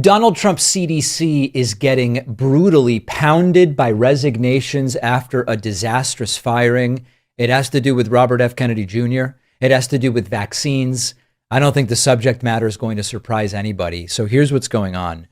Donald Trump's CDC is getting brutally pounded by resignations after a disastrous firing. It has to do with Robert F. Kennedy Jr. It has to do with vaccines. I don't think the subject matter is going to surprise anybody. So here's what's going on.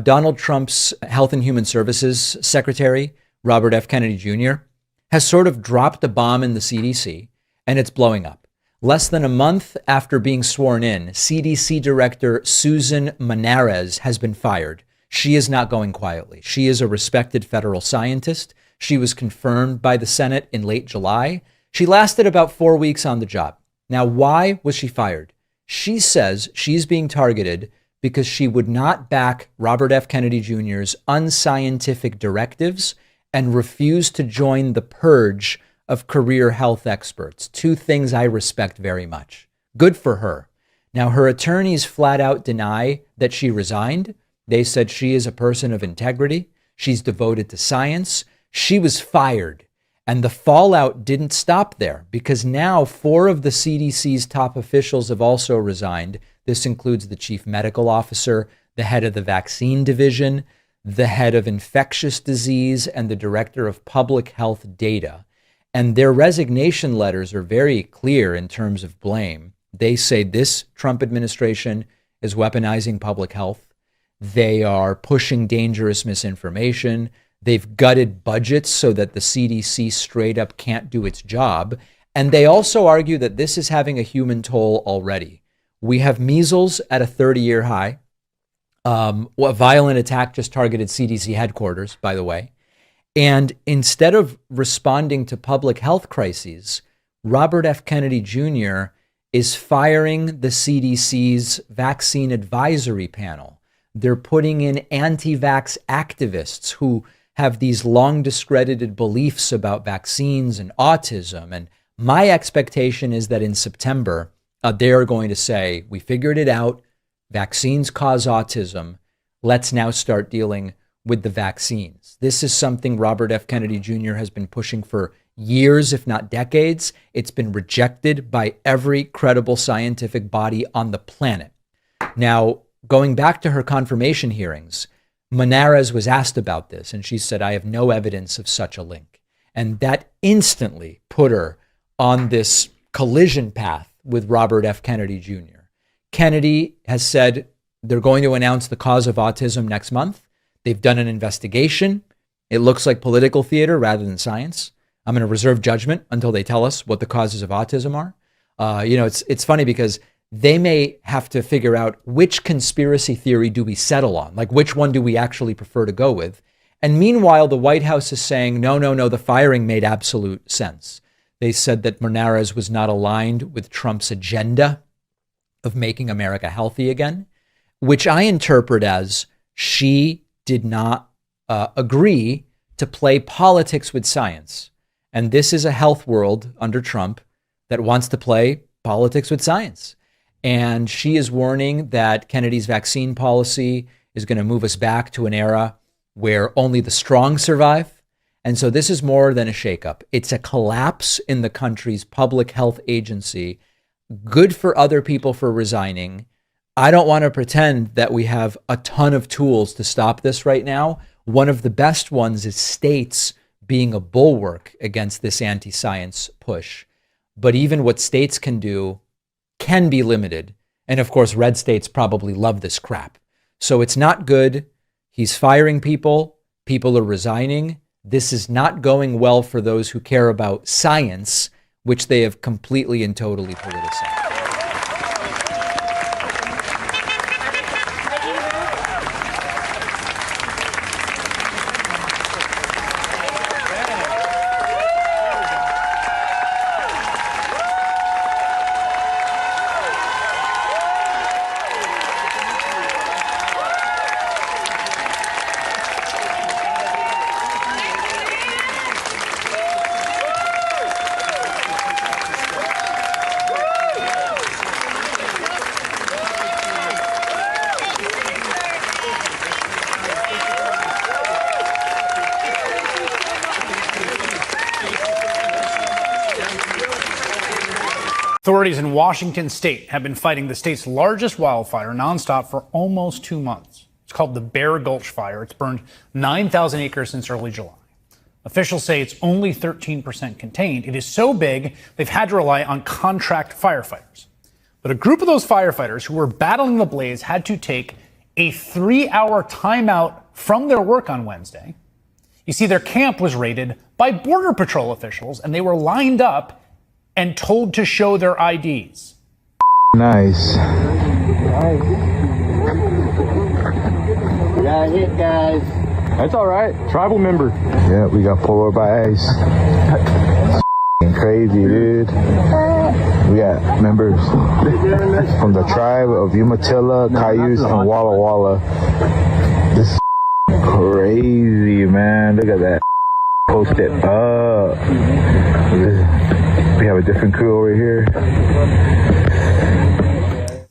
Donald Trump's Health and Human Services Secretary, Robert F. Kennedy Jr., has sort of dropped a bomb in the CDC, and it's blowing up. Less than a month after being sworn in, CDC Director Susan Manares has been fired. She is not going quietly. She is a respected federal scientist. She was confirmed by the Senate in late July. She lasted about 4 weeks on the job. Now, why was she fired? She says she's being targeted because she would not back Robert F. Kennedy Jr.'s unscientific directives and refused to join the purge of career health experts. Two things I respect very much. Good for her. Now, her attorneys flat out deny that she resigned. They said she is a person of integrity. She's devoted to science. She was fired. And the fallout didn't stop there because now 4 of the CDC's top officials have also resigned. This includes the chief medical officer, the head of the vaccine division, the head of infectious disease, and the director of public health data. And their resignation letters are very clear in terms of blame. They say this Trump administration is weaponizing public health. They are pushing dangerous misinformation. They've gutted budgets so that the CDC straight up can't do its job. And they also argue that this is having a human toll already. We have measles at a 30-year high. A violent attack just targeted CDC headquarters, by the way. And instead of responding to public health crises, Robert F. Kennedy Jr. is firing the CDC's vaccine advisory panel. They're putting in anti-vax activists who have these long discredited beliefs about vaccines and autism. And my expectation is that in September, they are going to say, we figured it out. Vaccines cause autism. Let's now start dealing with the vaccines. This is something Robert F. Kennedy Jr. has been pushing for years, if not decades. It's been rejected by every credible scientific body on the planet. Now, going back to her confirmation hearings, Manares was asked about this, and she said, I have no evidence of such a link. And that instantly put her on this collision path with Robert F. Kennedy Jr. Kennedy has said they're going to announce the cause of autism next month. They've done an investigation. It looks like political theater rather than science. I'm going to reserve judgment until they tell us what the causes of autism are. It's funny because they may have to figure out which conspiracy theory do we settle on, like which one do we actually prefer to go with. And meanwhile, the White House is saying, no, the firing made absolute sense. They said that Manares was not aligned with Trump's agenda of making America healthy again, which I interpret as she did not agree to play politics with science. And this is a health world under Trump that wants to play politics with science. And she is warning that Kennedy's vaccine policy is going to move us back to an era where only the strong survive. And so this is more than a shakeup. It's a collapse in the country's public health agency. Good for other people for resigning. I don't want to pretend that we have a ton of tools to stop this right now. One of the best ones is states being a bulwark against this anti-science push. But even what states can do can be limited. And of course, red states probably love this crap. So it's not good. He's firing people. People are resigning. This is not going well for those who care about science, which they have completely and totally politicized. Authorities in Washington state have been fighting the state's largest wildfire nonstop for almost 2 months. It's called the Bear Gulch Fire. It's burned 9,000 acres since early July. Officials say it's only 13% contained. It is so big, they've had to rely on contract firefighters. But a group of those firefighters who were battling the blaze had to take a 3-hour timeout from their work on Wednesday. You see, their camp was raided by Border Patrol officials, and they were lined up and told to show their IDs. Nice. We got hit, guys. That's all right. Tribal member. Yeah, we got pulled over by ICE. That's crazy, dude. We got members from the tribe of Umatilla, Cayuse, and Walla Walla. This is crazy, man. Look at that. Post it up. We have a different crew over here.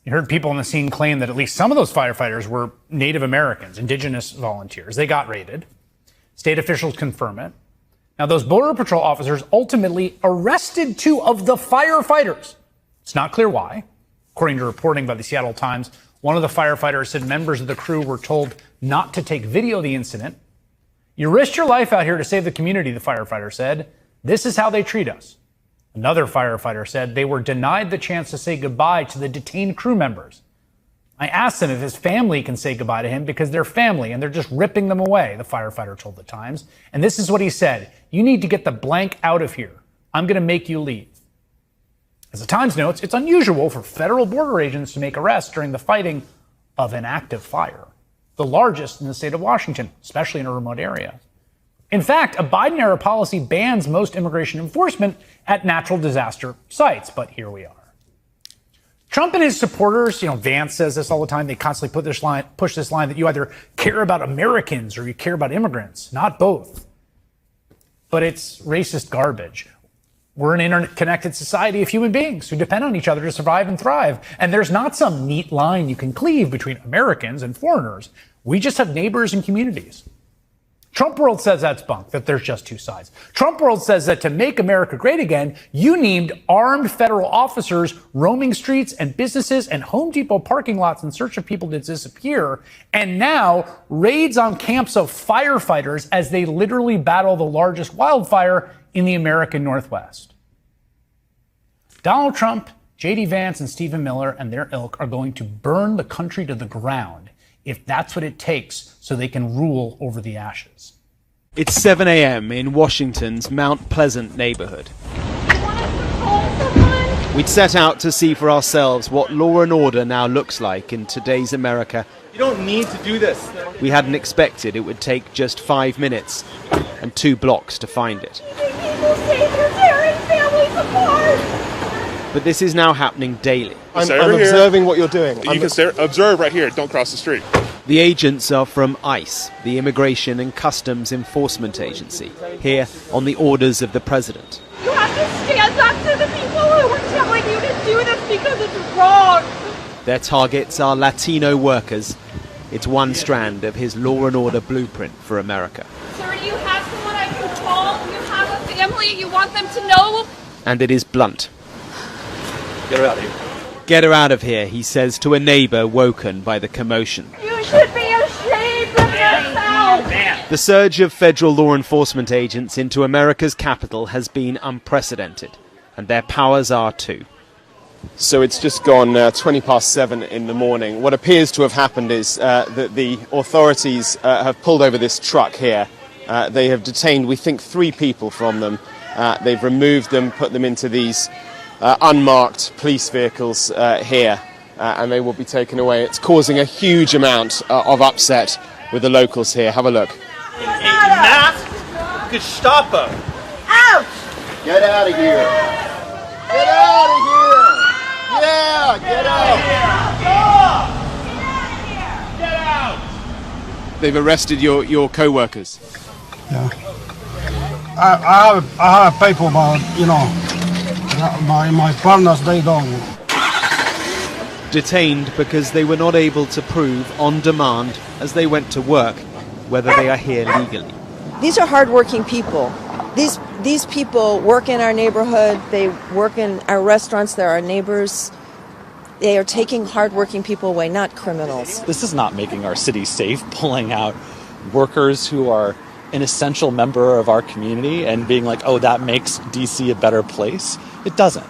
You heard people on the scene claim that at least some of those firefighters were Native Americans, indigenous volunteers. They got raided. State officials confirm it. Now, those Border Patrol officers ultimately arrested 2 of the firefighters. It's not clear why. According to reporting by the Seattle Times, one of the firefighters said members of the crew were told not to take video of the incident. You risked your life out here to save the community, the firefighter said. This is how they treat us. Another firefighter said they were denied the chance to say goodbye to the detained crew members. I asked him if his family can say goodbye to him because they're family and they're just ripping them away, the firefighter told the Times. And this is what he said: "You need to get the blank out of here. I'm going to make you leave." As the Times notes, it's unusual for federal border agents to make arrests during the fighting of an active fire, the largest in the state of Washington, especially in a remote area. In fact, a Biden-era policy bans most immigration enforcement at natural disaster sites, but here we are. Trump and his supporters, Vance says this all the time, they constantly push this line that you either care about Americans or you care about immigrants, not both. But it's racist garbage. We're an interconnected society of human beings who depend on each other to survive and thrive. And there's not some neat line you can cleave between Americans and foreigners. We just have neighbors and communities. Trump world says that's bunk, that there's just 2 sides. Trump world says that to make America great again, you need armed federal officers roaming streets and businesses and Home Depot parking lots in search of people to disappear. And now raids on camps of firefighters as they literally battle the largest wildfire in the American Northwest. Donald Trump, J.D. Vance, and Stephen Miller and their ilk are going to burn the country to the ground if that's what it takes so they can rule over the ashes. It's 7 a.m. in Washington's Mount Pleasant neighborhood. We'd set out to see for ourselves what law and order now looks like in today's America. You don't need to do this. We hadn't expected it would take just 5 minutes and 2 blocks to find it. People say they're tearing families apart. But this is now happening daily. I'm observing what you're doing. You can observe right here. Don't cross the street. The agents are from ICE, the Immigration and Customs Enforcement Agency, here on the orders of the president. You have to stand up to the people who are telling you to do this because it's wrong. Their targets are Latino workers. It's one strand of his law and order blueprint for America. Sir, do you have someone I can call? You have a family you want them to know? And it is blunt. Get her out of here. Get her out of here, he says to a neighbor woken by the commotion. You should be ashamed of yourself. The surge of federal law enforcement agents into America's capital has been unprecedented, and their powers are too. So it's just gone 20 past 7 in the morning. What appears to have happened is that the authorities have pulled over this truck here. They have detained, we think, 3 people from them. They've removed them, put them into these unmarked police vehicles here, and they will be taken away. It's causing a huge amount of upset with the locals here. Have a look. A mask could stop her. Ouch! Get out of here. Get out of here. Yeah, get out. They've arrested your co-workers. Yeah. I have people, but my partners, they don't. Detained because they were not able to prove on demand as they went to work whether they are here legally. These are hardworking people. These people work in our neighborhood. They work in our restaurants. They're our neighbors. They are taking hardworking people away, not criminals. This is not making our city safe, pulling out workers who are an essential member of our community and being like, oh, that makes DC a better place. It doesn't.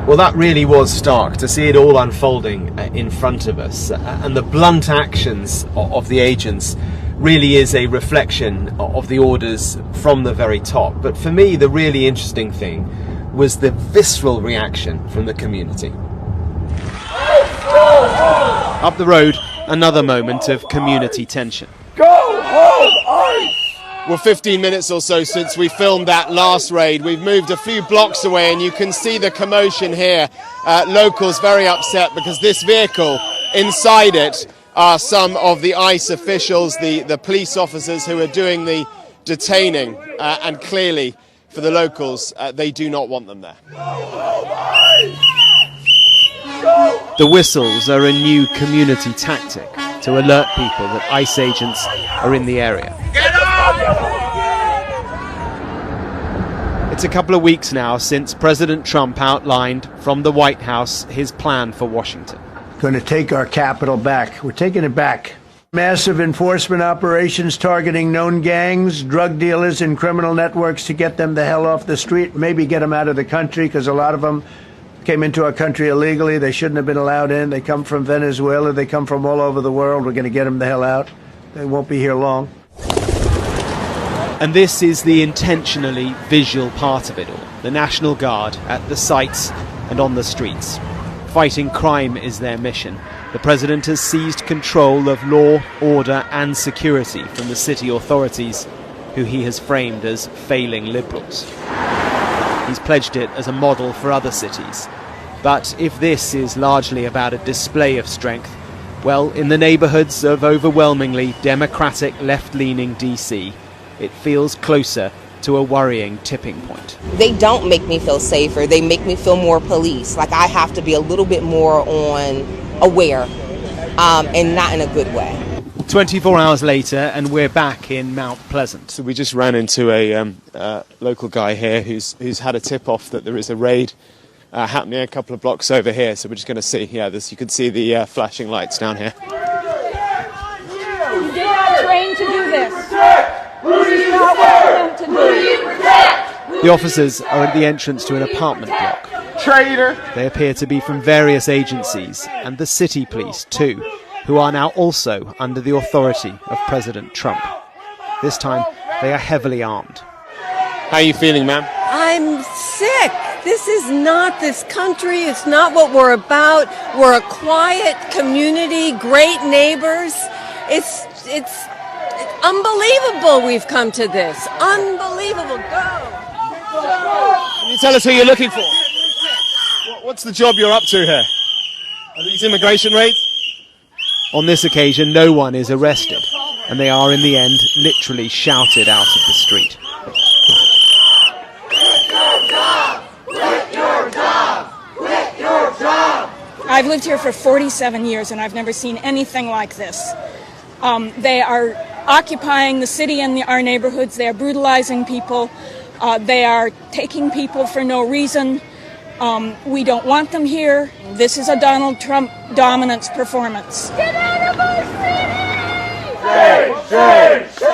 Well, that really was stark to see it all unfolding in front of us. And the blunt actions of the agents really is a reflection of the orders from the very top. But for me, the really interesting thing was the visceral reaction from the community. Up the road, another moment of community tension. Go home, ICE! Well, 15 minutes or so since we filmed that last raid. We've moved a few blocks away and you can see the commotion here. Locals very upset because this vehicle, inside it are some of the ICE officials, the police officers who are doing the detaining. And clearly, for the locals, they do not want them there. The whistles are a new community tactic to alert people that ICE agents are in the area. It's a couple of weeks now since President Trump outlined from the White House his plan for Washington. Going to take our capital back. We're taking it back. Massive enforcement operations targeting known gangs, drug dealers, and criminal networks to get them the hell off the street, maybe get them out of the country, because a lot of them came into our country illegally. They shouldn't have been allowed in. They come from Venezuela. They come from all over the world. We're going to get them the hell out. They won't be here long. And this is the intentionally visual part of it all. The National Guard at the sites and on the streets. Fighting crime is their mission. The president has seized control of law, order and security from the city authorities, who he has framed as failing liberals. He's pledged it as a model for other cities. But if this is largely about a display of strength, well, in the neighbourhoods of overwhelmingly democratic left-leaning DC, it feels closer to a worrying tipping point. They don't make me feel safer. They make me feel more police. Like I have to be a little bit more aware, and not in a good way. 24 hours later, and we're back in Mount Pleasant. So we just ran into a local guy here who's had a tip-off that there is a raid happening a couple of blocks over here. So we're just going to see, you can see the flashing lights down here. You did not train to do this. This is not what we're meant to do. The officers are at the entrance to an apartment block. Traitor! They appear to be from various agencies, and the city police too, who are now also under the authority of President Trump. This time, they are heavily armed. How are you feeling, ma'am? I'm sick. This is not this country. It's not what we're about. We're a quiet community, great neighbors. It's unbelievable we've come to this. Unbelievable. Go. Can you tell us who you're looking for? What's the job you're up to here? Are these immigration raids? On this occasion, no one is arrested, and they are in the end literally shouted out of the street. I've lived here for 47 years and I've never seen anything like this. They are occupying the city and our neighborhoods. They are brutalizing people. They are taking people for no reason. We don't want them here. This is a Donald Trump dominance performance. Get out of our city!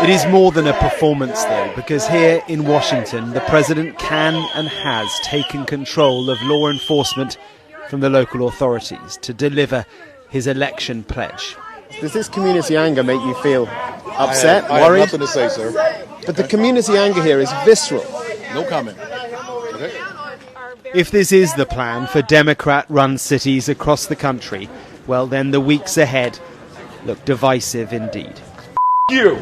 It is more than a performance, though, because here in Washington, the president can and has taken control of law enforcement from the local authorities to deliver his election pledge. Does this community anger make you feel upset, worried? I have nothing to say, sir. But the community anger here is visceral. No comment. Okay. If this is the plan for Democrat-run cities across the country, well, then the weeks ahead look divisive indeed. You!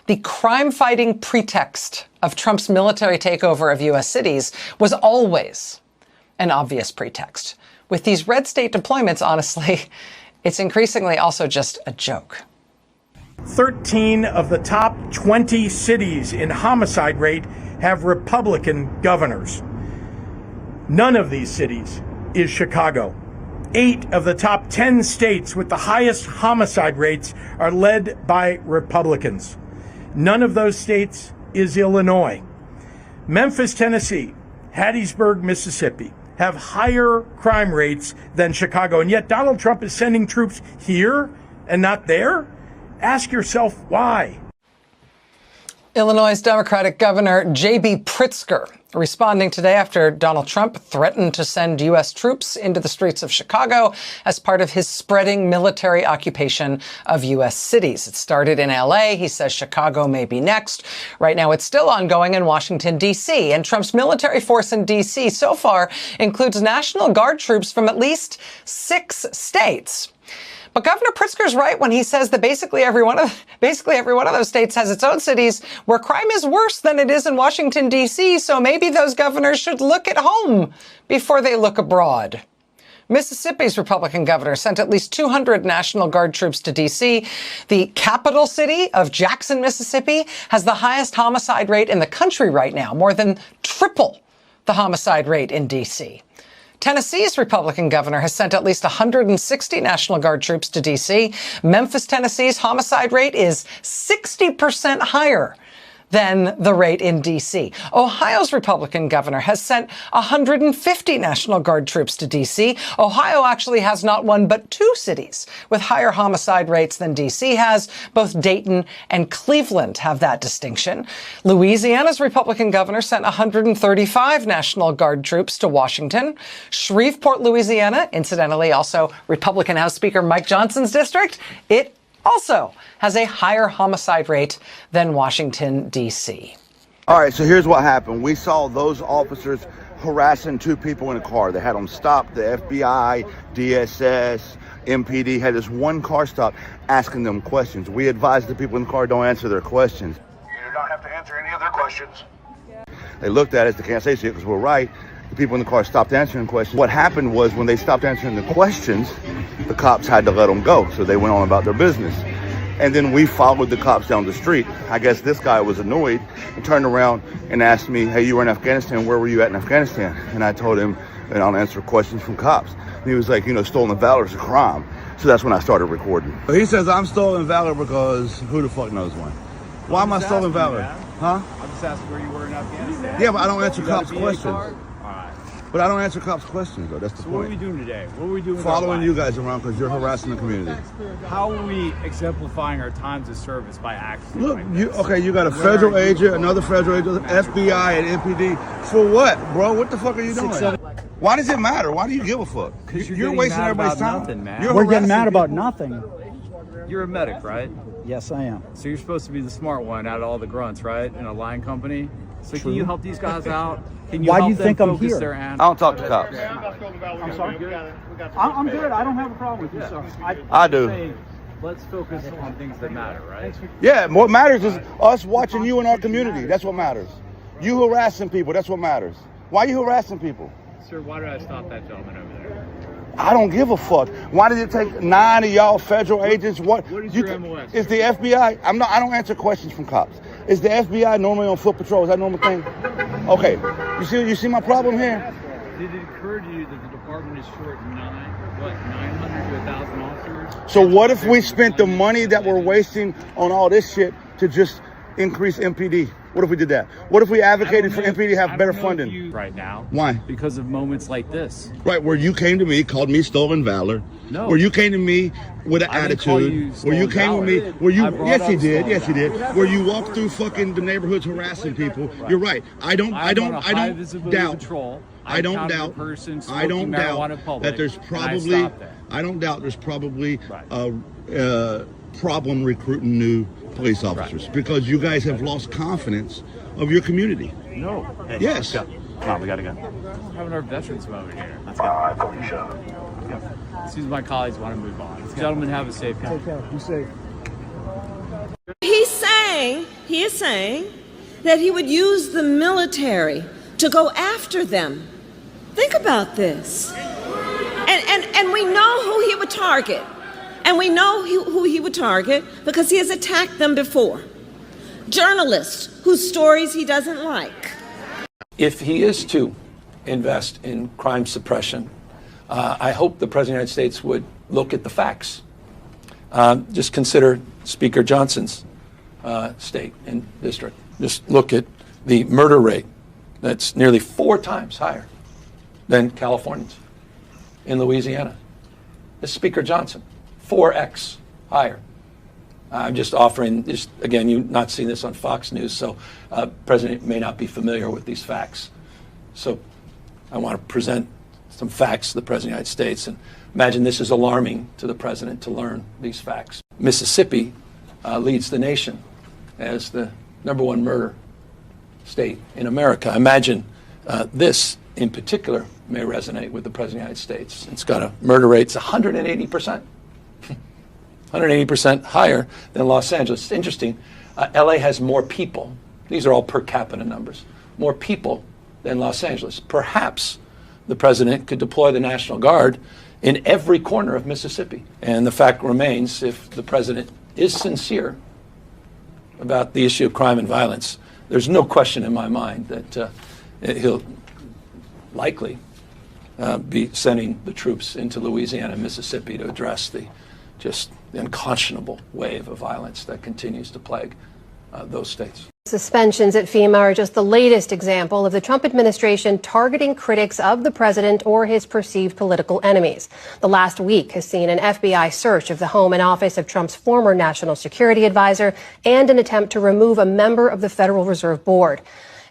The crime-fighting pretext of Trump's military takeover of U.S. cities was always an obvious pretext. With these red state deployments, honestly, it's increasingly also just a joke. 13 of the top 20 cities in homicide rate have Republican governors. None of these cities is Chicago. 8 of the top 10 states with the highest homicide rates are led by Republicans. None of those states is Illinois. Memphis, Tennessee, Hattiesburg, Mississippi have higher crime rates than Chicago, and yet Donald Trump is sending troops here and not there? Ask yourself why. Illinois Democratic Governor J.B. Pritzker responding today after Donald Trump threatened to send U.S. troops into the streets of Chicago as part of his spreading military occupation of U.S. cities. It started in L.A. He says Chicago may be next. Right now, it's still ongoing in Washington, D.C. And Trump's military force in D.C. so far includes National Guard troops from at least 6 states. But Governor Pritzker's right when he says that basically every one of those states has its own cities where crime is worse than it is in Washington, D.C., so maybe those governors should look at home before they look abroad. Mississippi's Republican governor sent at least 200 National Guard troops to D.C. The capital city of Jackson, Mississippi, has the highest homicide rate in the country right now, more than triple the homicide rate in D.C. Tennessee's Republican governor has sent at least 160 National Guard troops to D.C. Memphis, Tennessee's homicide rate is 60% higher than the rate in D.C. Ohio's Republican governor has sent 150 National Guard troops to D.C. Ohio actually has not one but 2 cities with higher homicide rates than D.C. has. Both Dayton and Cleveland have that distinction. Louisiana's Republican governor sent 135 National Guard troops to Washington. Shreveport, Louisiana, incidentally also Republican House Speaker Mike Johnson's district, it also has a higher homicide rate than Washington, D.C. All right, so here's what happened. We saw those officers harassing 2 people in a car. They had them stopped. The FBI, DSS, MPD had this one car stop asking them questions. We advised the people in the car don't answer their questions. You do not have to answer any of their questions. They looked at us. They can't say shit because we're right. The people in the car stopped answering questions. What happened was when they stopped answering the questions, the cops had to let them go. So they went on about their business. And then we followed the cops down the street. I guess this guy was annoyed and turned around and asked me, hey, you were in Afghanistan. Where were you at in Afghanistan? And I told him, and I'll answer questions from cops. And he was like, stolen valor is a crime. So that's when I started recording. He says I'm stolen valor because who the fuck knows why? Why am I stolen valor? Huh? I'm just asking where you were in Afghanistan. Yeah, but I don't answer cops' questions. But I don't answer cops' questions, though. That's the point. What are we doing today? What are we doing? Following you guys around because you're harassing the community. How are we exemplifying our times of service by acting? Look, like you got a federal agent, another federal agent, FBI and MPD. For what, bro? What the fuck are you doing? Why does it matter? Why do you give a fuck? Because you're wasting everybody's time. Nothing, man. We're getting mad about nothing. You're a medic, right? Yes, I am. So you're supposed to be the smart one out of all the grunts, right? In a line company. So True. Can you help these guys out? Can you Why help do you them think I'm focus here? their I don't talk to cops. I'm sorry? I'm good. I don't have a problem with you, sir. I do. Saying, let's focus on things that matter, right? Yeah, what matters is us watching you in our community. That's what matters. You harassing people, that's what matters. Why are you harassing people? Sir, why did I stop that gentleman over there? I don't give a fuck. Why did it take 9 of y'all federal agents? What is your MOS? Is the FBI? I don't answer questions from cops. Is the FBI normally on foot patrol? Is that a normal thing? Okay. You see my problem here? Did it occur to you that the department is short 900 to 1,000 officers? So what if we spent the money that we're wasting on all this shit to just increase MPD? What if we did that? What if we advocated for MPD to have better funding? Right now. Why? Because of moments like this. Right, where you came to me, called me stolen valor. No. Where you came to me with an attitude. Where you came to me, where you, yes you did, where you walked through fucking the neighborhoods harassing people. Right. You're right. I don't doubt. I don't doubt that there's probably. I don't doubt there's probably a problem recruiting new police officers because you guys have lost confidence of your community. No. Hey, yes. Come on, we gotta go. We're having our veterans moment here. Let's go. As soon as my colleagues want to move on. Gentlemen, have a safe day. Take care. Be safe. He is saying that he would use the military to go after them. Think about this. And we know who he would target. And we know who he would target because he has attacked them before. Journalists whose stories he doesn't like. If he is to invest in crime suppression, I hope the President of the United States would look at the facts. Just consider Speaker Johnson's state and district. Just look at the murder rate That's nearly 4 times higher than Californians in Louisiana. This is Speaker Johnson, 4x higher. I'm just offering, again, you've not seen this on Fox News, so President may not be familiar with these facts. So I want to present some facts to the President of the United States, and imagine this is alarming to the President to learn these facts. Mississippi leads the nation as the #1 murder state in America. Imagine this in particular may resonate with the President of the United States. It's got a murder rate, it's 180%. 180% higher than Los Angeles. It's interesting. LA has more people. These are all per capita numbers. More people than Los Angeles. Perhaps the president could deploy the National Guard in every corner of Mississippi. And the fact remains, if the president is sincere about the issue of crime and violence, there's no question in my mind that he'll likely be sending the troops into Louisiana and Mississippi to address the unconscionable wave of violence that continues to plague those states. Suspensions at FEMA are just the latest example of the Trump administration targeting critics of the president or his perceived political enemies. The last week has seen an FBI search of the home and office of Trump's former national security advisor and an attempt to remove a member of the Federal Reserve Board.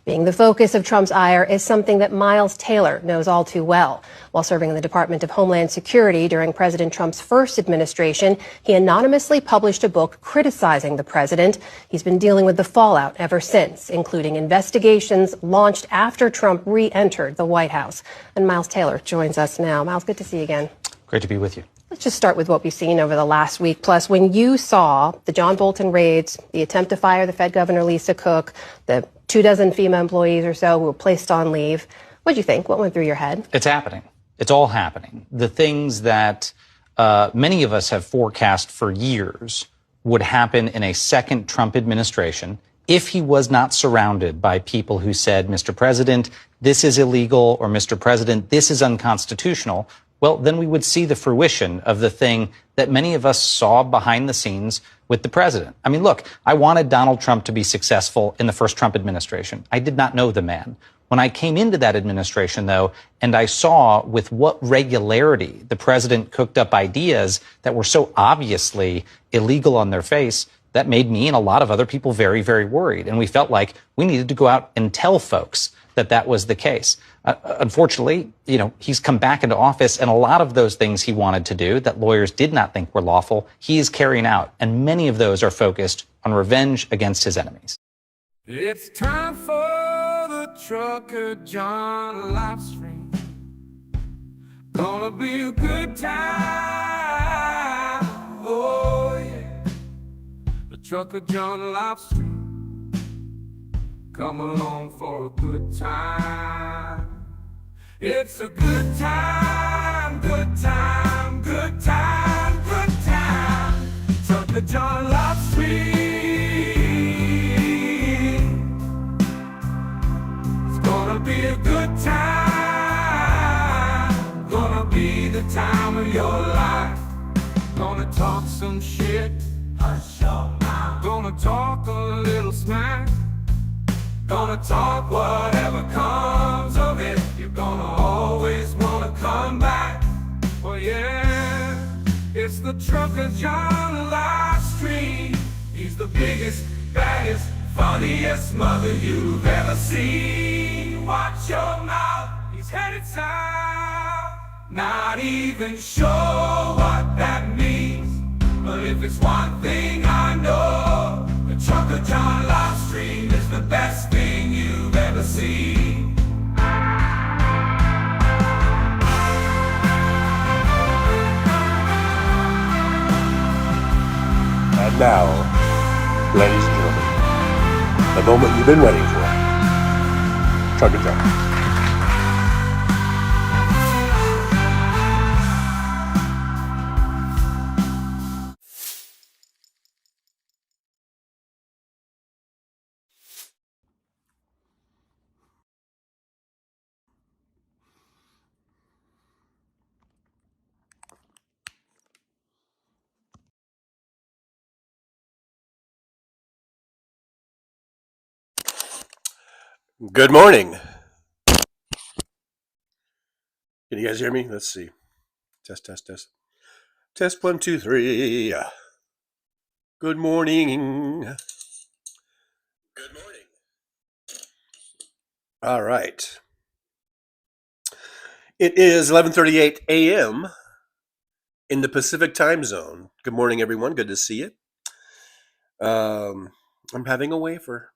Being the focus of Trump's ire is something that Miles Taylor knows all too well. While serving in the Department of Homeland Security during President Trump's first administration, he anonymously published a book criticizing the president. He's been dealing with the fallout ever since, including investigations launched after Trump re-entered the White House. And Miles Taylor joins us now. Miles, good to see you again. Great to be with you. Let's just start with what we've seen over the last week. Plus, when you saw the John Bolton raids, the attempt to fire the Fed Governor Lisa Cook, the 24 FEMA employees or so who were placed on leave, what did you think? What went through your head? It's happening. It's all happening. The things that many of us have forecast for years would happen in a second Trump administration if he was not surrounded by people who said, Mr. President, this is illegal, or Mr. President, this is unconstitutional. Well, then we would see the fruition of the thing that many of us saw behind the scenes with the president. I mean, look, I wanted Donald Trump to be successful in the first Trump administration. I did not know the man. When I came into that administration, though, and I saw with what regularity the president cooked up ideas that were so obviously illegal on their face, that made me and a lot of other people very, very worried. And we felt like we needed to go out and tell folks that that was the case. Unfortunately, he's come back into office, and a lot of those things he wanted to do that lawyers did not think were lawful, he is carrying out. And many of those are focused on revenge against his enemies. It's time for the trucker John Livestream. Gonna be a good time. Oh yeah. The trucker John Livestream. Come along for a good time. It's a good time, good time, good time, good time. Trucker John Livestream. It's gonna be a good time. Gonna be the time of your life. Gonna talk some shit. Hush your mouth. Gonna talk a little smack. Gonna talk whatever comes of it. You're gonna always wanna come back. Oh yeah, it's the trucker John Livestream. He's the biggest, baddest, funniest mother you've ever seen. Watch your mouth, he's headed south. Not even sure what that means, but if it's one thing I know, the trucker John Livestream is the best thing you've ever seen. And now, ladies and gentlemen, the moment you've been waiting for. Trucker John. Good morning. Can you guys hear me? Let's see. Test, test, test. Test 1, 2, 3. Good morning. Good morning. All right. It is 11:38 a.m. in the Pacific time zone. Good morning, everyone. Good to see you. I'm having a wafer.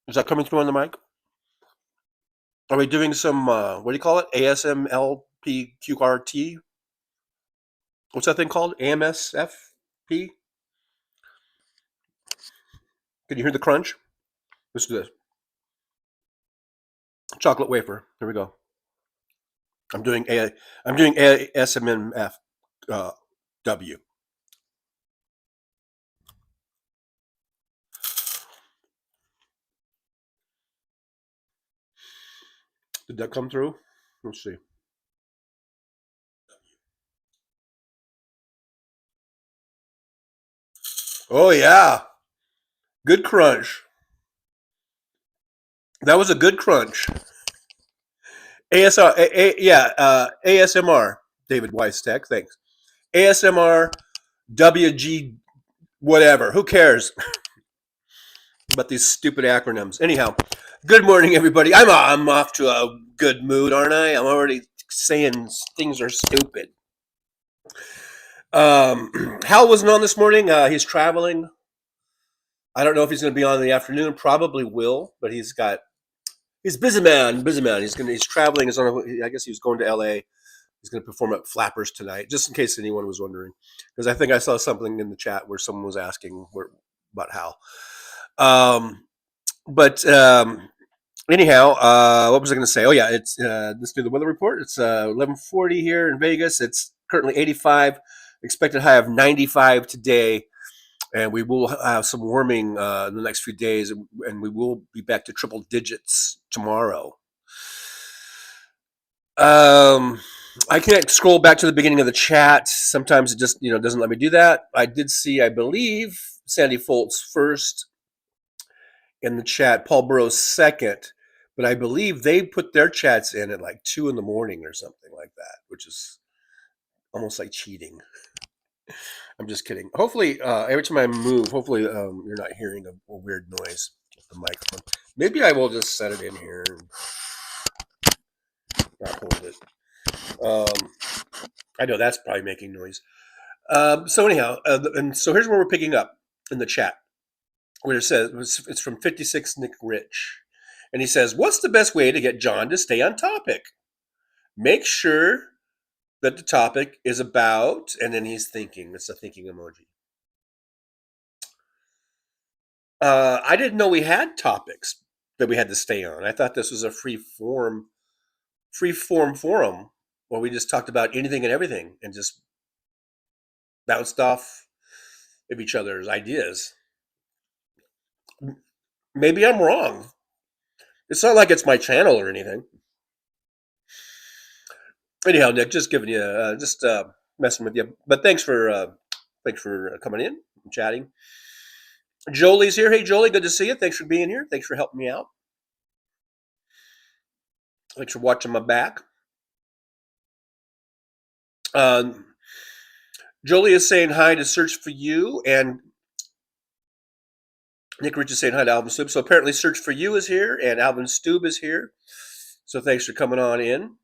Is that coming through on the mic? Are we doing some, what do you call it? ASMLPQRT? What's that thing called? AMSFP? Can you hear the crunch? Let's do this. Chocolate wafer. Here we go. I'm doing ASMF W. Did that come through? Let's see. Oh yeah, good crunch. That was a good crunch. ASMR. David Weiss Tech. Thanks. ASMR WG whatever. Who cares about these stupid acronyms? Anyhow, good morning, everybody. I'm off to a good mood, aren't I? I'm already saying things are stupid. Hal wasn't on this morning. He's traveling. I don't know if he's going to be on in the afternoon. Probably will, but he's busy man. He's traveling. I guess he was going to L.A. He's going to perform at Flappers tonight, just in case anyone was wondering, because I think I saw something in the chat where someone was asking about Hal. Anyhow, what was I going to say? Oh yeah, let's do the weather report. It's 11:40 here in Vegas. It's currently 85. Expected high of 95 today, and we will have some warming in the next few days, and we will be back to triple digits tomorrow. I can't scroll back to the beginning of the chat. Sometimes it just doesn't let me do that. I did see, I believe, Sandy Foltz first in the chat, Paul Burrows second, but I believe they put their chats in at like 2 in the morning or something like that, which is almost like cheating. I'm just kidding. Hopefully, every time I move, hopefully you're not hearing a weird noise with the microphone. Maybe I will just set it in here and not hold it. I know that's probably making noise. So anyhow, and so here's where we're picking up in the chat, where it says, it's from 56 Nick Rich, and he says, what's the best way to get John to stay on topic? Make sure that the topic is about, and then he's thinking. It's a thinking emoji. I didn't know we had topics that we had to stay on. I thought this was a free form forum where we just talked about anything and everything and just bounced off of each other's ideas. Maybe I'm wrong. It's not like it's my channel or anything. Anyhow, Nick, just giving you, messing with you. But thanks for coming in and chatting. Jolie's here. Hey, Jolie, good to see you. Thanks for being here. Thanks for helping me out. Thanks for watching my back. Jolie is saying hi to Search for You, and Nick Rich is saying hi to Alvin Stube. So apparently Search for You is here, and Alvin Stube is here. So thanks for coming on in.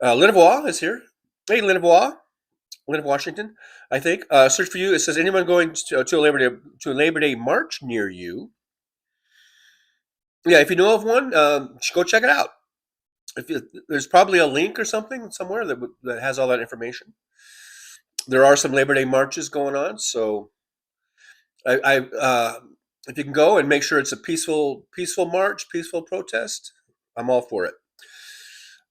Linevois is here. Hey, Linevois. Lynn Washington, I think. Search for You. It says, anyone going to a Labor Day march near you? Yeah, if you know of one, go check it out. There's probably a link or something somewhere that has all that information. There are some Labor Day marches going on, so if you can go and make sure it's a peaceful march, peaceful protest, I'm all for it.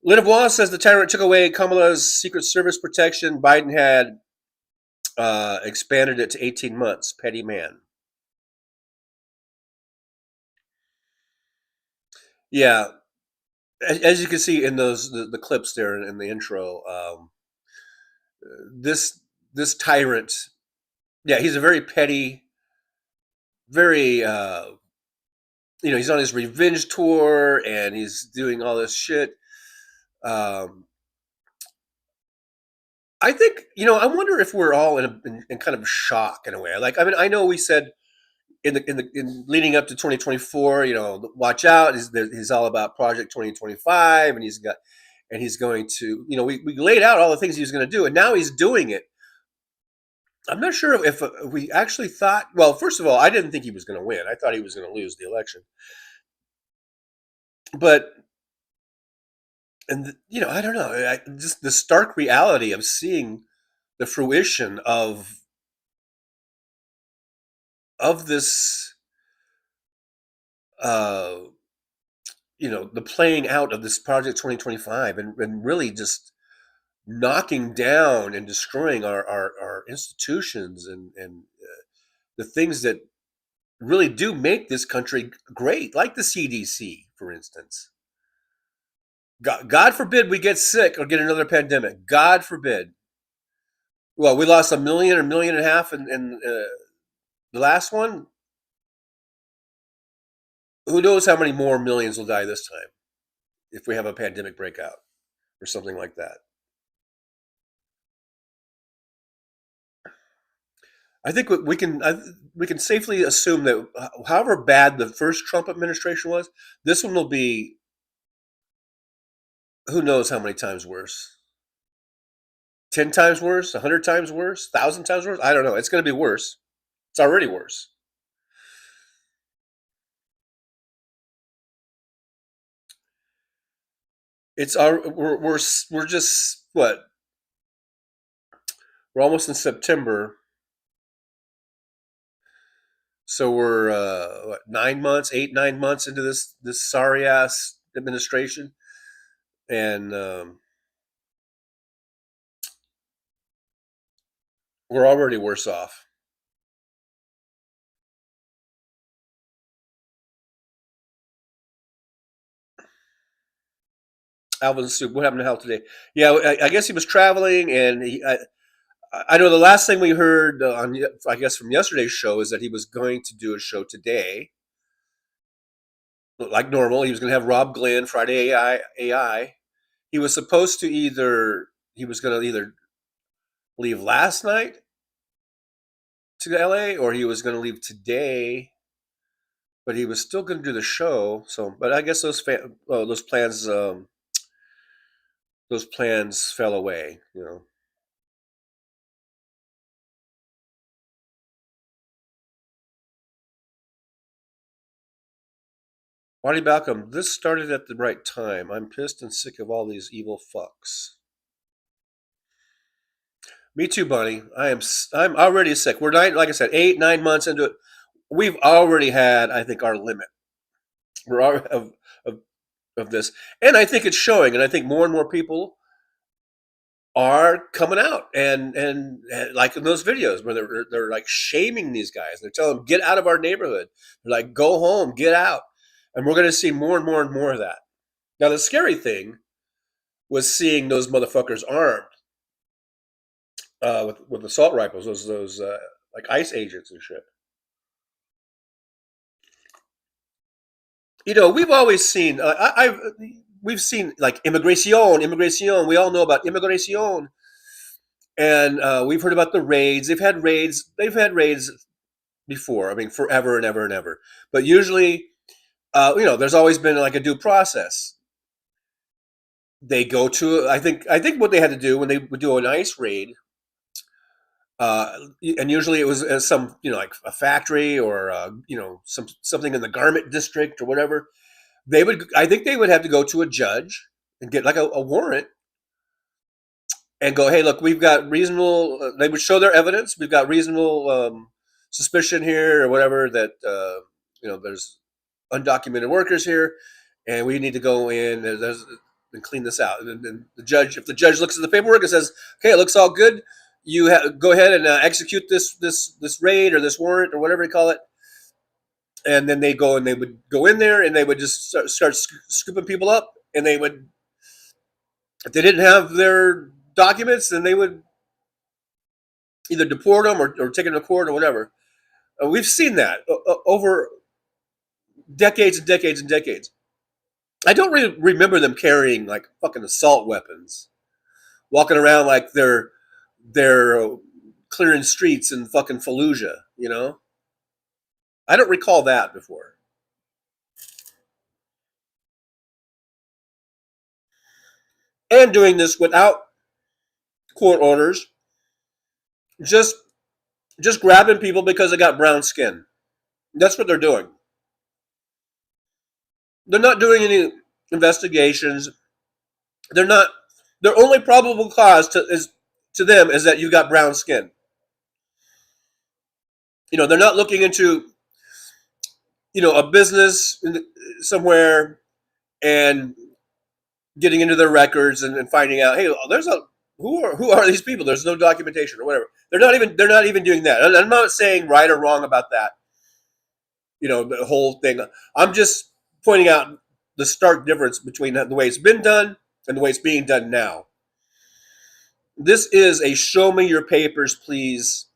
Linevois says the tyrant took away Kamala's Secret Service protection. Biden had expanded it to 18 months. Petty man. Yeah, as you can see in the clips there in the intro, this tyrant, yeah, he's a very petty, very he's on his revenge tour and he's doing all this shit. I think, I wonder if we're all in kind of shock in a way. Like, I mean, I know we said in leading up to 2024, watch out. He's all about Project 2025, and he's going to, we laid out all the things he was going to do, and now he's doing it. I'm not sure if we actually thought. Well, first of all, I didn't think he was going to win. I thought he was going to lose the election. But, I don't know. Just the stark reality of seeing the fruition of this, the playing out of this Project 2025, and really just knocking down and destroying our institutions and the things that really do make this country great, like the CDC, for instance. God forbid we get sick or get another pandemic. God forbid. Well, we lost 1 million or 1.5 million in the last one. Who knows how many more millions will die this time if we have a pandemic breakout or something like that. I think we can safely assume that however bad the first Trump administration was, this one will be who knows how many times worse. 10 times worse, 100 times worse, 1,000 times worse. I don't know. It's going to be worse. It's already worse. We're just what? We're almost in September. So we're 9 months, 8-9 months into this sorry ass administration, and we're already worse off. Alvin Soup, what happened to Hal today? Yeah, I guess he was traveling, and I know the last thing we heard I guess from yesterday's show is that he was going to do a show today, like normal. He was going to have Rob Glenn, Friday AI. He was supposed to either leave last night to LA, or he was going to leave today, but he was still going to do the show. So, but I guess those plans fell away, Marty Balcom, this started at the right time. I'm pissed and sick of all these evil fucks. Me too, Bunny. I'm already sick. We're like I said, 8-9 months into it. We've already had, I think, our limit. We're of this, and I think it's showing. And I think more and more people are coming out and like in those videos where they're like shaming these guys. They're telling them, get out of our neighborhood. They're like, go home, get out. And we're going to see more and more and more of that. Now, the scary thing was seeing those motherfuckers armed with assault rifles, those like ICE agents and shit. We've always seen. We've seen like immigration. We all know about immigration, and we've heard about the raids. They've had raids before. I mean, forever and ever and ever. But usually, there's always been like a due process. They go to, I think what they had to do when they would do an ICE raid, and usually it was some, like a factory or something in the garment district or whatever. I think they would have to go to a judge and get like a warrant and go, hey, look, we've got reasonable. They would show their evidence. We've got reasonable suspicion here or whatever that there's undocumented workers here, and we need to go in and clean this out. And the judge, if the judge looks at the paperwork and says, okay, it looks all good, you go ahead and execute this raid or this warrant or whatever you call it. And then they would go in there and they would just start scooping people up, and they would, if they didn't have their documents, then they would either deport them or take them to court or whatever. We've seen that over decades and decades and decades. I don't really remember them carrying like fucking assault weapons, walking around like they're clearing streets in fucking Fallujah, you know? I don't recall that before. And doing this without court orders, just grabbing people because they got brown skin. That's what they're doing. They're not doing any investigations. Their only probable cause to them is that you got brown skin. You know, they're not looking into, you know, a business somewhere and getting into their records and finding out, hey, who are these people? There's no documentation or whatever. They're not even doing that. And I'm not saying right or wrong about that. You know, the whole thing. I'm just pointing out the stark difference between the way it's been done and the way it's being done now. This is a show me your papers, please,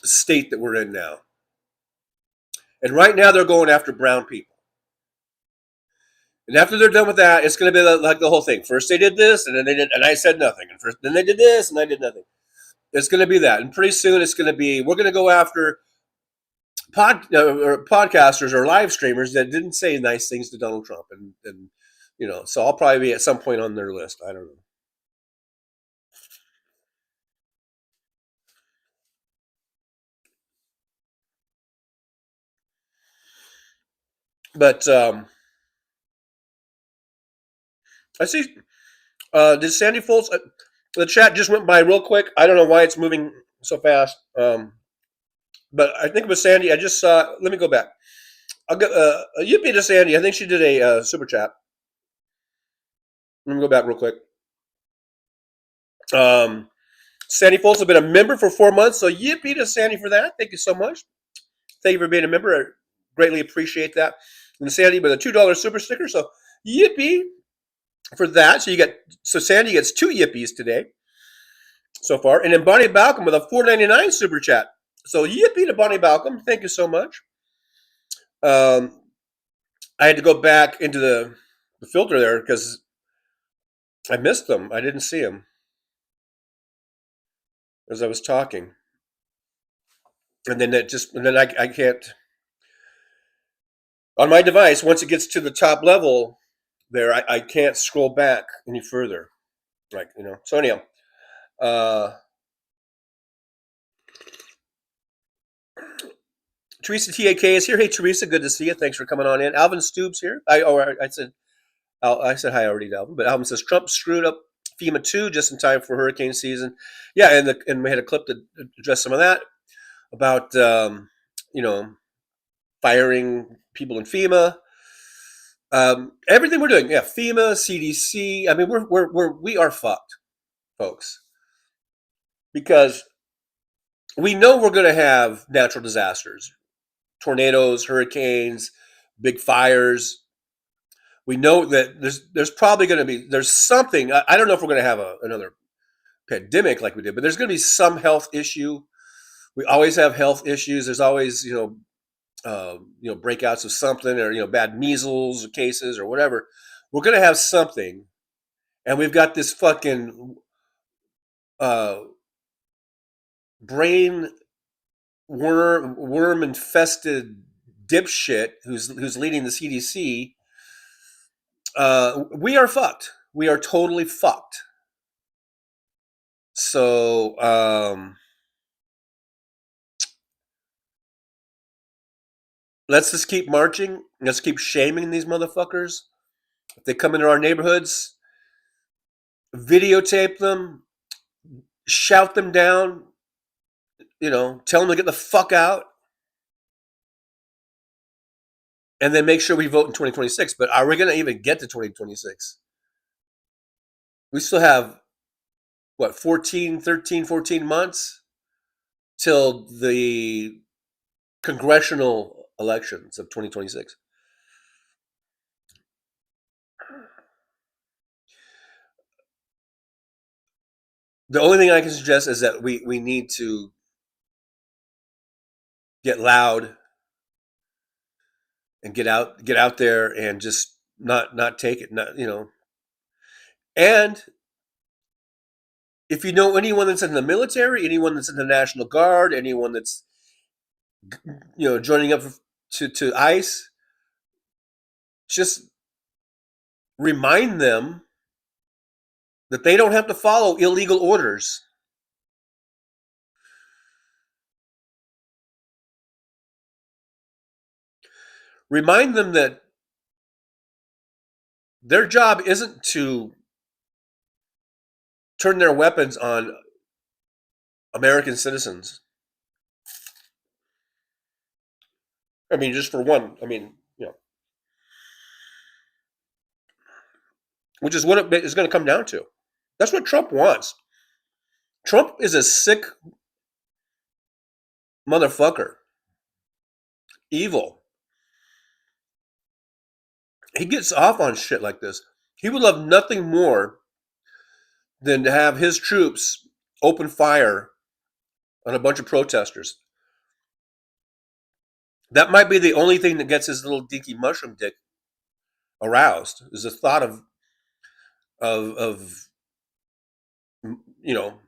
state that we're in now. And right now they're going after brown people. And after they're done with that, it's going to be like the whole thing. First they did this, and then they did, and I said nothing. And then they did this, and I did nothing. It's going to be that. And pretty soon it's going to be, we're going to go after podcasters or live streamers that didn't say nice things to Donald Trump. And you know, so I'll probably be at some point on their list. I don't know. But I see. Did Sandy Foltz? The chat just went by real quick. I don't know why it's moving so fast. But I think it was Sandy. I just saw. Let me go back. I'll get yippee to Sandy. I think she did a super chat. Let me go back real quick. Sandy Foltz has been a member for 4 months, so yippee to Sandy for that. Thank you so much. Thank you for being a member. I greatly appreciate that. And Sandy with a $2 super sticker. So yippee for that. So Sandy gets 2 yippies today so far. And then Bonnie Balcom with a $4.99 super chat. So yippee to Bonnie Balcom. Thank you so much. I had to go back into the filter there because I missed them. I didn't see them as I was talking. And then I can't, on my device, once it gets to the top level there, I can't scroll back any further. Like, you know, so anyhow, Teresa TAK is here. Hey, Teresa, good to see you. Thanks for coming on in. Alvin Stubbs here. I said hi already to Alvin, but Alvin says Trump screwed up FEMA 2 just in time for hurricane season. Yeah, and we had a clip to address some of that about you know, firing people in FEMA. Everything we're doing, yeah, FEMA, CDC. I mean, we are fucked, folks, because we know we're going to have natural disasters, tornadoes, hurricanes, big fires. We know that there's probably going to be, there's something. I don't know if we're going to have another pandemic like we did, but there's going to be some health issue. We always have health issues. There's always, you know, breakouts of something, or, you know, bad measles cases or whatever. We're going to have something, and we've got this fucking brain worm infested dipshit who's leading the CDC. We are fucked. We are totally fucked. So let's just keep marching. Let's keep shaming these motherfuckers. If they come into our neighborhoods, videotape them, shout them down, you know, tell them to get the fuck out, and then make sure we vote in 2026. But are we going to even get to 2026? We still have, what, 14 months till the congressional elections of 2026. The only thing I can suggest is that we need to get loud, and get out there and just not take it, not, you know. And if you know anyone that's in the military, anyone that's in the National Guard, anyone that's, you know, joining up to ICE, just remind them that they don't have to follow illegal orders. Remind them that their job isn't to turn their weapons on American citizens. I mean, just for one, I mean, you know, which is what it is going to come down to. That's what Trump wants. Trump is a sick motherfucker. Evil. He gets off on shit like this. He would love nothing more than to have his troops open fire on a bunch of protesters. That might be the only thing that gets his little dinky mushroom dick aroused, is the thought of you know,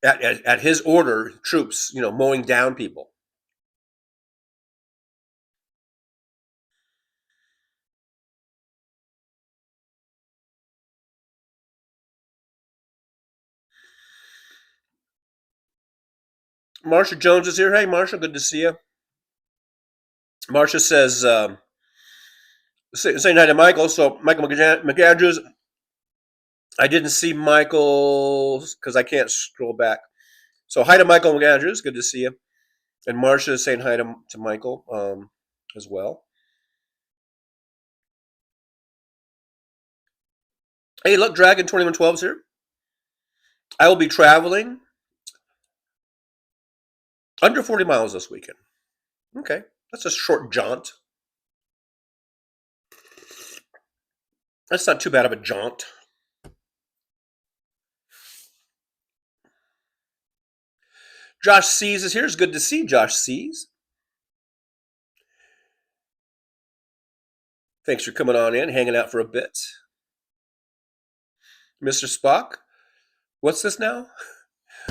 at his order, troops, you know, mowing down people. Marsha Jones is here. Hey, Marsha, good to see you. Marsha says, saying hi to Michael. So Michael McAndrews, I didn't see Michael because I can't scroll back. So hi to Michael McAndrews, good to see you. And Marsha is saying hi to Michael as well. Hey, look, Dragon 2112 is here. I will be traveling under 40 miles this weekend. Okay, that's a short jaunt. That's not too bad of a jaunt. Josh Sees is here. It's good to see Josh Sees. Thanks for coming on in, hanging out for a bit. Mr. Spock, what's this now?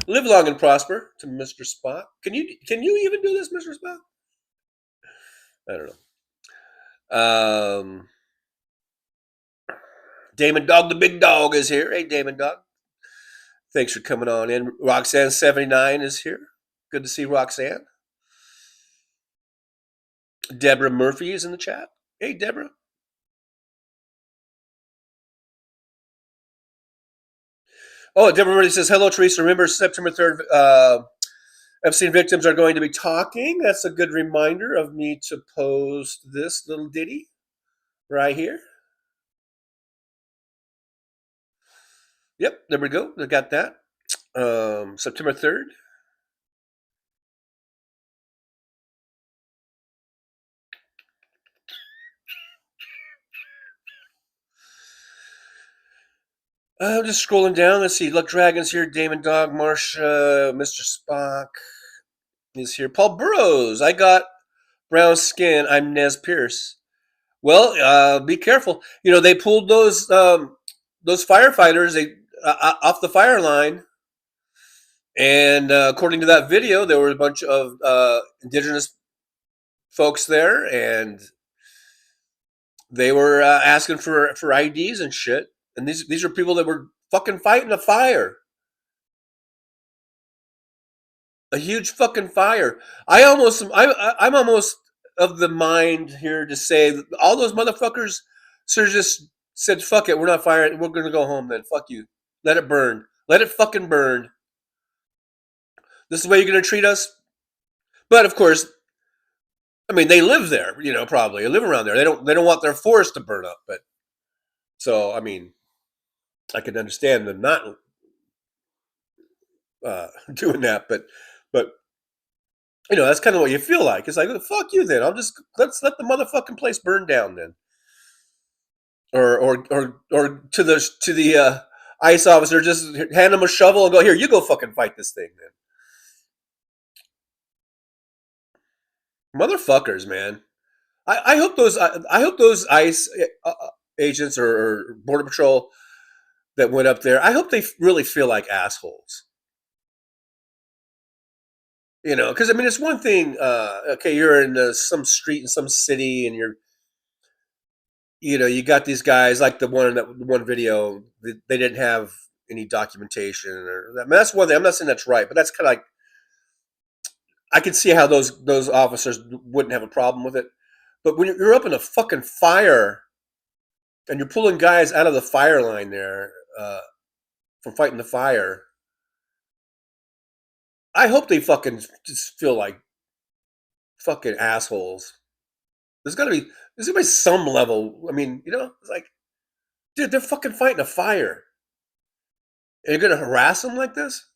Live long and prosper to Mr. Spock. Can you even do this, Mr. Spock? I don't know. Damon Dog, the big dog, is here. Hey, Damon Dog. Thanks for coming on in. Roxanne79 is here. Good to see Roxanne. Deborah Murphy is in the chat. Hey, Deborah. Oh, Deborah Murphy says, hello, Teresa. Remember, September 3rd, Epstein victims are going to be talking. That's a good reminder of me to post this little ditty right here. Yep, there we go. I got that. September 3rd. I'm just scrolling down. Let's see. Look, Dragon's here. Damon Dog, Marsha, Mr. Spock is here. Paul Burrows. I got brown skin. I'm Nez Pierce. Well, be careful. You know, they pulled those firefighters off the fire line, and according to that video, there were a bunch of indigenous folks there, and they were asking for IDs and shit. And these are people that were fucking fighting a fire. A huge fucking fire. I'm almost of the mind here to say that all those motherfuckers sort of just said, fuck it, we're not firing, we're going to go home then. Fuck you. Let it burn. Let it fucking burn. This is the way you're going to treat us? But of course, I mean, they live there, you know, probably. They live around there. They don't want their forest to burn up, but so, I mean, I can understand them not doing that, but you know, that's kind of what you feel like. It's like, fuck you then. Let's let the motherfucking place burn down then. Or to the ICE officer, just hand him a shovel and go, here, you go fucking fight this thing then. Motherfuckers, man. I hope those ICE agents or Border Patrol that went up there, I hope they really feel like assholes. You know, because I mean, it's one thing. Okay, you're in some street in some city, and you got these guys like the one video. They didn't have any documentation, or I mean, that's one thing. I'm not saying that's right, but that's kind of like I can see how those officers wouldn't have a problem with it. But when you're up in a fucking fire and you're pulling guys out of the fire line there from fighting the fire, I hope they fucking just feel like fucking assholes. There's gotta be some level. I mean, it's like, dude, they're fucking fighting a fire, and you're gonna harass them like this?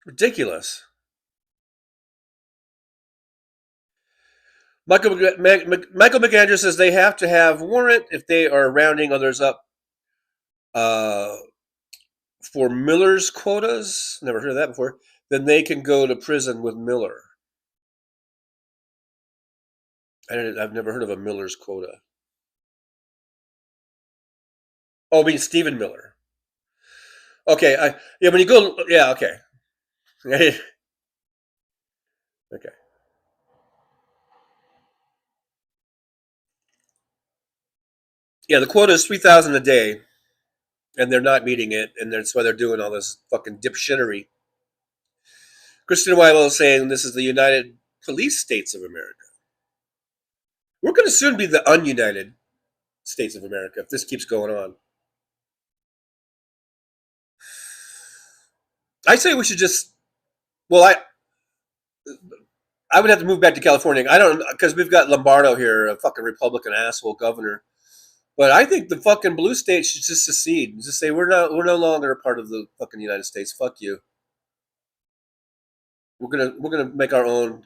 Ridiculous. Michael McAndrew says they have to have warrant if they are rounding others up for Miller's quotas. Never heard of that before. Then they can go to prison with Miller. I've never heard of a Miller's quota. Oh, I mean Stephen Miller. Okay, when you go, yeah, okay. Okay. Yeah, the quota is 3,000 a day, and they're not meeting it, and that's why they're doing all this fucking dipshittery. Kristen Weill is saying this is the United Police States of America. We're going to soon be the ununited States of America if this keeps going on. I say we should just. Well, I would have to move back to California. I don't, because we've got Lombardo here, a fucking Republican asshole governor. But I think the fucking blue states should just secede and just say we're no longer a part of the fucking United States. Fuck you. We're gonna make our own,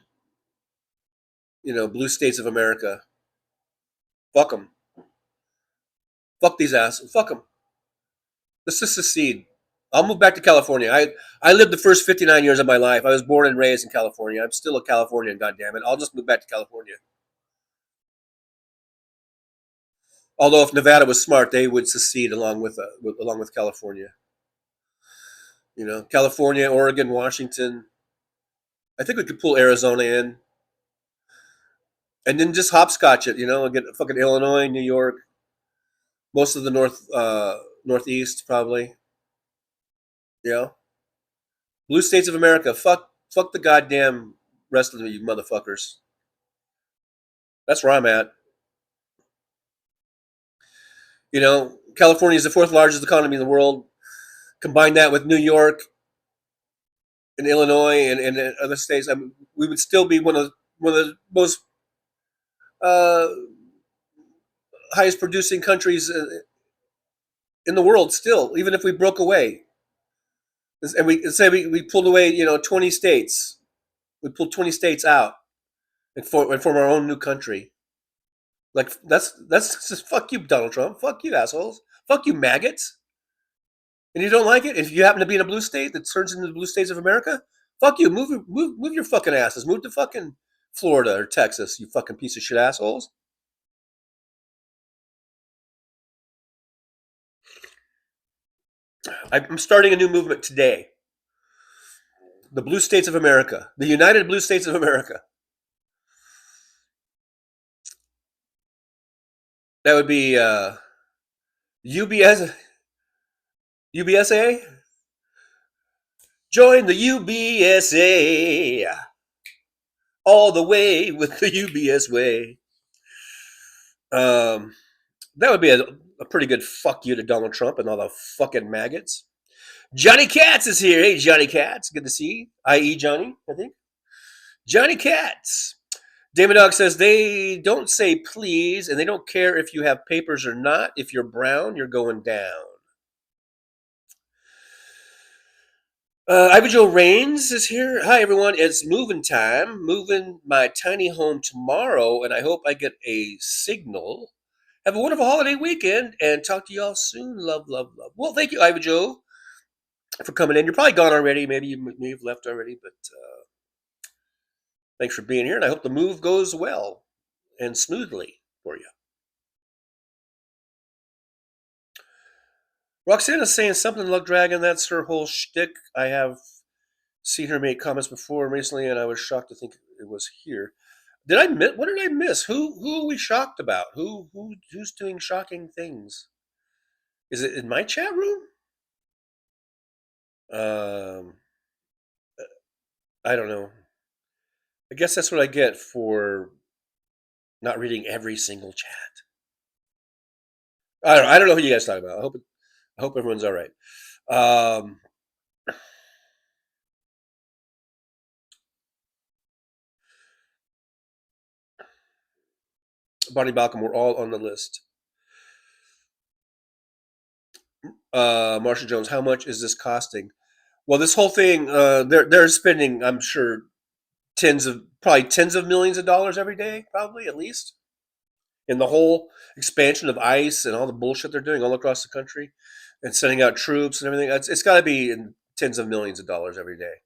blue states of America. Fuck them. Fuck these assholes. Fuck them. Let's just secede. I'll move back to California. I lived the first 59 years of my life. I was born and raised in California. I'm still a Californian, goddammit. I'll just move back to California. Although if Nevada was smart, they would secede along with California. California, Oregon, Washington. I think we could pull Arizona in, and then just hopscotch it. Get fucking Illinois, New York, most of the northeast probably. Blue states of America. Fuck the goddamn rest of you motherfuckers. That's where I'm at. California is the fourth largest economy in the world. Combine that with New York and Illinois and other states, we would still be one of the most highest producing countries in the world still, even if we broke away. And we say we pulled away, 20 states. We pulled 20 states out and form our own new country. Like that's just fuck you, Donald Trump. Fuck you, assholes. Fuck you, maggots. And you don't like it? If you happen to be in a blue state that turns into the blue states of America, fuck you. Move your fucking asses. Move to fucking Florida or Texas, you fucking piece of shit assholes. I'm starting a new movement today. The Blue States of America. The United Blue States of America. That would be UBSA? Join the UBSA. All the way with the UBS way. That would be a pretty good fuck you to Donald Trump and all the fucking maggots. Johnny Katz is here. Hey, Johnny Katz. Good to see you. I.E. Johnny, I think. Johnny Katz. Damon Dog says they don't say please, and they don't care if you have papers or not. If you're brown, you're going down. Ivy Joe Rains is here. Hi, everyone. It's moving time. Moving my tiny home tomorrow, and I hope I get a signal. Have a wonderful holiday weekend, and talk to y'all soon. Love, love, love. Well, thank you, Ivy Joe, for coming in. You're probably gone already. Maybe you've left already, but Thanks for being here, and I hope the move goes well and smoothly for you. Roxana's saying something, Luck Dragon. That's her whole shtick. I have seen her make comments before recently, and I was shocked to think it was here. Did I miss? What did I miss? Who are we shocked about? Who's doing shocking things? Is it in my chat room? I don't know. I guess that's what I get for not reading every single chat. I don't know who you guys talk about. I hope everyone's all right. Bonnie Balcom, we're all on the list. Marsha Jones, how much is this costing? Well, this whole thing, they're spending, I'm sure, tens of millions of dollars every day, probably at least, in the whole expansion of ICE and all the bullshit they're doing all across the country, and sending out troops and everything. It's got to be in tens of millions of dollars every day.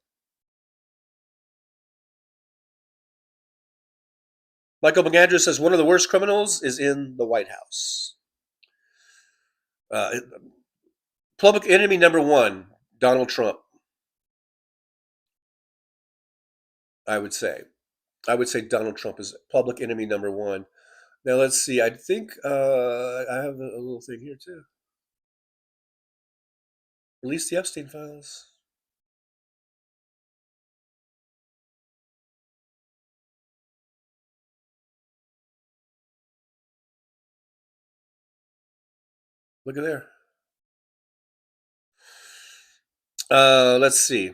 Michael McAndrew says one of the worst criminals is in the White House. Public enemy number one, Donald Trump. I would say Donald Trump is public enemy number one. Now let's see. I think I have a little thing here too. Release the Epstein files. Look at there. Let's see.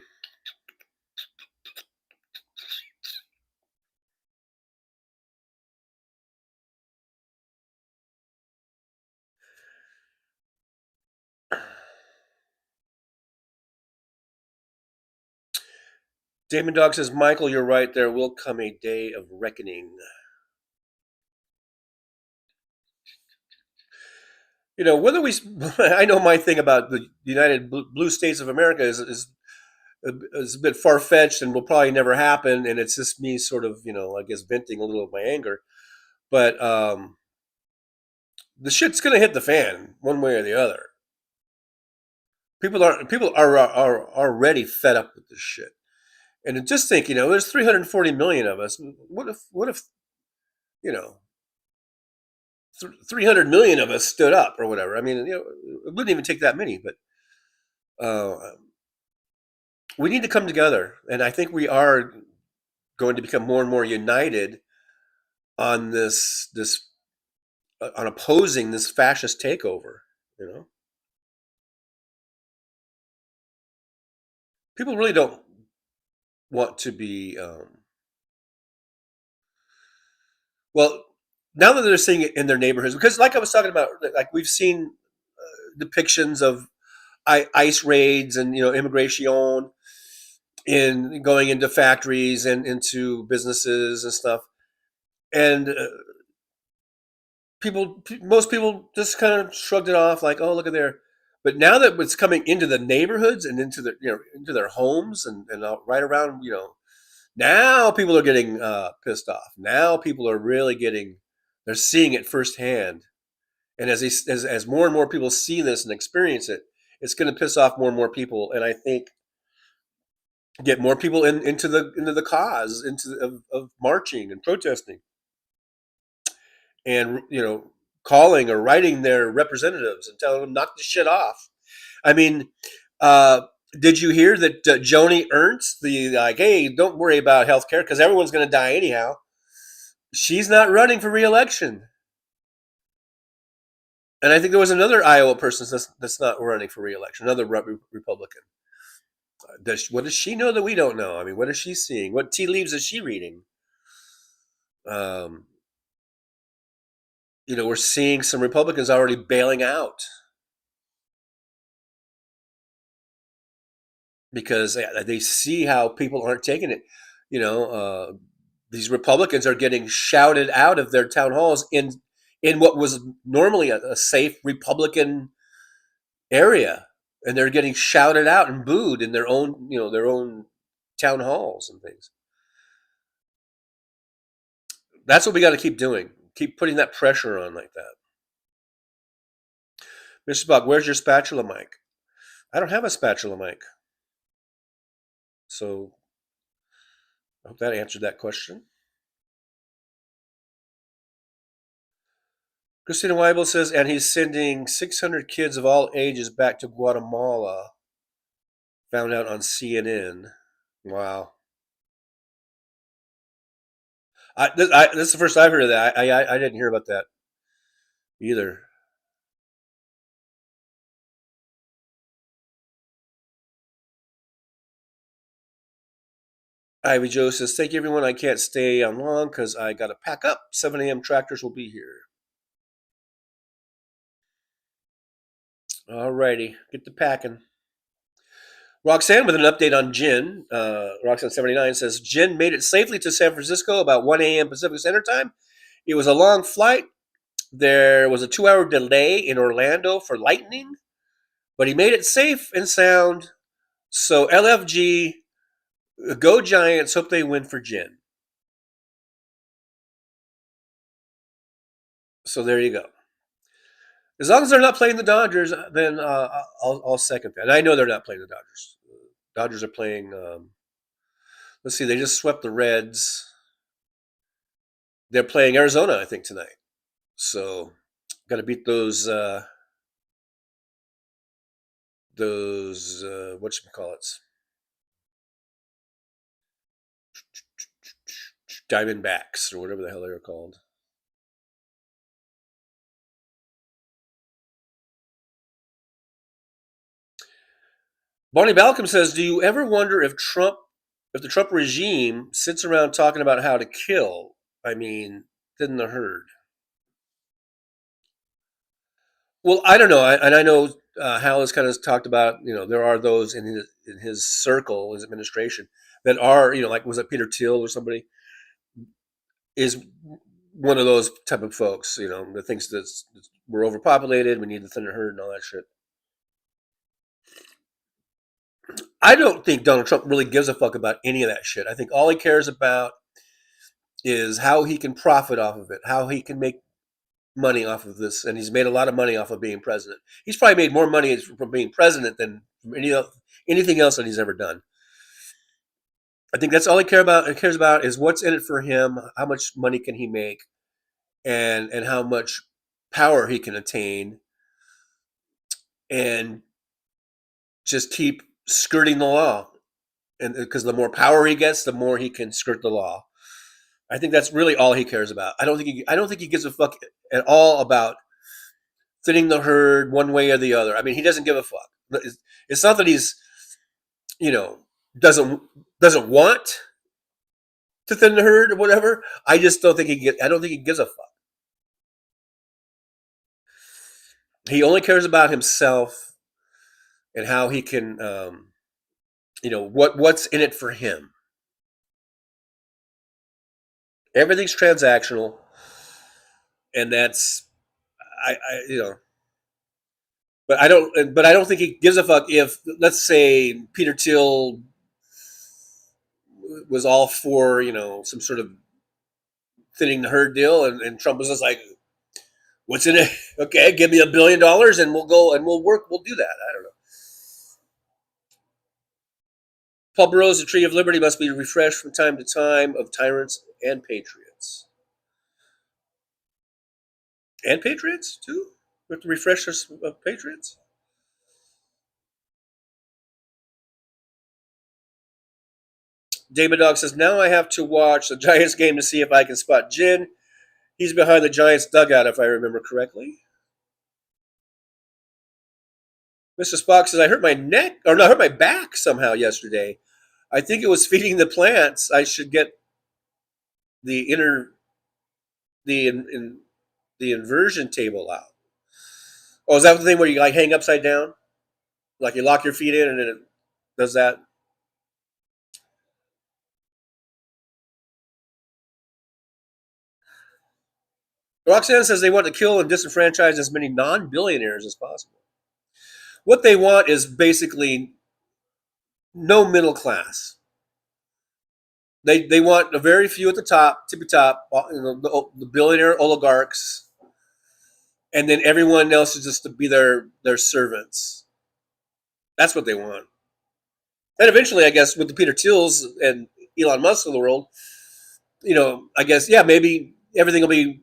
Damon Dog says, Michael, you're right. There will come a day of reckoning. You know, whether I know my thing about the United Blue States of America is a bit far-fetched and will probably never happen, and it's just me sort of, I guess, venting a little of my anger. But the shit's gonna hit the fan one way or the other. People are already fed up with this shit. And just think, there's 340 million of us. What if 300 million of us stood up or whatever? I mean, it wouldn't even take that many, but we need to come together. And I think we are going to become more and more united on this on opposing this fascist takeover. People really don't want to be well, now that they're seeing it in their neighborhoods, because like I was talking about, like we've seen depictions of ICE raids and immigration in going into factories and into businesses and stuff, and most people just kind of shrugged it off, like, oh, look at there. But now that it's coming into the neighborhoods and into their homes and right around, now people are getting pissed off. Now people are really they're seeing it firsthand. And as more and more people see this and experience it, it's going to piss off more and more people. And I think get more people into the cause, of marching and protesting, and calling or writing their representatives and telling them knock this shit off. I mean, did you hear that Joni Ernst, hey, don't worry about health care because everyone's going to die anyhow. She's not running for re-election. And I think there was another Iowa person that's not running for re-election, another Republican. What does she know that we don't know? I mean, what is she seeing? What tea leaves is she reading? We're seeing some Republicans already bailing out because they see how people aren't taking it. These Republicans are getting shouted out of their town halls in what was normally a safe Republican area, and they're getting shouted out and booed in their own town halls and things. That's what we got to keep doing. Keep putting that pressure on like that. Mr. Buck, where's your spatula mic? I don't have a spatula mic. So I hope that answered that question. Christina Weibel says, and he's sending 600 kids of all ages back to Guatemala. Found out on CNN. Wow. This is the first I've heard of that. I didn't hear about that either. Ivy Joe says, thank you, everyone. I can't stay on long because I got to pack up. 7 a.m. tractors will be here. All righty. Get to packing. Roxanne with an update on Jin. Roxanne79 says, Jin made it safely to San Francisco about 1 a.m. Pacific Standard Time. It was a long flight. There was a 2-hour delay in Orlando for lightning, but he made it safe and sound. So LFG, go Giants. Hope they win for Jin. So there you go. As long as they're not playing the Dodgers, then I'll second that. And I know they're not playing the Dodgers. Dodgers are playing. Let's see, they just swept the Reds. They're playing Arizona, I think, tonight. So got to beat those whatchamacallits, Diamondbacks or whatever the hell they're called. Bonnie Balcom says, do you ever wonder if the Trump regime sits around talking about how to kill? I mean, thin the herd. Well, I don't know. I know Hal has kind of talked about, there are those in his circle, his administration, that are, like, was it Peter Thiel or somebody, is one of those type of folks, that thinks that we're overpopulated, we need to thin the herd and all that shit. I don't think Donald Trump really gives a fuck about any of that shit. I think all he cares about is how he can profit off of it, how he can make money off of this, and he's made a lot of money off of being president. He's probably made more money from being president than from anything else that he's ever done. I think that's all he cares about is what's in it for him, how much money can he make, and how much power he can attain, and just keep skirting the law. And because the more power he gets, the more he can skirt the law. I think that's really all he cares about. I don't think he gives a fuck at all about thinning the herd one way or the other. I mean, he doesn't give a fuck. It's not that he's, doesn't want to thin the herd or whatever. I just don't think I don't think he gives a fuck. He only cares about himself and how he can, what's in it for him. Everything's transactional, and that's, but I don't think he gives a fuck if, let's say, Peter Thiel was all for, some sort of thinning the herd deal, and Trump was just like, what's in it? Okay, give me $1 billion and we'll go and we'll do that. I don't know. Paul Burroughs, the Tree of Liberty must be refreshed from time to time of tyrants and patriots. And patriots, too? We have to refresh us of patriots? David Dog says, now I have to watch the Giants game to see if I can spot Jin. He's behind the Giants dugout, if I remember correctly. Mr. Spock says, I hurt my neck, or no, I hurt my back somehow yesterday. I think it was feeding the plants. I should get the inversion table out. Oh, is that the thing where you like hang upside down? Like you lock your feet in and then it does that? Roxanne says they want to kill and disenfranchise as many non-billionaires as possible. What they want is basically no middle class. They want a very few at the top, tippy top, the billionaire oligarchs, and then everyone else is just to be their servants. That's what they want. And eventually, I guess, with the Peter Thiels and Elon Musk of the world, I guess, yeah, maybe everything will be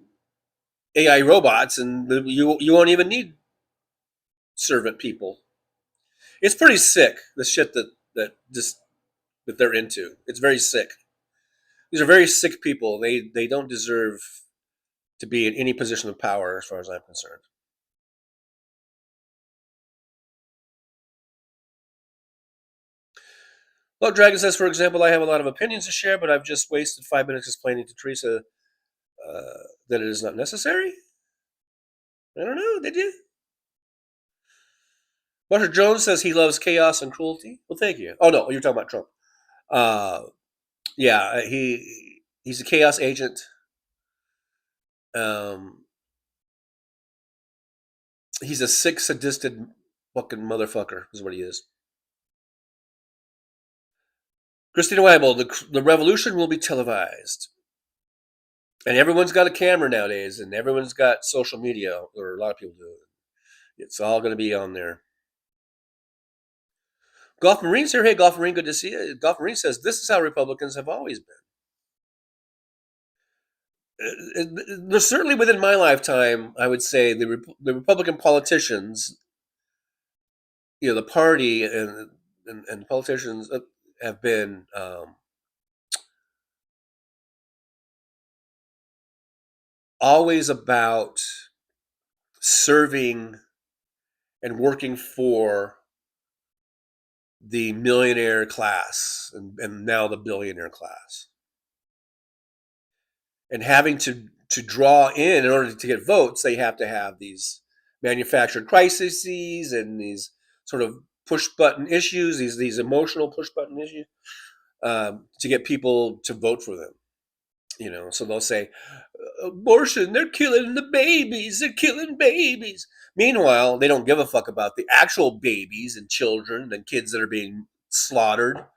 AI robots, and you won't even need servant people. It's pretty sick, the shit that they're into. It's very sick. These are very sick people. They don't deserve to be in any position of power, as far as I'm concerned. Well, Dragon says, for example, I have a lot of opinions to share, but I've just wasted 5 minutes explaining to Teresa that it is not necessary. I don't know. Did you? Marshall Jones says he loves chaos and cruelty. Well, thank you. Oh no, you're talking about Trump. Yeah, he's a chaos agent. He's a sick, sadistic fucking motherfucker. Is what he is. Christina Weibel, the revolution will be televised. And everyone's got a camera nowadays, and everyone's got social media, or a lot of people do. It's all going to be on there. Golf Marine's here. Hey, Golf Marine, good to see you. Golf Marine says, this is how Republicans have always been. There's certainly within my lifetime, I would say, the Republican politicians, the party and politicians have been always about serving and working for the millionaire class and now the billionaire class, and having to draw in order to get votes, they have to have these manufactured crises and these sort of push button issues, these emotional push button issues, to get people to vote for them. So they'll say, abortion, they're killing the babies, they're killing babies. Meanwhile, they don't give a fuck about the actual babies and children and kids that are being slaughtered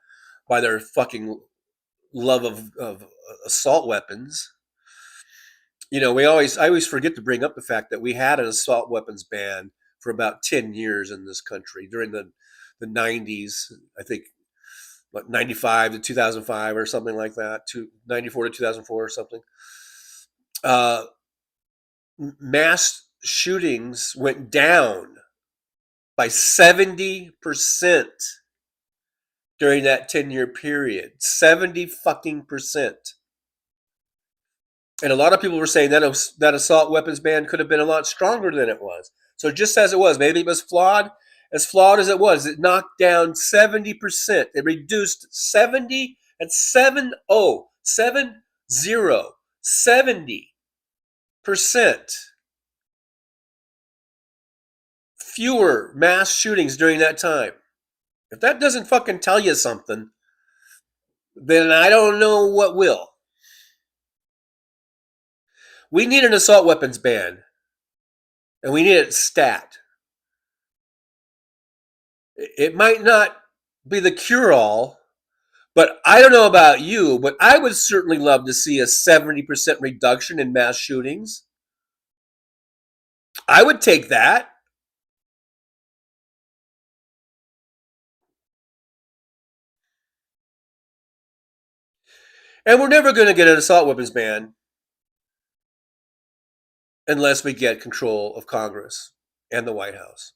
by their fucking love of assault weapons. I always forget to bring up the fact that we had an assault weapons ban for about 10 years in this country during the 90s, I think, 95 to 2005 or something like that, 94 to 2004 or something. Mass shootings went down by 70% during that 10-year period. 70 fucking percent. And a lot of people were saying that assault weapons ban could have been a lot stronger than it was. So just as it was, maybe it was flawed. As flawed as it was, it knocked down 70%. It reduced 70 70% fewer mass shootings during that time. If that doesn't fucking tell you something, then I don't know what will. We need an assault weapons ban, and we need it stat. It might not be the cure-all, but I don't know about you, but I would certainly love to see a 70% reduction in mass shootings. I would take that. And we're never going to get an assault weapons ban unless we get control of Congress and the White House.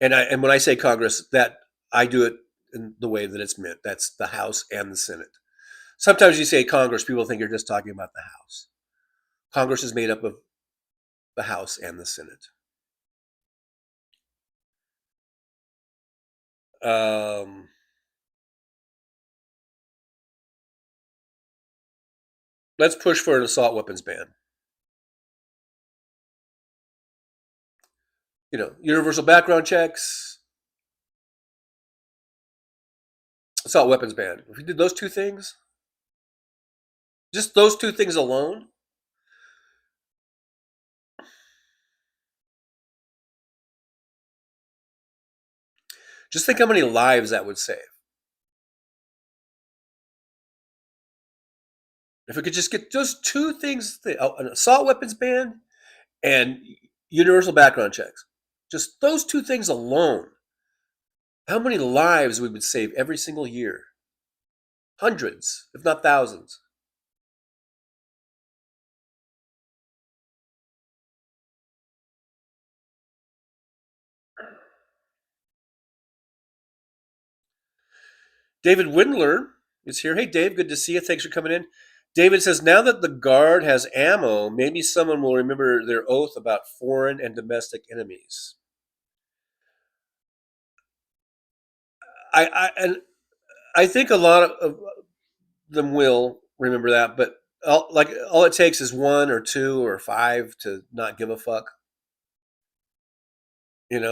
And when I say Congress, that I do it in the way that it's meant. That's the House and the Senate. Sometimes you say Congress, people think you're just talking about the House. Congress is made up of the House and the Senate. Let's push for an assault weapons ban. Universal background checks, assault weapons ban. If we did those two things, just those two things alone, just think how many lives that would save. If we could just get those two things, an assault weapons ban and universal background checks, just those two things alone, how many lives we would save every single year? Hundreds, if not thousands. David Windler is here. Hey, Dave, good to see you. Thanks for coming in. David says, now that the Guard has ammo, maybe someone will remember their oath about foreign and domestic enemies. I think a lot of them will remember that, but all it takes is 1 or 2 or 5 to not give a fuck, and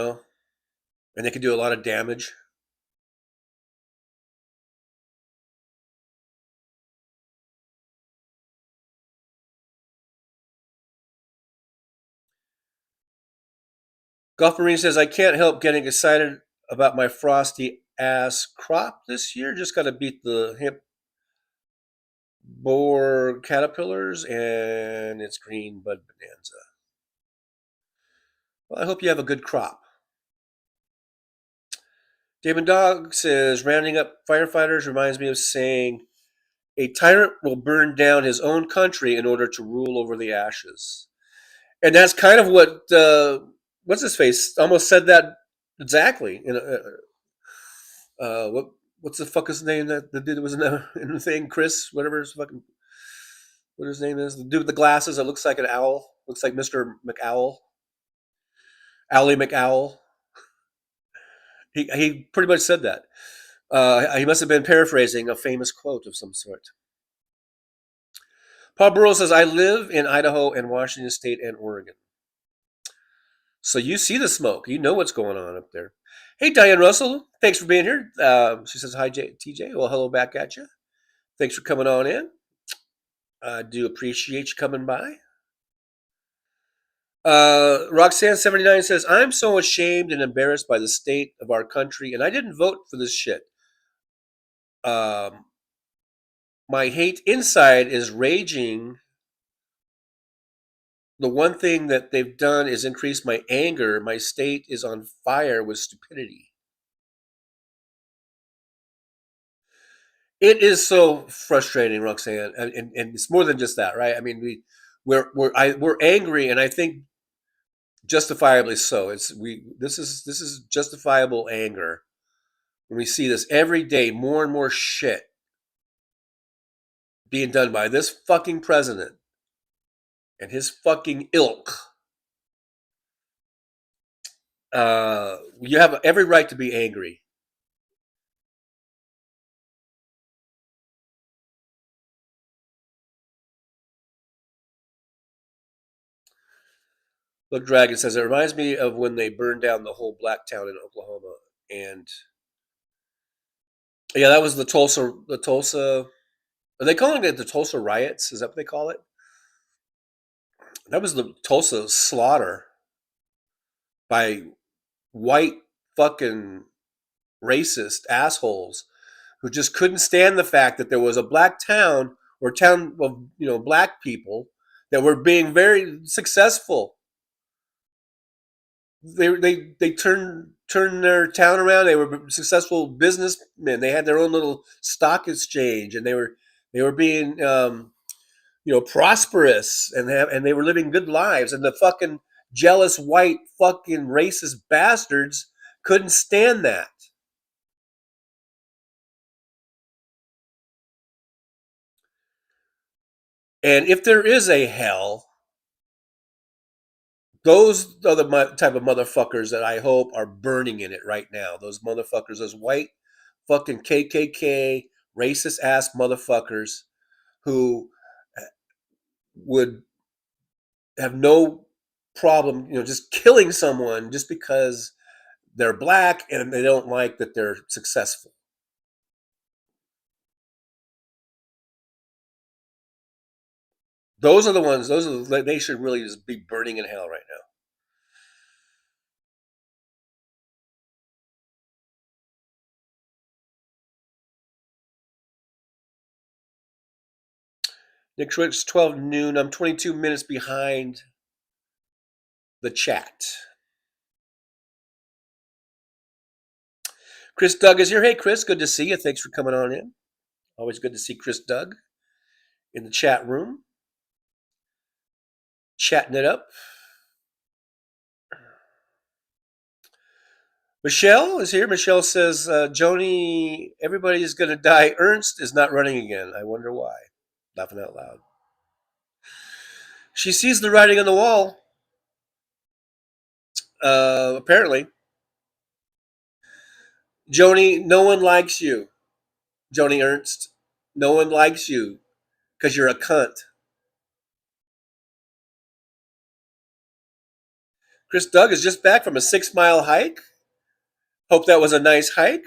they can do a lot of damage. Golf Marine says, I can't help getting excited about my frosty ass crop this year. Just got to beat the hemp borer caterpillars and its green bud bonanza. Well, I hope you have a good crop. Damon Dog says, rounding up firefighters reminds me of saying, a tyrant will burn down his own country in order to rule over the ashes. And that's kind of what, what's his face, almost said that exactly. What's the fuck his name that the dude that was in the thing? Chris, whatever his fucking, what his name is. The dude with the glasses that looks like an owl. Looks like Mr. McOwl. Owly McOwl. He pretty much said that. He must have been paraphrasing a famous quote of some sort. Paul Burrow says, I live in Idaho and Washington State and Oregon. So you see the smoke. You know what's going on up there. Hey, Diane Russell. Thanks for being here. She says, hi, TJ. Well, hello back at you. Thanks for coming on in. I do appreciate you coming by. Roxanne79 says, I'm so ashamed and embarrassed by the state of our country, and I didn't vote for this shit. My hate inside is raging. The one thing that they've done is increase my anger. My state is on fire with stupidity. It is so frustrating, Roxanne, and it's more than just that, right? I mean, we're angry, and I think justifiably so. This is justifiable anger when we see this every day, more and more shit being done by this fucking president and his fucking ilk. You have every right to be angry. Look, Dragon says, it reminds me of when they burned down the whole black town in Oklahoma. And yeah, that was the Tulsa, are they calling it the Tulsa riots? Is that what they call it? That was the Tulsa slaughter by white fucking racist assholes who just couldn't stand the fact that there was a black town or town of black people that were being very successful. They turned their town around. They were successful businessmen. They had their own little stock exchange, and they were being prosperous, and they were living good lives. And the fucking jealous white fucking racist bastards couldn't stand that. And if there is a hell, those are the type of motherfuckers that I hope are burning in it right now. Those motherfuckers, those white fucking KKK racist ass motherfuckers who would have no problem, just killing someone just because they're black and they don't like that they're successful. Those are the ones. They should really just be burning in hell right now. Nick Schwartz, 12 noon. I'm 22 minutes behind the chat. Chris Doug is here. Hey, Chris, good to see you. Thanks for coming on in. Always good to see Chris Doug in the chat room. Chatting it up. Michelle is here. Michelle says, Joni, everybody's going to die. Ernst is not running again. I wonder why. Laughing out loud. She sees the writing on the wall. Apparently. Joni, no one likes you. Joni Ernst, no one likes you because you're a cunt. Chris Doug is just back from a 6-mile hike. Hope that was a nice hike.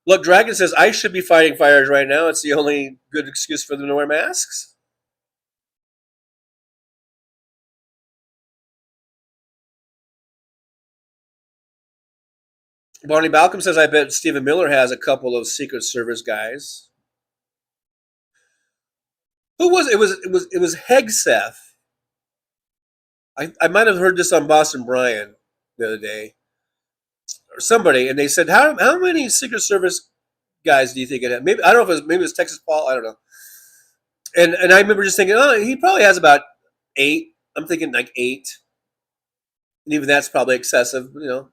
Look, Dragon says, I should be fighting fires right now. It's the only good excuse for them to wear masks. Barney Balcom says, I bet Stephen Miller has a couple of Secret Service guys. Who was it? It was Hegseth. I might have heard this on Boston Brian the other day, or somebody, and they said, how many Secret Service guys do you think it had? Maybe I don't know if it was Texas Paul. I don't know. And I remember just thinking, oh, he probably has about 8. I'm thinking like 8, and even that's probably excessive, you know.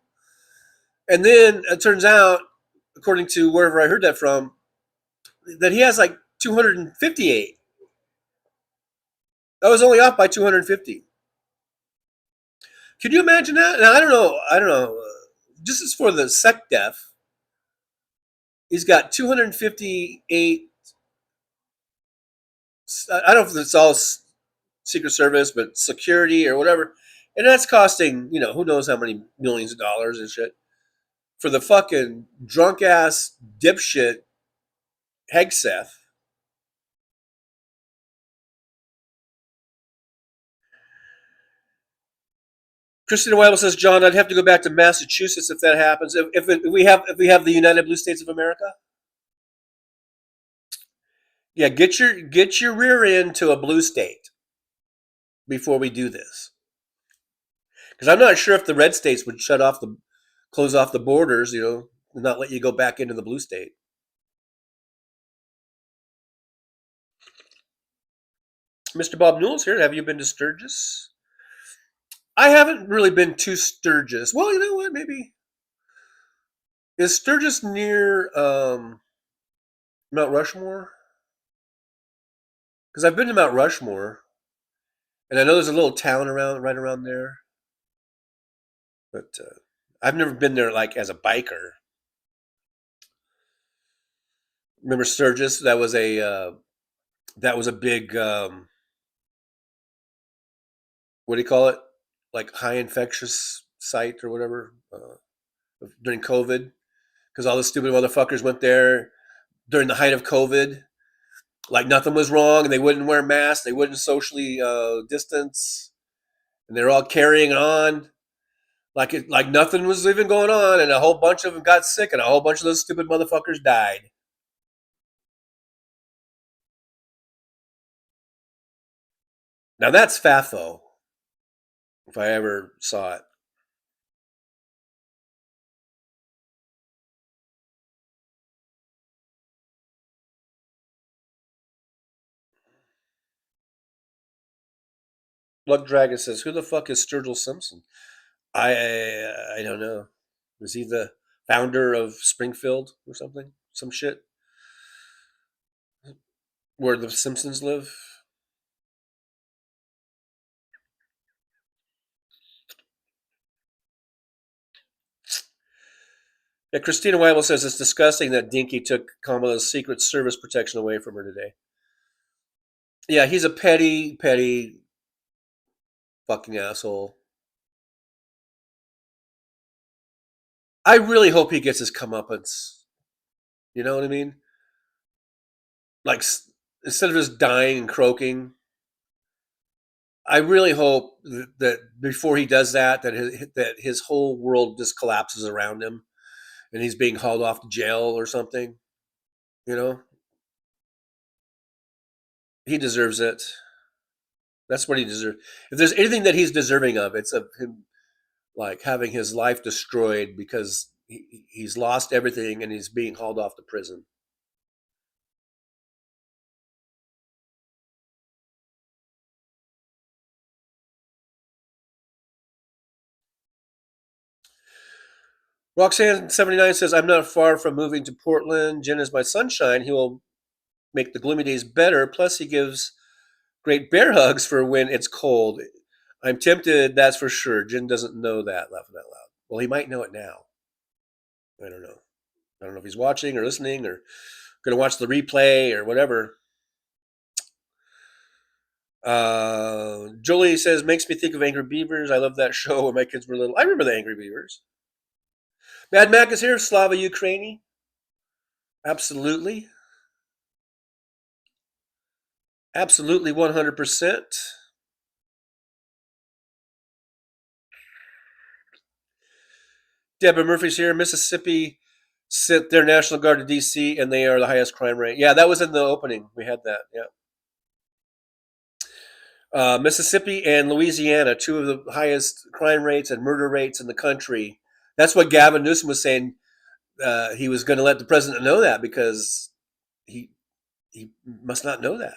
And then it turns out, according to wherever I heard that from, that he has like 258. I was only off by 250. Could you imagine that? Now, I don't know. Just as for the SecDef, he's got 258. I don't know if it's all Secret Service, but security or whatever. And that's costing, you know, who knows how many millions of dollars and shit. For the fucking drunk-ass dipshit Hegseth. Christina Weibel says, John, I'd have to go back to Massachusetts if that happens. If we have the United Blue States of America. Yeah, get your rear end to a blue state before we do this. Because I'm not sure if the red states would close off the borders, you know, and not let you go back into the blue state. Mr. Bob Newell's here. Have you been to Sturgis? I haven't really been to Sturgis. Well, you know what? Maybe. Is Sturgis near Mount Rushmore? Because I've been to Mount Rushmore, and I know there's a little town right around there. But I've never been there like as a biker. Remember Sturgis? That was a big what do you call it? Like high infectious site or whatever during COVID, because all the stupid motherfuckers went there during the height of COVID, like nothing was wrong, and they wouldn't wear masks, they wouldn't socially distance, and they're all carrying on like nothing was even going on, and a whole bunch of them got sick, and a whole bunch of those stupid motherfuckers died. Now that's FAFO, if I ever saw it. Luck Dragon says, who the fuck is Sturgill Simpson? I don't know. Was he the founder of Springfield or something? Some shit? Where the Simpsons live? Yeah, Christina Weibel says it's disgusting that Dinky took Kamala's Secret Service protection away from her today. Yeah, he's a petty fucking asshole. I really hope he gets his comeuppance. You know what I mean? Like, instead of just dying and croaking, I really hope that before he does that his whole world just collapses around him, and he's being hauled off to jail or something. You know, he deserves it. That's what he deserves. If there's anything that he's deserving of, it's of him like having his life destroyed because he's lost everything and he's being hauled off to prison. Roxanne79 says, I'm not far from moving to Portland. Jen is my sunshine. He will make the gloomy days better. Plus, he gives great bear hugs for when it's cold. I'm tempted, that's for sure. Jen doesn't know that, laughing out loud. Well, he might know it now. I don't know. I don't know if he's watching or listening or going to watch the replay or whatever. Jolie says, makes me think of Angry Beavers. I love that show when my kids were little. I remember the Angry Beavers. Mad Mac is here. Slava Ukraini. Absolutely. Absolutely 100%. Deborah Murphy's here. Mississippi sent their National Guard to D.C. and they are the highest crime rate. Yeah, that was in the opening. We had that. Yeah. Mississippi and Louisiana, two of the highest crime rates and murder rates in the country. That's what Gavin Newsom was saying. He was going to let the president know that because he must not know that.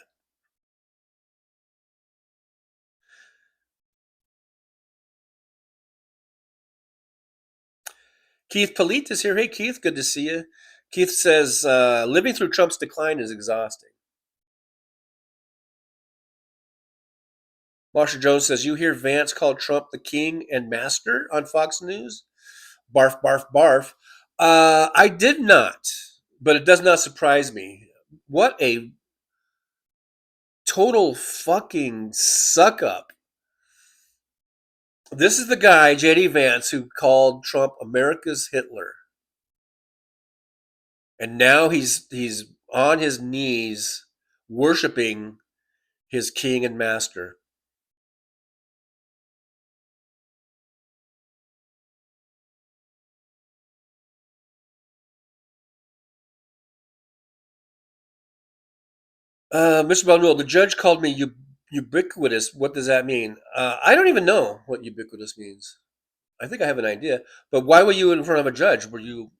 Keith Palit is here. Hey, Keith, good to see you. Keith says, living through Trump's decline is exhausting. Marsha Jones says, you hear Vance called Trump the king and master on Fox News? Barf, barf, barf. I did not, but it does not surprise me. What a total fucking suck up. This is the guy, J.D. Vance, who called Trump America's Hitler. And now he's on his knees worshiping his king and master. Mr. Balnewell, the judge called me ubiquitous. What does that mean? I don't even know what ubiquitous means. I think I have an idea. But why were you in front of a judge? Were you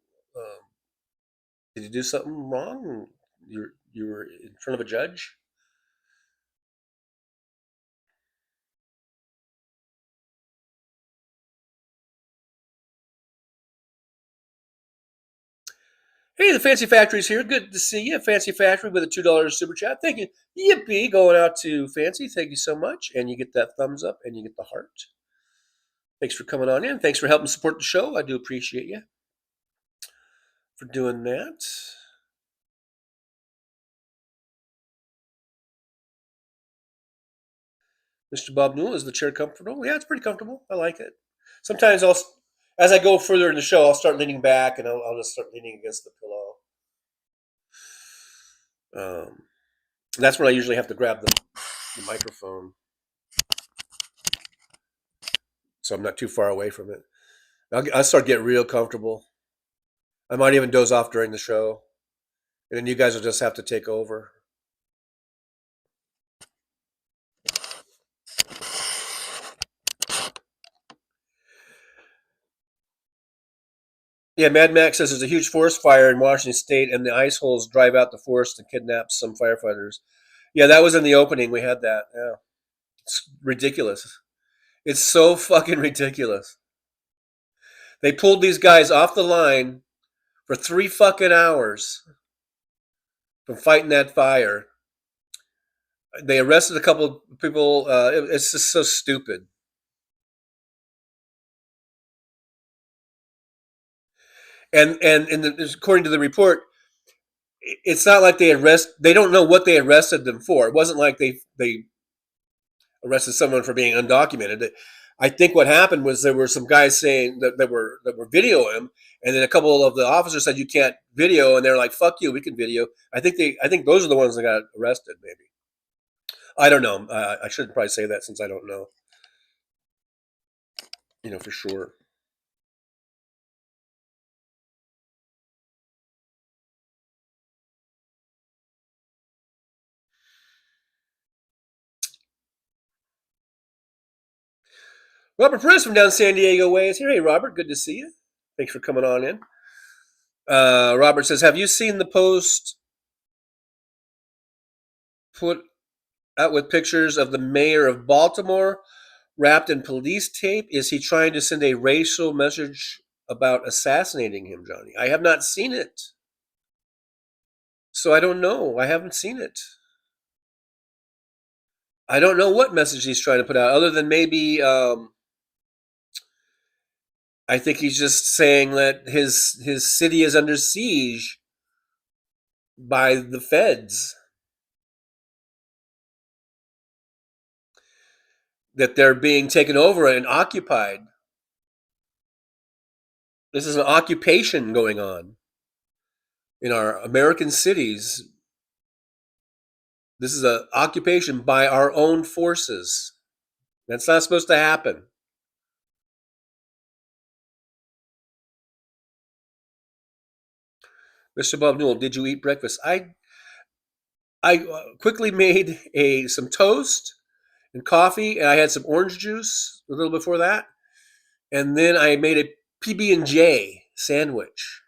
did you do something wrong? You were in front of a judge? Hey, the Fancy Factory's here. Good to see you. Fancy Factory with a $2 super chat. Thank you. Yippee, going out to Fancy. Thank you so much. And you get that thumbs up and you get the heart. Thanks for coming on in. Thanks for helping support the show. I do appreciate you for doing that. Mr. Bob Newell, is the chair comfortable? Yeah, it's pretty comfortable. I like it. Sometimes as I go further in the show, I'll start leaning back and I'll just start leaning against the pillow. That's when I usually have to grab the microphone, so I'm not too far away from it. I'll start getting real comfortable. I might even doze off during the show, and then you guys will just have to take over. Yeah, Mad Max says there's a huge forest fire in Washington State, and the ice holes drive out the forest and kidnap some firefighters. Yeah, that was in the opening. We had that. Yeah, it's ridiculous. It's so fucking ridiculous. They pulled these guys off the line for 3 fucking hours from fighting that fire. They arrested a couple of people. It's just so stupid. And according to the report, it's not like they don't know what they arrested them for. It wasn't like they arrested someone for being undocumented. I think what happened was there were some guys saying that were videoing him, and then a couple of the officers said you can't video, and they're like, "Fuck you, we can video." I think those are the ones that got arrested. Maybe I don't know. I shouldn't probably say that since I don't know. For sure. Robert Perez from down San Diego way is here. Hey, Robert, good to see you. Thanks for coming on in. Robert says, have you seen the post put out with pictures of the mayor of Baltimore wrapped in police tape? Is he trying to send a racial message about assassinating him, Johnny? I have not seen it. So I don't know. I haven't seen it. I don't know what message he's trying to put out, other than maybe I think he's just saying that his city is under siege by the feds. That they're being taken over and occupied. This is an occupation going on in our American cities. This is an occupation by our own forces. That's not supposed to happen. Mr. Bob Newell, did you eat breakfast? I quickly made some toast and coffee, and I had some orange juice a little before that, and then I made a PB&J sandwich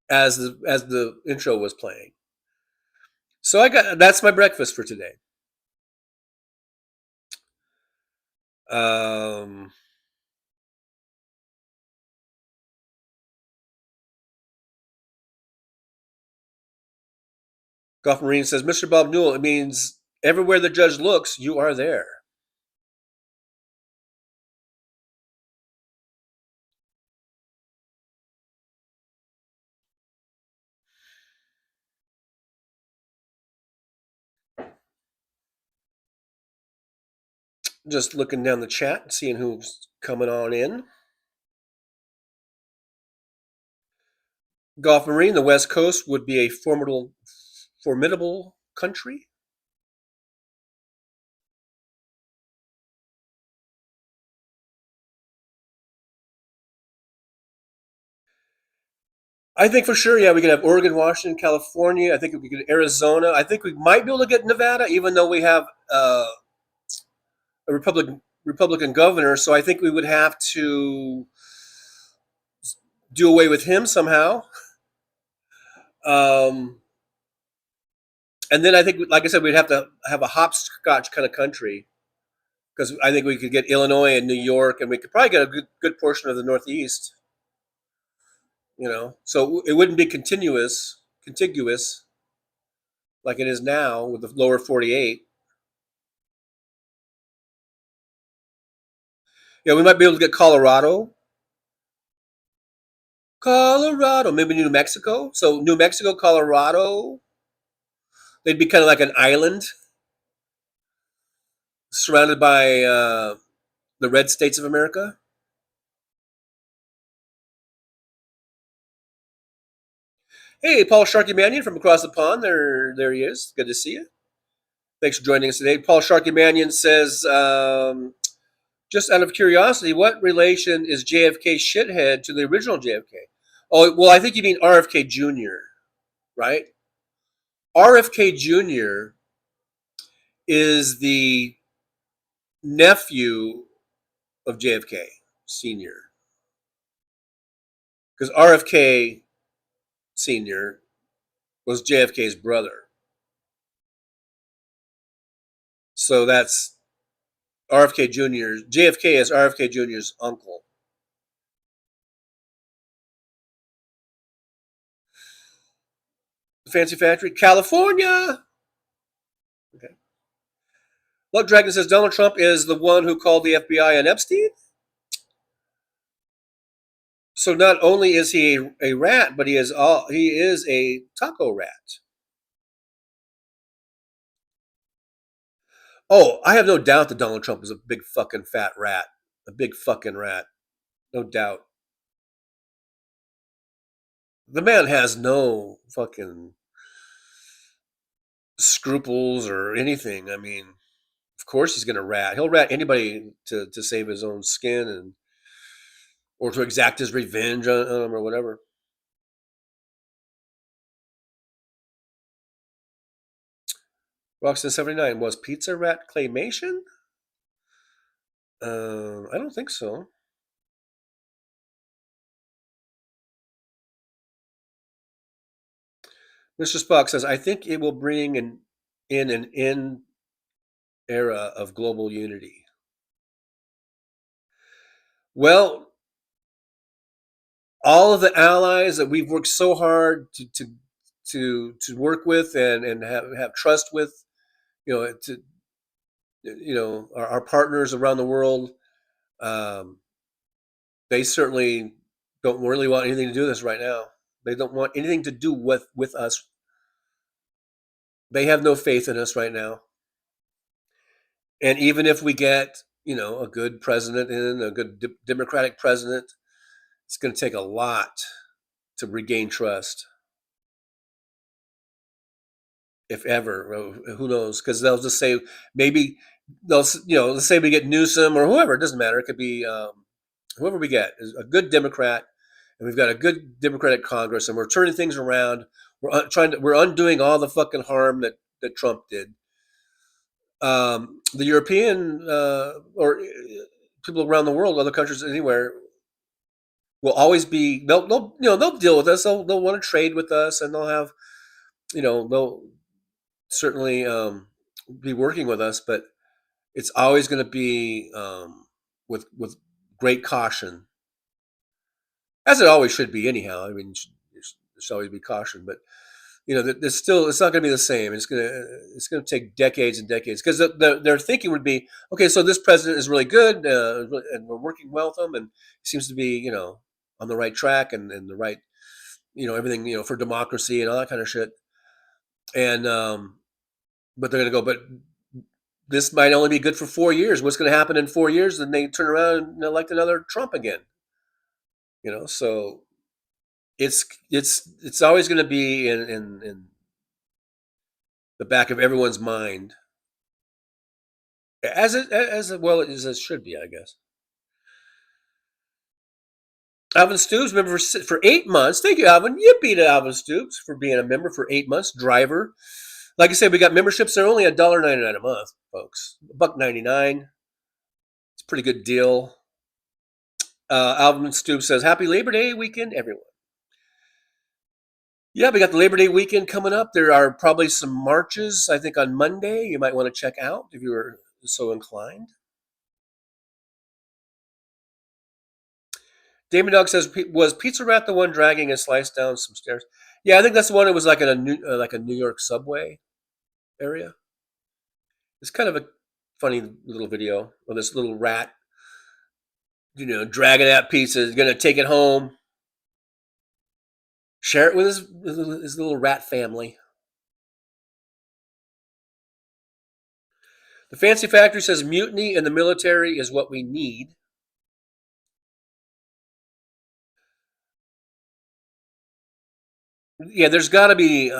as the intro was playing. So that's my breakfast for today. Golf Marine says, Mr. Bob Newell, it means everywhere the judge looks, you are there. Just looking down the chat, seeing who's coming on in. Golf Marine, the West Coast would be a formidable country. I think for sure, yeah, we could have Oregon, Washington, California. I think we could get Arizona. I think we might be able to get Nevada, even though we have a Republican governor. So I think we would have to do away with him somehow. And then I think, like I said, we'd have to have a hopscotch kind of country, because I think we could get Illinois and New York, and we could probably get a good portion of the Northeast. So it wouldn't be contiguous like it is now with the lower 48. Yeah, we might be able to get Colorado, maybe New Mexico. So New Mexico, Colorado, they'd be kind of like an island surrounded by the red states of America. Hey, Paul Sharkey Mannion from across the pond. There he is. Good to see you. Thanks for joining us today. Paul Sharkey Mannion says, just out of curiosity, what relation is JFK shithead to the original JFK? Oh, well, I think you mean RFK Jr., right? RFK Jr. is the nephew of JFK Sr. Because RFK Sr. was JFK's brother. So that's RFK Jr. JFK is RFK Jr.'s uncle. Fancy Factory, California. Okay. Luck Dragon says Donald Trump is the one who called the FBI on Epstein. So not only is he a rat, but he is a taco rat. Oh, I have no doubt that Donald Trump is a big fucking fat rat. A big fucking rat. No doubt. The man has no fucking scruples or anything. I mean, of course he's going to rat. He'll rat anybody to save his own skin or to exact his revenge on them or whatever. Roxton 79, was Pizza Rat claymation? I don't think so. Mr. Spock says, I think it will bring in an end era of global unity. Well, all of the allies that we've worked so hard to work with and have trust with, our partners around the world, they certainly don't really want anything to do with this right now. They don't want anything to do with us. They have no faith in us right now. And even if we get, a good president in, a good Democratic president, it's going to take a lot to regain trust. If ever, who knows? Because they'll just say, maybe let's say we get Newsom or whoever. It doesn't matter. It could be whoever we get is a good Democrat, and we've got a good Democratic Congress, and we're turning things around. We're undoing all the fucking harm that Trump did. The European or people around the world, other countries, anywhere, will always be. They'll deal with us. They'll want to trade with us, and they'll have, they'll certainly be working with us, but it's always going to be with great caution, as it always should be. Anyhow, I mean, there should always be caution, but there's still, it's not going to be the same. It's going to take decades and decades, because their thinking would be, okay, so this president is really good, and we're working well with him, and he seems to be on the right track and the right everything for democracy and all that kind of shit, and but they're going to go, but this might only be good for 4 years. What's going to happen in 4 years? Then they turn around and elect another Trump again. So it's always going to be in the back of everyone's mind, as well as it should be, I guess. Alvin Stoops, member for 8 months. Thank you, Alvin. Yippee to Alvin Stoops for being a member for 8 months. Driver. Like I said, we got memberships. They're only $1.99 a month, folks. $1.99. It's a pretty good deal. Alvin Stoops says, Happy Labor Day weekend, everyone. Yeah, we got the Labor Day weekend coming up. There are probably some marches, I think, on Monday you might want to check out if you were so inclined. Damon Dog says, was Pizza Rat the one dragging a slice down some stairs? Yeah, I think that's the one that was like in a New York subway area. It's kind of a funny little video of this little rat, dragging that pizza. He's going to take it home, share it with his little rat family. The Fancy Factory says, mutiny in the military is what we need. Yeah, there's got to be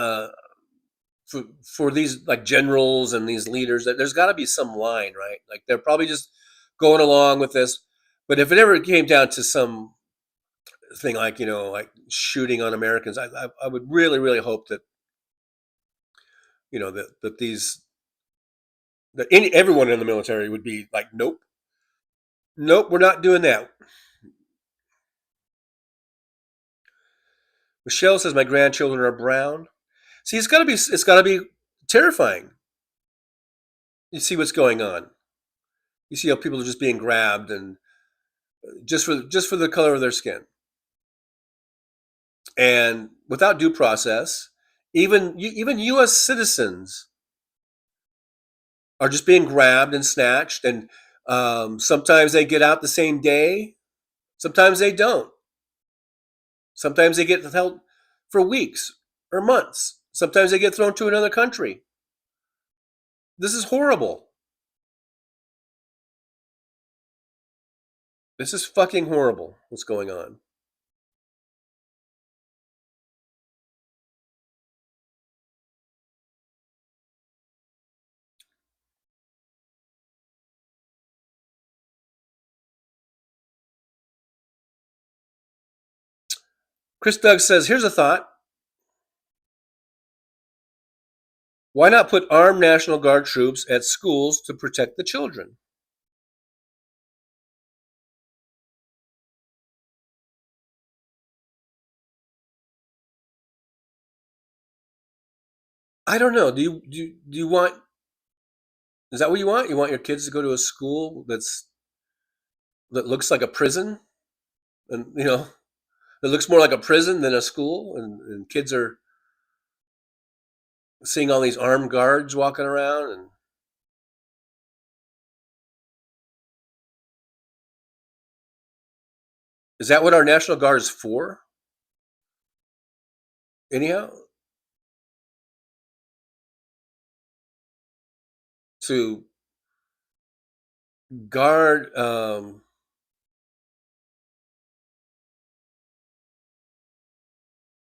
for these like generals and these leaders, that there's got to be some line, right? Like they're probably just going along with this, but if it ever came down to some thing like like shooting on Americans, I would really, really hope that that everyone in the military would be like, nope, we're not doing that. Michelle says, my grandchildren are brown. See, it's got to be terrifying. You see what's going on. You see how people are just being grabbed, and just for the color of their skin, and without due process. Even U.S. citizens are just being grabbed and snatched, and sometimes they get out the same day, sometimes they don't. Sometimes they get held for weeks or months. Sometimes they get thrown to another country. This is horrible. This is fucking horrible, what's going on. Chris Doug says, here's a thought. Why not put armed National Guard troops at schools to protect the children? I don't know. Do you want? Is that what you want? You want your kids to go to a school that looks like a prison, and it looks more like a prison than a school, and kids are seeing all these armed guards walking around, and is that what our National Guard is for? Anyhow, to guard the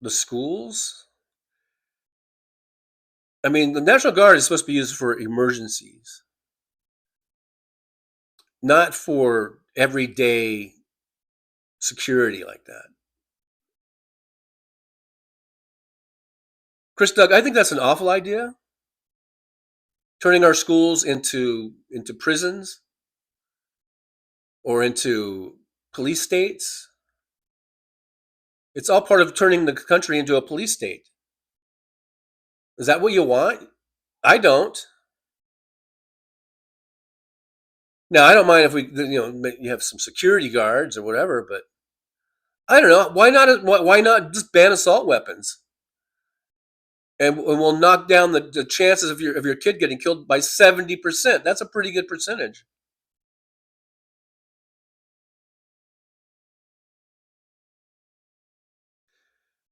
schools. I mean, the National Guard is supposed to be used for emergencies, not for everyday security like that. Chris Doug, I think that's an awful idea. Turning our schools into prisons or into police states. It's all part of turning the country into a police state. Is that what you want? I don't. Now, I don't mind if you have some security guards or whatever, but I don't know. Why not just ban assault weapons? And we'll knock down the chances of your kid getting killed by 70%. That's a pretty good percentage.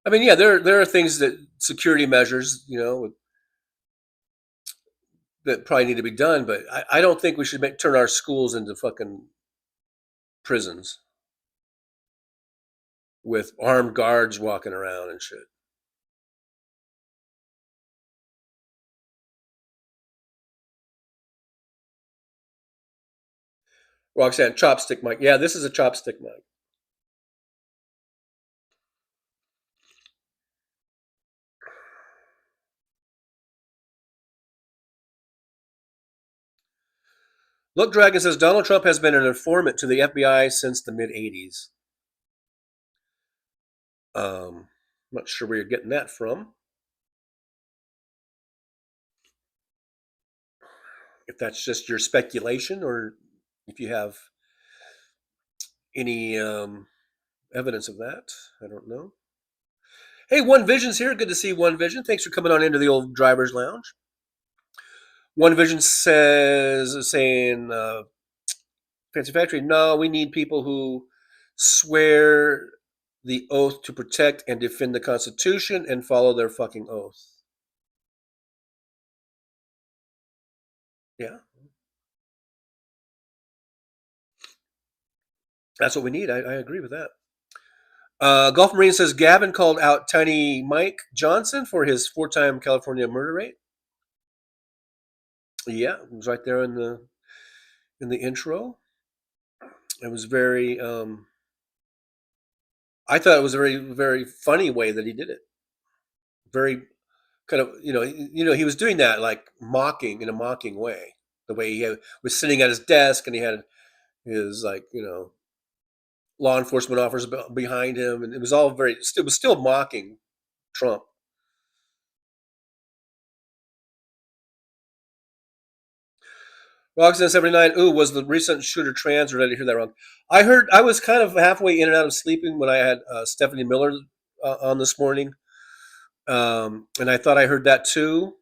I mean, yeah, there are things that security measures, that probably need to be done, but I don't think we should turn our schools into fucking prisons with armed guards walking around and shit. Roxanne, chopstick mic. Yeah, this is a chopstick mic. Look, Dragon says Donald Trump has been an informant to the FBI since the mid-'80s. Not sure where you're getting that from. If that's just your speculation or if you have any evidence of that, I don't know. Hey, One Vision's here. Good to see One Vision. Thanks for coming on into the old driver's lounge. One Vision saying, Fancy Factory, no, we need people who swear the oath to protect and defend the Constitution and follow their fucking oath. Yeah. That's what we need. I agree with that. Gulf Marine says Gavin called out Tiny Mike Johnson for his 4-time California murder rate. Yeah, it was right there in the intro. It was very. I thought it was a very, very funny way that he did it. Very kind of, he was doing that like mocking in a mocking way. The way he was sitting at his desk and he had his law enforcement officers behind him, and it was all it was still mocking Trump. Roxanne 79, ooh, was the recent shooter trans, or did I hear that wrong? I was kind of halfway in and out of sleeping when I had Stephanie Miller on this morning. And I thought I heard that too.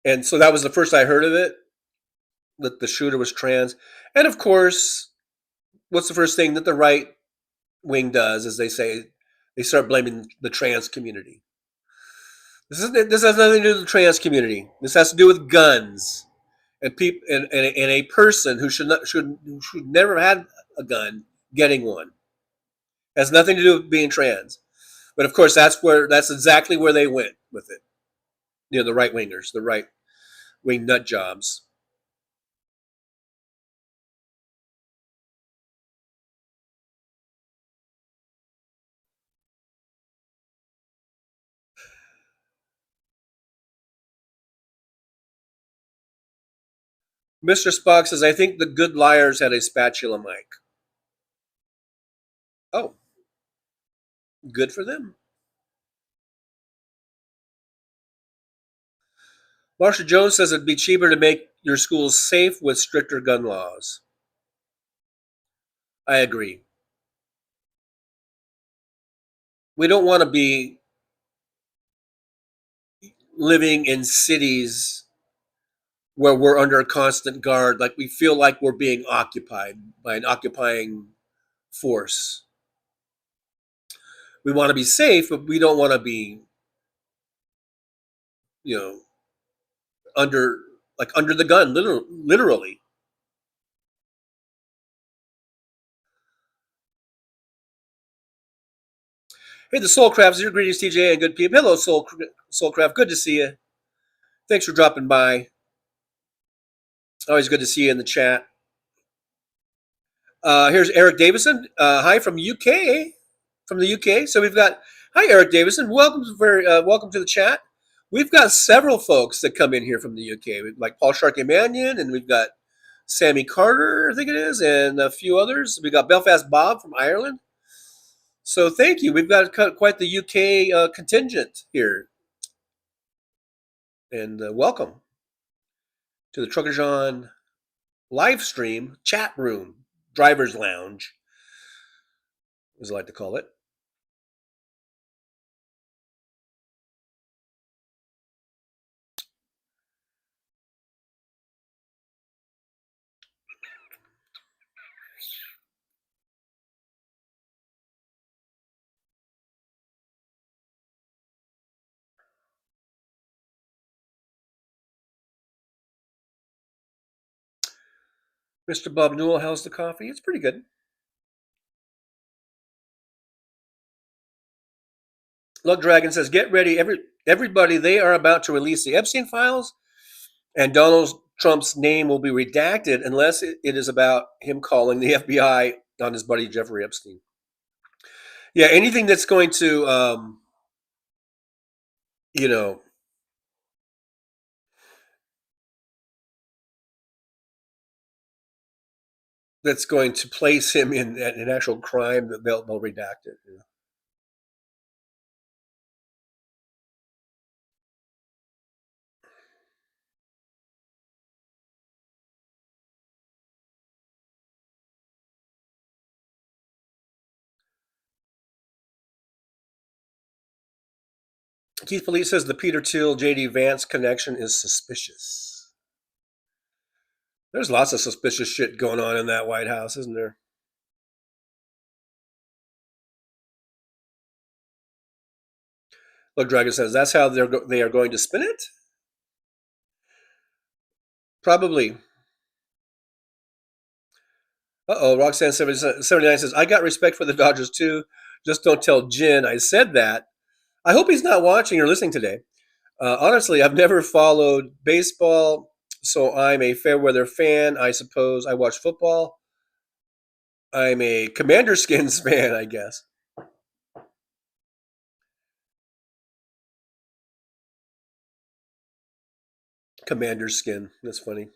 And so that was the first I heard of it, that the shooter was trans. And of course, what's the first thing that the right wing does is they start blaming the trans community. This has nothing to do with the trans community. This has to do with guns. And people and a person who should never have had a gun getting one. Has nothing to do with being trans. But of course that's exactly where they went with it. The right wingers, the right wing nut jobs. Mr. Spock says, I think the good liars had a spatula mic. Oh, good for them. Marsha Jones says it'd be cheaper to make your schools safe with stricter gun laws. I agree. We don't want to be living in cities where we're under a constant guard, like we feel like we're being occupied by an occupying force. We want to be safe, but we don't want to be, under the gun, literally. Hey, the Soulcraft, your greetings, TJ, and good people. Hello, Soulcraft. Good to see you. Thanks for dropping by. Always good to see you in the chat. Here's Eric Davison. Hi from UK. From the UK. So we've got, hi, Eric Davison. Welcome to the chat. We've got several folks that come in here from the UK. We've like Paul Sharkey-Mannion, and we've got Sammy Carter, I think it is, and a few others. We got Belfast Bob from Ireland. So thank you. We've got quite the UK contingent here. And welcome to the Trucker John live stream chat room, driver's lounge, as I like to call it. Mr. Bob Newell, how's the coffee? It's pretty good. Lug Dragon says, get ready, everybody, they are about to release the Epstein files, and Donald Trump's name will be redacted unless it is about him calling the FBI on his buddy Jeffrey Epstein. Yeah, anything that's going to, that's going to place him in an actual crime, that they'll redact it. Keith Police says the Peter Thiel J.D. Vance connection is suspicious. There's lots of suspicious shit going on in that White House, isn't there? Look, Dragon says that's how they are going to spin it? Probably. Roxanne 79 says, I got respect for the Dodgers too. Just don't tell Jen I said that. I hope he's not watching or listening today. Honestly, I've never followed baseball, so I'm a fair weather fan, I suppose. I watch football. I'm a Commander Skins fan, I guess. Commander Skin. That's funny.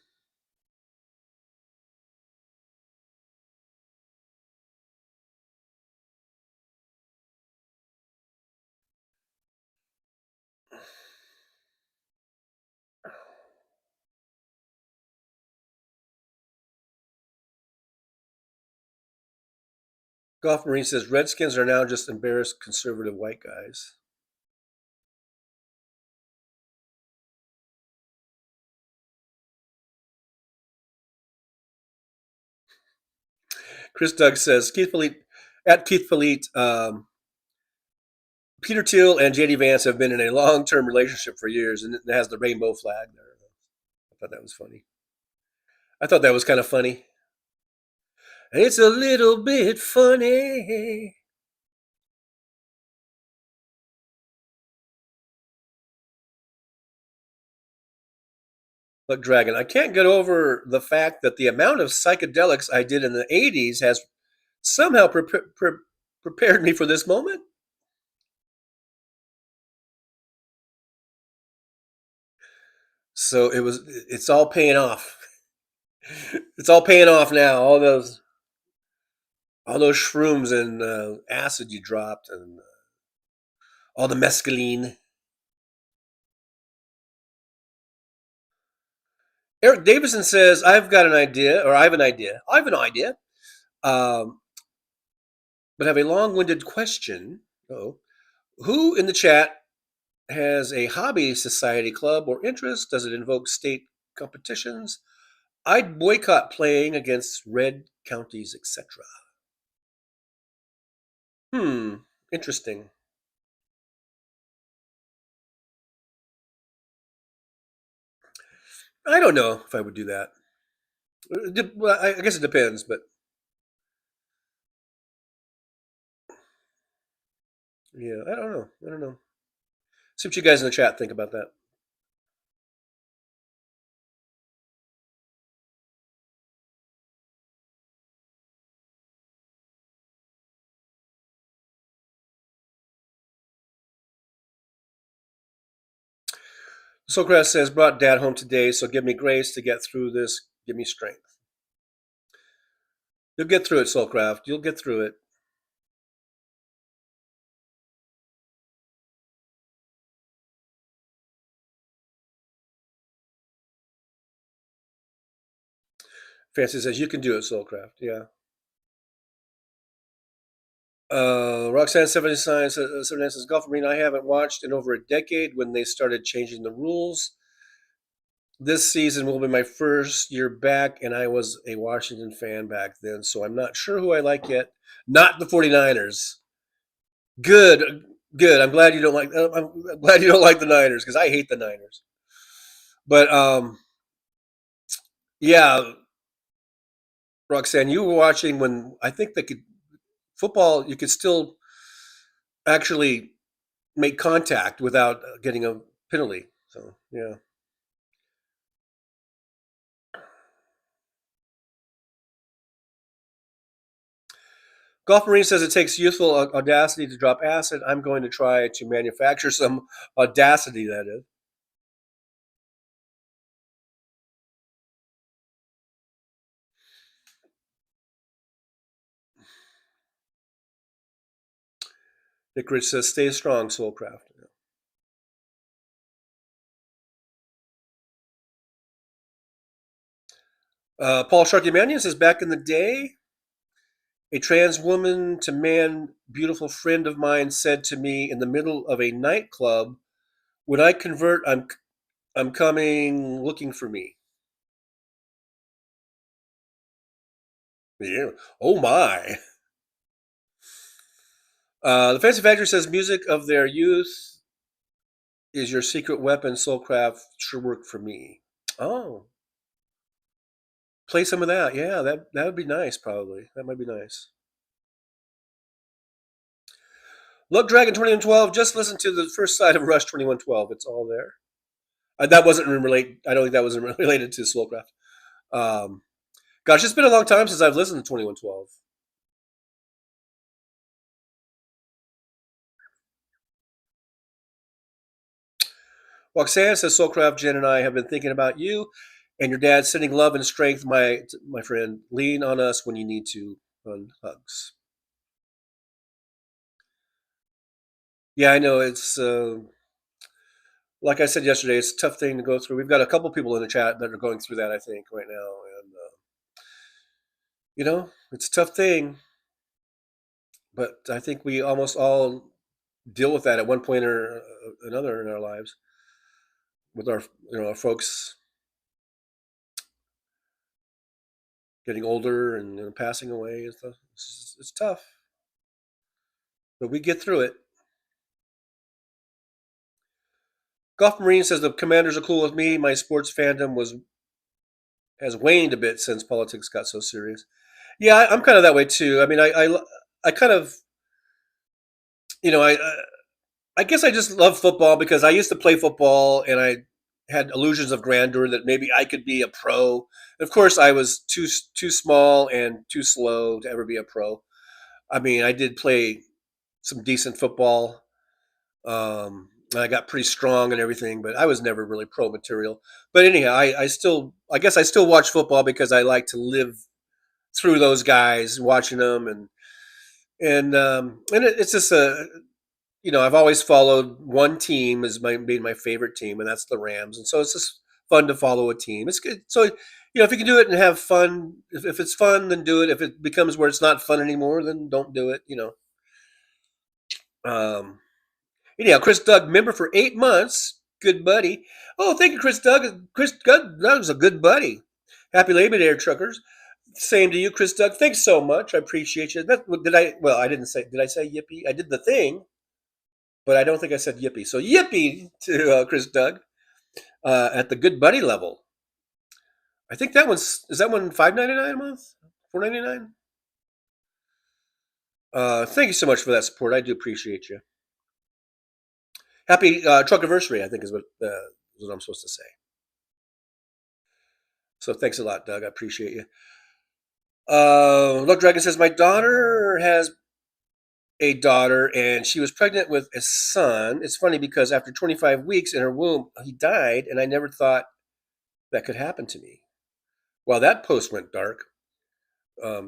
Golf Marine says Redskins are now just embarrassed conservative white guys. Chris Doug says Keith Polite, Peter Thiel and JD Vance have been in a long-term relationship for years, and it has the rainbow flag there. I thought that was funny. I thought that was kind of funny. It's a little bit funny. Look, Dragon, I can't get over the fact that the amount of psychedelics I did in the 80s has somehow prepared me for this moment. So it's all paying off. It's all paying off now. All those shrooms and acid you dropped, and all the mescaline. Eric Davison says, I've got an idea, or I have an idea. I have an idea. But have a long-winded question. Oh, who in the chat has a hobby, society, club, or interest? Does it invoke state competitions? I'd boycott playing against red counties, etc. Interesting. I don't know if I would do that. Well, I guess it depends, but yeah, I don't know. I don't know. See what you guys in the chat think about that. Socrates says, brought dad home today, so give me grace to get through this. Give me strength. You'll get through it, Soulcraft. You'll get through it. Fancy says, you can do it, Soulcraft. Yeah. Roxanne 79 says, Golf Arena I haven't watched in over a decade when they started changing the rules. This season will be my first year back, and I was a Washington fan back then, so I'm not sure who I like yet. Not the 49ers. Good. I'm glad you don't like. I'm glad you don't like the Niners because I hate the Niners. But yeah, Roxanne, you were watching when I think they could football. You could still actually make contact without getting a penalty. So yeah. Golf Marine says it takes youthful audacity to drop acid. I'm going to try to manufacture some audacity, that is. Nick Rich says, stay strong, Soulcraft. Paul Sharkey Mannion says, back in the day, a trans woman to man beautiful friend of mine said to me in the middle of a nightclub, when I convert, I'm coming looking for me. Yeah. Oh my. The Fancy Factory says music of their youth is your secret weapon. Soulcraft sure worked for me. Oh. Play some of that. Yeah, that would be nice, probably. That might be nice. Look, Dragon 2112, just listen to the first side of Rush 2112. It's all there. That wasn't related. I don't think that was related to Soulcraft. Gosh, it's been a long time since I've listened to 2112. Roxanne says, Soulcraft, Jen and I have been thinking about you and your dad, sending love and strength, my friend. Lean on us when you need to. On hugs. Yeah, I know. It's like I said yesterday, it's a tough thing to go through. We've got a couple people in the chat that are going through that, I think, right now. And, it's a tough thing. But I think we almost all deal with that at one point or another in our lives. With our folks getting older and passing away and stuff. It's tough. But we get through it. Golf Marine says the Commanders are cool with me. My sports fandom has waned a bit since politics got so serious. Yeah, I'm kind of that way too. I mean, I kind of, I guess I just love football because I used to play football and I had illusions of grandeur that maybe I could be a pro. Of course, I was too small and too slow to ever be a pro. I mean, I did play some decent football. I got pretty strong and everything, but I was never really pro material. But anyhow, I guess I still watch football because I like to live through those guys, watching them, and it's just I've always followed one team as being my favorite team, and that's the Rams. And so it's just fun to follow a team. It's good. So, if you can do it and have fun, if it's fun, then do it. If it becomes where it's not fun anymore, then don't do it. Anyhow, Chris Doug, member for 8 months. Good buddy. Oh, thank you, Chris Doug. Chris Doug was a good buddy. Happy Labor Day, truckers. Same to you, Chris Doug. Thanks so much. I appreciate you. I didn't say, did I say yippee? I did the thing, but I don't think I said yippee. So yippee to Chris Doug at the good buddy level. I think is that one $5.99 a month? $4.99? Thank you so much for that support. I do appreciate you. Happy Truckiversary, I think is what I'm supposed to say. So thanks a lot, Doug. I appreciate you. Luck Dragon says, my daughter has a daughter and she was pregnant with a son. It's funny because after 25 weeks in her womb, he died, and I never thought that could happen to me. Well, that post went dark.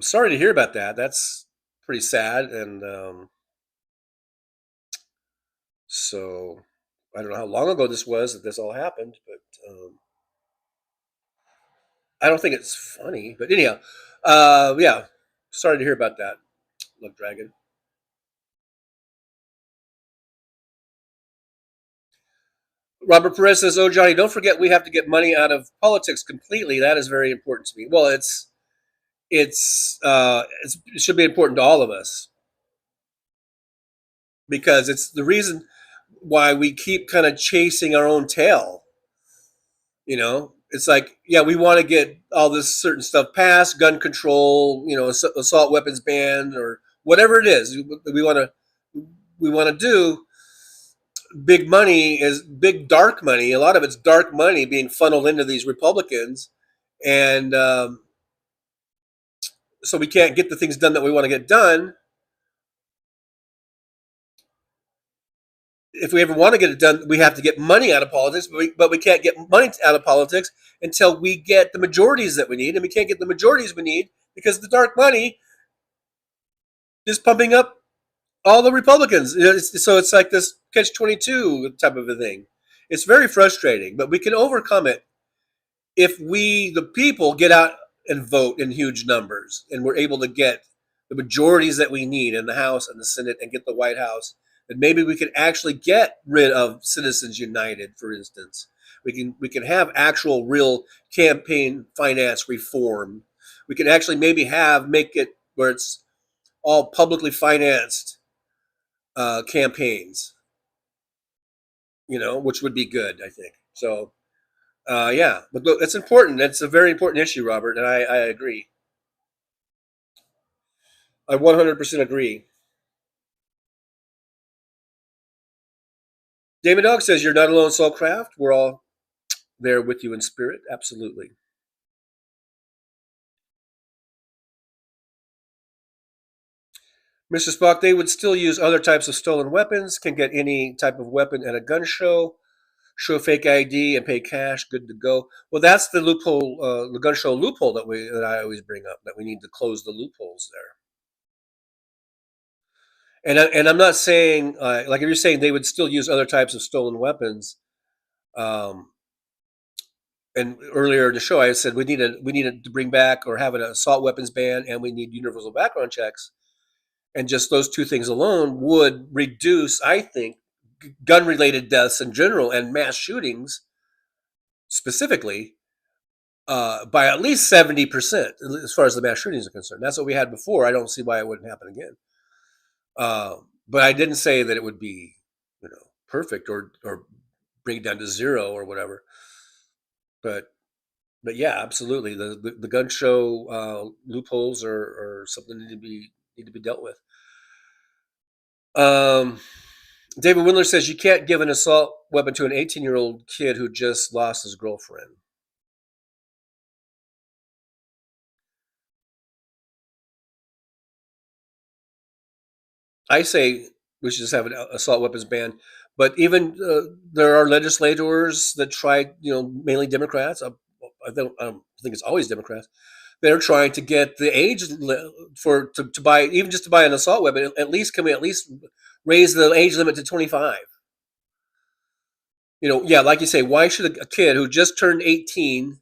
Sorry to hear about that. That's pretty sad. And so I don't know how long ago this was that this all happened, but I don't think it's funny. But anyhow, yeah, sorry to hear about that, Luck Dragon. Robert Perez says, oh, Johnny, don't forget we have to get money out of politics completely. That is very important to me. Well, it should be important to all of us, because it's the reason why we keep kind of chasing our own tail. It's like, yeah, we want to get all this certain stuff passed, gun control, assault weapons ban, or whatever it is we want to do. Big money is big dark money. A lot of it's dark money being funneled into these Republicans, and so we can't get the things done that we want to get done. If we ever want to get it done, we have to get money out of politics, but we can't get money out of politics until we get the majorities that we need, and we can't get the majorities we need because the dark money is pumping up all the Republicans. So it's like this catch-22 type of a thing. It's very frustrating, but we can overcome it if we, the people, get out and vote in huge numbers, and we're able to get the majorities that we need in the House and the Senate and get the White House. And maybe we can actually get rid of Citizens United, for instance. We can have actual real campaign finance reform. We can actually maybe make it where it's all publicly financed campaigns, which would be good, I think. So, yeah, but look, it's important. That's a very important issue, Robert, and I agree. I 100% agree. David Dog says, you're not alone, Soulcraft. We're all there with you in spirit. Absolutely. Mr. Spock, they would still use other types of stolen weapons, can get any type of weapon at a gun show, show fake ID and pay cash, good to go. Well, that's the loophole, the gun show loophole that I always bring up, that we need to close the loopholes there. And I'm not saying, like if you're saying they would still use other types of stolen weapons, and earlier in the show I said we needed to bring back or have an assault weapons ban, and we need universal background checks. And just those two things alone would reduce, I think, gun-related deaths in general and mass shootings specifically by at least 70% as far as the mass shootings are concerned. That's what we had before. I don't see why it wouldn't happen again. But I didn't say that it would be, perfect or bring it down to zero or whatever. But yeah, absolutely. The gun show loopholes are something that need to be dealt with. David Windler says you can't give an assault weapon to an 18-year-old kid who just lost his girlfriend. I say we should just have an assault weapons ban, but even there are legislators that try, mainly Democrats. I don't think it's always Democrats. They're trying to get the age to buy, even just to buy an assault weapon. Can we at least raise the age limit to 25? Yeah, like you say, why should a kid who just turned 18,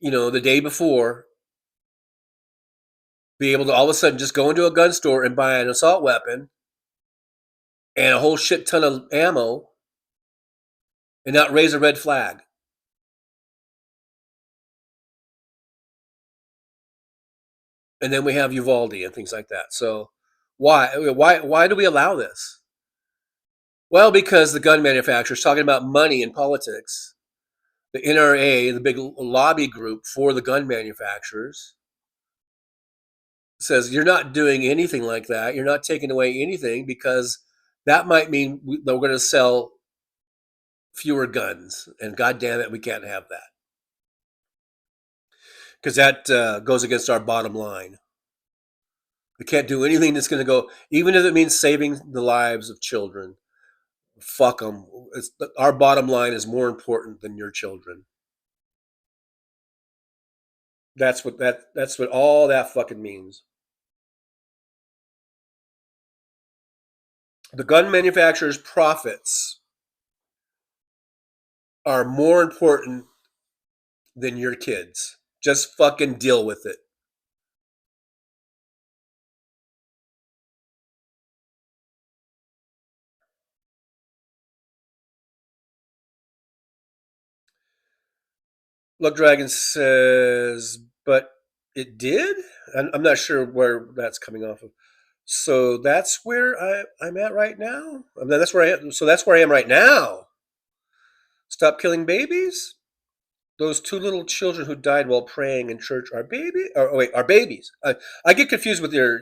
the day before, be able to all of a sudden just go into a gun store and buy an assault weapon and a whole shit ton of ammo and not raise a red flag? And then we have Uvalde and things like that. So why do we allow this? Well, because the gun manufacturers, talking about money and politics, the NRA, the big lobby group for the gun manufacturers, says you're not doing anything like that. You're not taking away anything, because that might mean we're going to sell fewer guns, and God damn it, we can't have that, because that goes against our bottom line. We can't do anything that's going to go, even if it means saving the lives of children. Fuck them. Our bottom line is more important than your children. That's what all that fucking means. The gun manufacturers' profits are more important than your kids. Just fucking deal with it. Luck Dragon says, but it did? I'm not sure where that's coming off of. So that's where I'm at right now? I mean, that's where I am. So that's where I am right now. Stop killing babies? Those two little children who died while praying in church are babies? Are babies. I get confused with your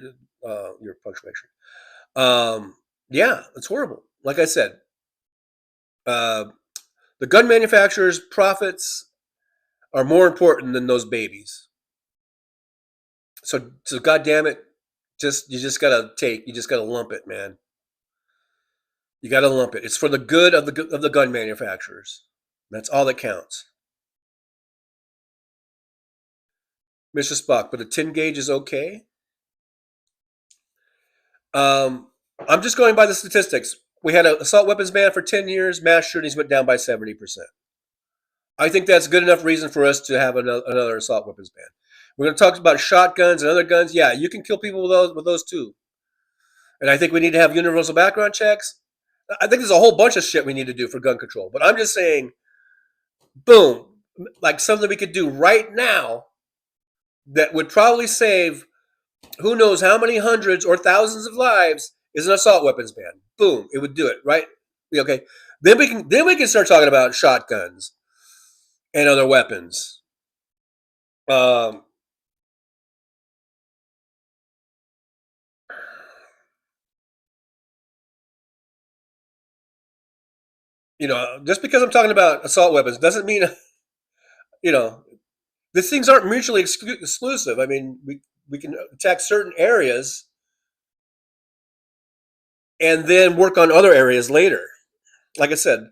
punctuation. Yeah, it's horrible. Like I said, the gun manufacturers' profits are more important than those babies. So God damn it, you just gotta lump it, man. You gotta lump it. It's for the good of the gun manufacturers. That's all that counts. Mr. Spock, but a 10 gauge is okay. I'm just going by the statistics. We had an assault weapons ban for 10 years. Mass shootings went down by 70%. I think that's good enough reason for us to have another assault weapons ban. We're going to talk about shotguns and other guns. Yeah, you can kill people with those too. And I think we need to have universal background checks. I think there's a whole bunch of shit we need to do for gun control. But I'm just saying, boom, like something we could do right now that would probably save who knows how many hundreds or thousands of lives is an assault weapons ban. Boom, it would do it, right? Okay. Then we can start talking about shotguns and other weapons. Just because I'm talking about assault weapons doesn't mean, these things aren't mutually exclusive. I mean, we can attack certain areas and then work on other areas later. Like I said,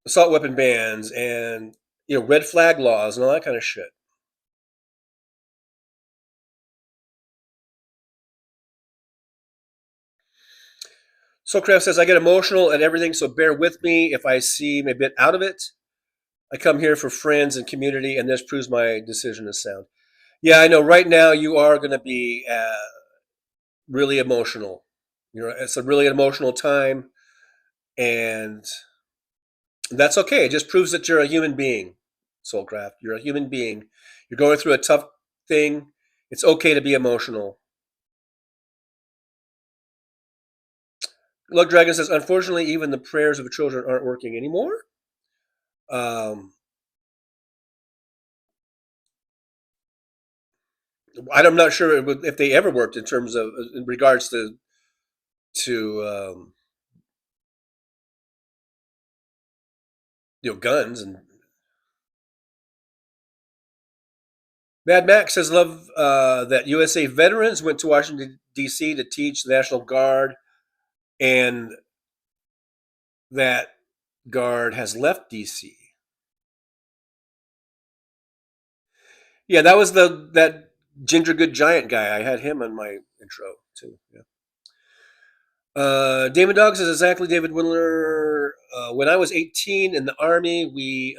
assault weapon bans and red flag laws and all that kind of shit. Soulcraft says, I get emotional at everything, so bear with me if I seem a bit out of it. I come here for friends and community, and this proves my decision is sound. Yeah, I know. Right now, you are going to be really emotional. It's a really emotional time, and that's okay. It just proves that you're a human being, Soulcraft. You're a human being. You're going through a tough thing. It's okay to be emotional. Luck Dragon says, unfortunately, even the prayers of the children aren't working anymore. I'm not sure if they ever worked in terms of in regards to guns. And Mad Max says, love that USA veterans went to Washington D.C. to teach the National Guard, and that guard has left D.C. Yeah, that was that Ginger Good Giant guy. I had him on my intro too. Yeah. Damon Dog says exactly, David Windler. When I was 18 in the Army, we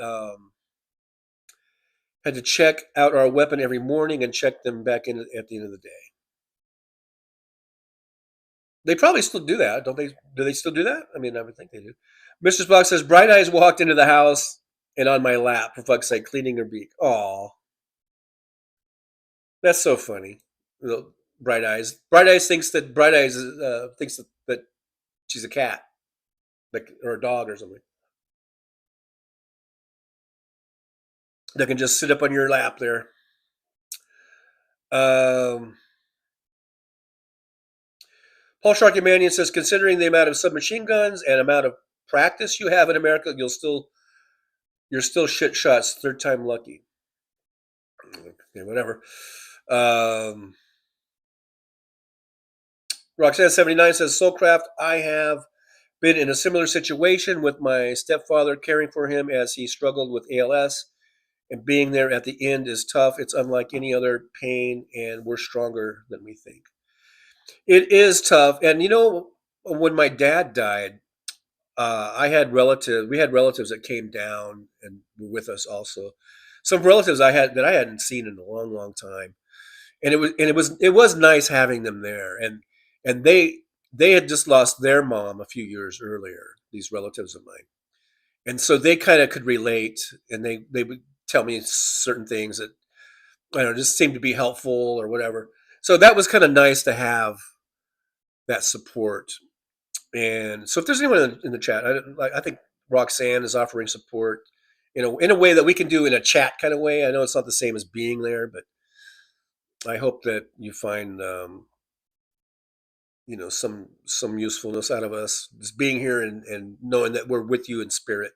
had to check out our weapon every morning and check them back in at the end of the day. They probably still do that, don't they? Do they still do that? I mean, I would think they do. Mr. Spock says, Bright Eyes walked into the house and on my lap, for fuck's sake, cleaning her beak. Aw. That's so funny. Bright Eyes. Bright Eyes thinks that that she's a cat, like, or a dog or something. That can just sit up on your lap there. Paul Sharky Manion says, considering the amount of submachine guns and amount of practice you have in America, you're still shit shots. Third time lucky. Okay, whatever. Roxanne79 says, Soulcraft, I have been in a similar situation with my stepfather, caring for him as he struggled with ALS, and being there at the end is tough. It's unlike any other pain, and we're stronger than we think. It is tough. And when my dad died, we had relatives that came down and were with us also. Some relatives that I hadn't seen in a long, long time. And it was nice having them there. And they had just lost their mom a few years earlier, these relatives of mine. And so they kind of could relate, and they would tell me certain things that, I don't know, just seemed to be helpful or whatever. So that was kind of nice to have that support. And so if there's anyone in the chat, I think Roxanne is offering support in a way that we can do in a chat kind of way. I know it's not the same as being there, but I hope that you find some usefulness out of us just being here and knowing that we're with you in spirit,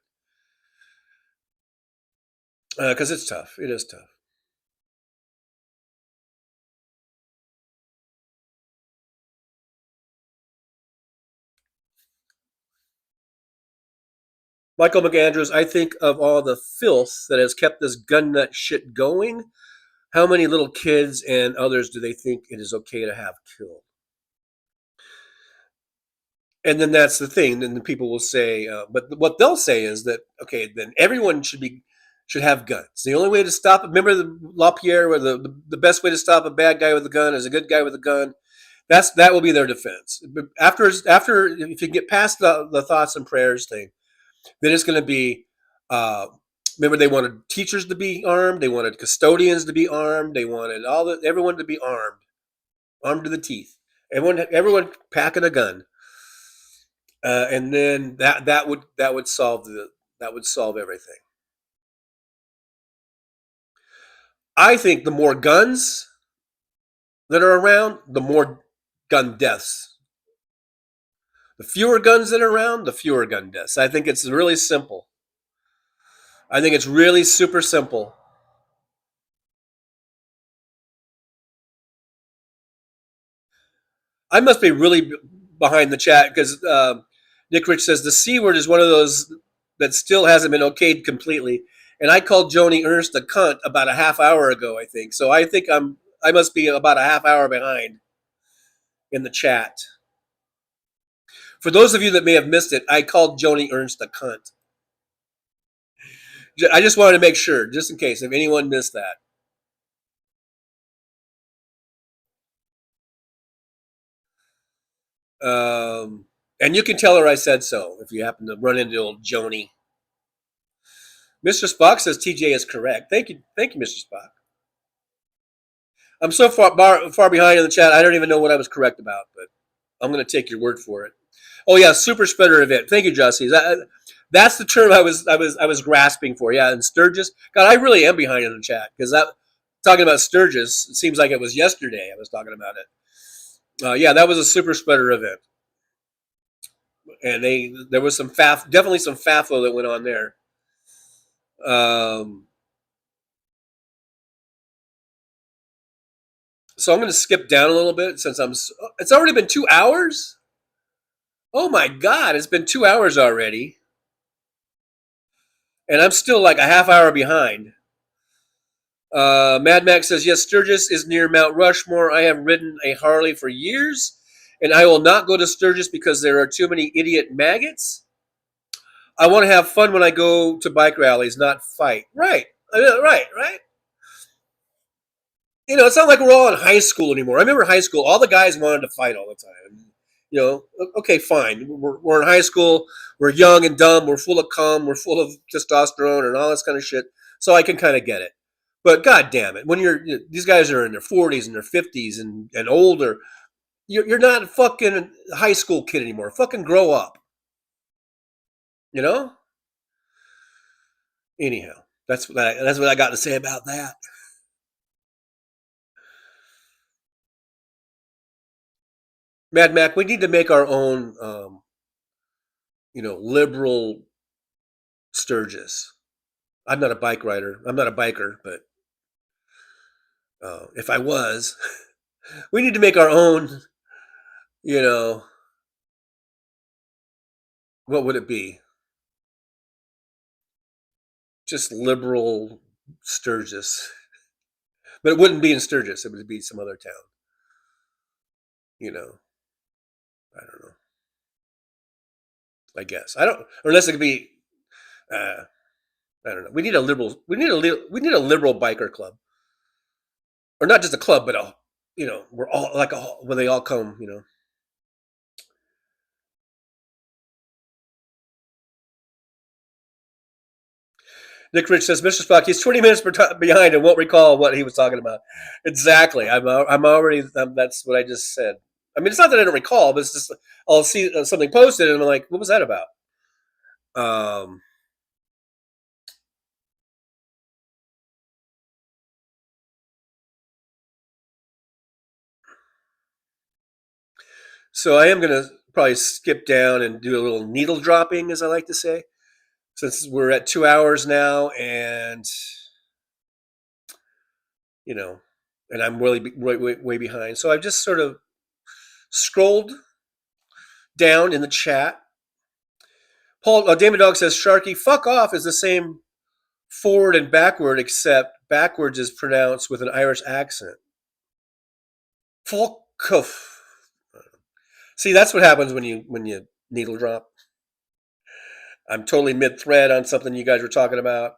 because it's tough. It is tough. Michael McAndrews, I think of all the filth that has kept this gun nut shit going. How many little kids and others do they think it is okay to have killed? And then that's the thing. Then the people will say, but what they'll say is that, okay, then everyone should have guns. The only way to stop it, remember the LaPierre, where the best way to stop a bad guy with a gun is a good guy with a gun. That will be their defense. But after if you get past the thoughts and prayers thing, then it's going to be, remember, they wanted teachers to be armed, they wanted custodians to be armed, they wanted everyone to be armed to the teeth. Everyone packing a gun. And then that would solve everything. I think the more guns that are around, the more gun deaths. The fewer guns that are around, the fewer gun deaths. I think it's really simple. I think it's really super simple. I must be really behind the chat because Nick Rich says the C word is one of those that still hasn't been okayed completely. And I called Joni Ernst a cunt about a half hour ago, I think. So I think I must be about a half hour behind in the chat. For those of you that may have missed it, I called Joni Ernst a cunt. I just wanted to make sure, just in case, if anyone missed that. And you can tell her I said so if you happen to run into old Joni. Mr. Spock says TJ is correct. Thank you, Mr. Spock. I'm so far behind in the chat, I don't even know what I was correct about, but I'm going to take your word for it. Oh yeah, super spreader event. Thank you, Jussie. That's the term I was grasping for. Yeah, and Sturgis. God, I really am behind in the chat because talking about Sturgis, it seems like it was yesterday I was talking about it. Yeah, that was a super spreader event, and there was definitely some FAFO that went on there. So I'm going to skip down a little bit since it's already been 2 hours. Oh my God, it's been 2 hours already. And I'm still like a half hour behind. Mad Max says, yes, Sturgis is near Mount Rushmore. I have ridden a Harley for years, and I will not go to Sturgis because there are too many idiot maggots. I want to have fun when I go to bike rallies, not fight. Right. Right. You know, it's not like we're all in high school anymore. I remember high school, all the guys wanted to fight all the time. You know, okay, fine. We're in high school. We're young and dumb. We're full of cum. We're full of testosterone and all this kind of shit. So I can kind of get it. But God damn it, when these guys are in their 40s and their 50s and older, you're not a fucking high school kid anymore. Fucking grow up. You know? Anyhow, that's what I got to say about that. Mad Mac, we need to make our own, liberal Sturgis. I'm not a bike rider. I'm not a biker, but if I was, we need to make our own, what would it be? Just liberal Sturgis. But it wouldn't be in Sturgis. It would be some other town. I don't know. I guess. Unless it could be, I don't know. We need a liberal biker club. Or not just a club, but we're all like when they all come, Nick Rich says, Mr. Spock, he's 20 minutes behind and won't recall what he was talking about. Exactly. I'm already, that's what I just said. I mean, it's not that I don't recall, but it's just, I'll see something posted and I'm like, what was that about? So I am going to probably skip down and do a little needle dropping, as I like to say, since we're at 2 hours now and, and I'm really way behind. So I've just sort of scrolled down in the chat. Damon Dog says, Sharky, fuck off is the same forward and backward, except backwards is pronounced with an Irish accent. Fuck off. See, that's what happens when you needle drop. I'm totally mid-thread on something you guys were talking about,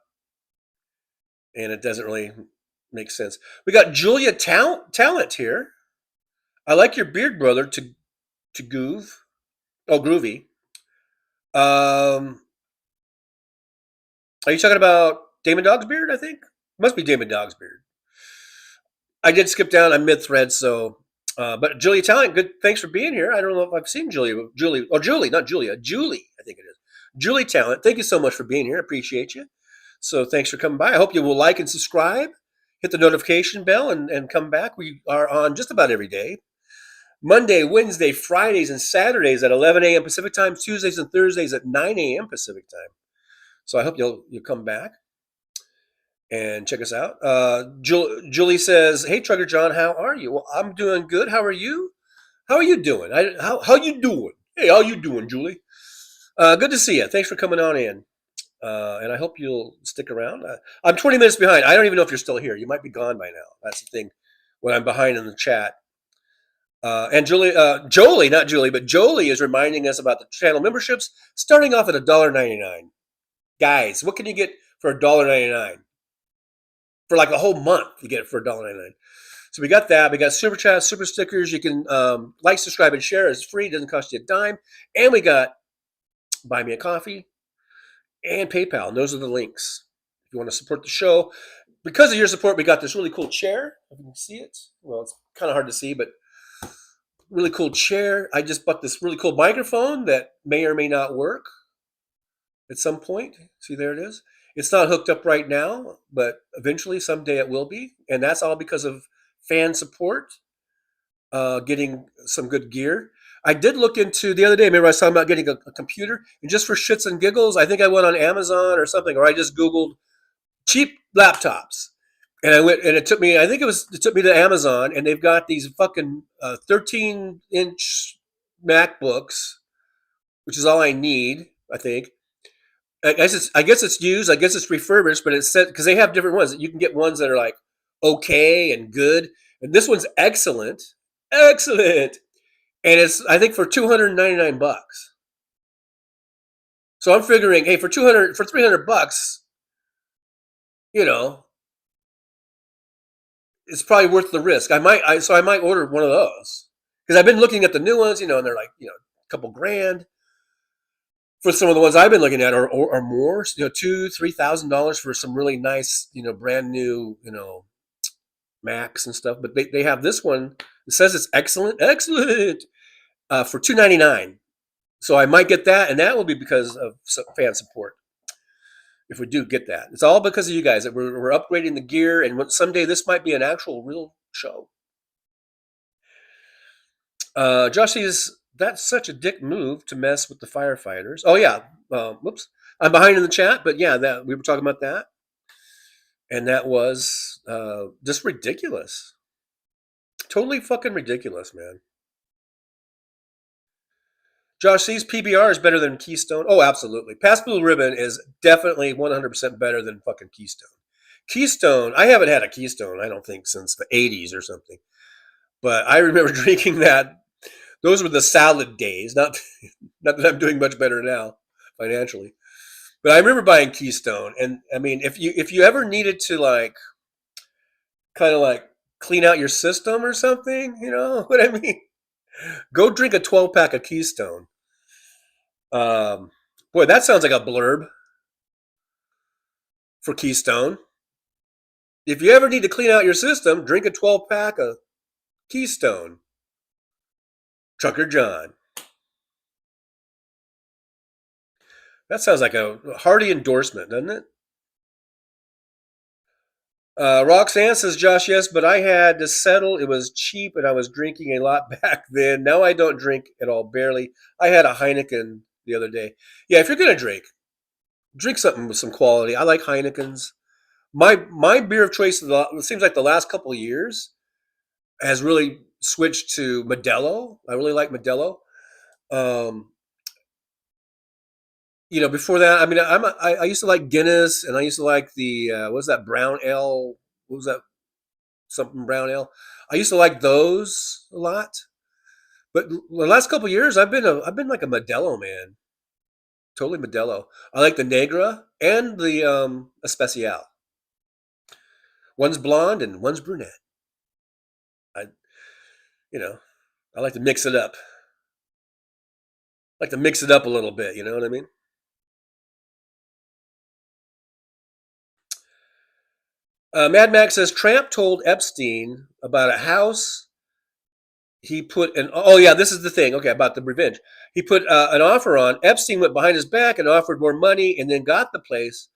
and it doesn't really make sense. We got Julia Talent here. I like your beard, brother, to Goov. Oh, groovy. Are you talking about Damon Dog's beard, I think? Must be Damon Dog's beard. I did skip down. I'm mid-thread, so... but Julia Talent, good. Thanks for being here. I don't know if I've seen Julie, not Julia. Julie, I think it is. Julie Talent, thank you so much for being here. I appreciate you. So thanks for coming by. I hope you will like and subscribe. Hit the notification bell and come back. We are on just about every day. Monday, Wednesday, Fridays, and Saturdays at 11 a.m. Pacific time. Tuesdays and Thursdays at 9 a.m. Pacific time. So I hope you'll come back and check us out. Julie says, hey, Trucker John, how are you? Well, I'm doing good. How are you? How are you doing? How you doing? Hey, how you doing, Julie? Good to see you. Thanks for coming on in. And I hope you'll stick around. I'm 20 minutes behind. I don't even know if you're still here. You might be gone by now. That's the thing when I'm behind in the chat. And Jolie, not Julie, but Jolie is reminding us about the channel memberships starting off at $1.99. Guys, what can you get for $1.99? For like a whole month, you get it for $1.99. So we got that. We got super chats, super stickers. You can like, subscribe, and share. It's free. It doesn't cost you a dime. And we got Buy Me a Coffee and PayPal. And those are the links. If you want to support the show. Because of your support, we got this really cool chair. If you can see it. Well, it's kind of hard to see, but really cool chair. I just bought this really cool microphone that may or may not work at some point. See, there it is. It's not hooked up right now, but eventually, someday it will be. And that's all because of fan support, getting some good gear. I did look into the other day, remember I was talking about getting a computer? And just for shits and giggles, I think I went on Amazon or something, or I just Googled cheap laptops. And I went, and it took me to Amazon, and they've got these fucking 13-inch MacBooks, which is all I need, I think. I guess it's used. I guess it's refurbished, but it's set because they have different ones. You can get ones that are like okay and good, and this one's excellent. And it's, I think, for $299. So I'm figuring, hey, for $300, you know, it's probably worth the risk. I might order one of those because I've been looking at the new ones, you know, and they're like, you know, a couple grand for some of the ones I've been looking at, or more, you know, $2,000-$3,000 for some really nice, you know, brand new, you know, Macs and stuff. But they have this one. It says it's excellent for $299. So I might get that, and that will be because of fan support. If we do get that, it's all because of you guys that we're upgrading the gear, and someday this might be an actual real show. Josh says that's such a dick move to mess with the firefighters. Oh yeah, whoops, I'm behind in the chat, but yeah, that we were talking about that, and that was just ridiculous, totally fucking ridiculous, man. Josh sees PBR is better than Keystone. Oh, absolutely. Past Blue Ribbon is definitely 100% better than fucking Keystone. Keystone, I haven't had a Keystone, I don't think, since the 80s or something. But I remember drinking that. Those were the salad days. Not that I'm doing much better now financially. But I remember buying Keystone. And I mean, if you ever needed to like kind of like clean out your system or something, you know what I mean? Go drink a 12-pack of Keystone. Boy, that sounds like a blurb for Keystone. If you ever need to clean out your system, drink a 12-pack of Keystone. Trucker John. That sounds like a hearty endorsement, doesn't it? Roxanne says, Josh, yes, but I had to settle. It was cheap, and I was drinking a lot back then. Now I don't drink at all, barely. I had a Heineken the other day. Yeah, if you're going to drink something with some quality. I like Heinekens. My beer of choice, it seems like the last couple of years, has really switched to Modelo. I really like Modelo. You know, before that, I mean, I used to like Guinness, and I used to like the what was that brown ale? What was that? Something brown ale. I used to like those a lot. But the last couple of years, I've been like a Modelo man. Totally Modelo. I like the Negra and the Especial. One's blonde and one's brunette. I like to mix it up. I like to mix it up a little bit. You know what I mean? Mad Max says Tramp told Epstein about a house he put an. Oh yeah, this is the thing. Okay, about the revenge. He put an offer on. Epstein went behind his back and offered more money, and then got the place.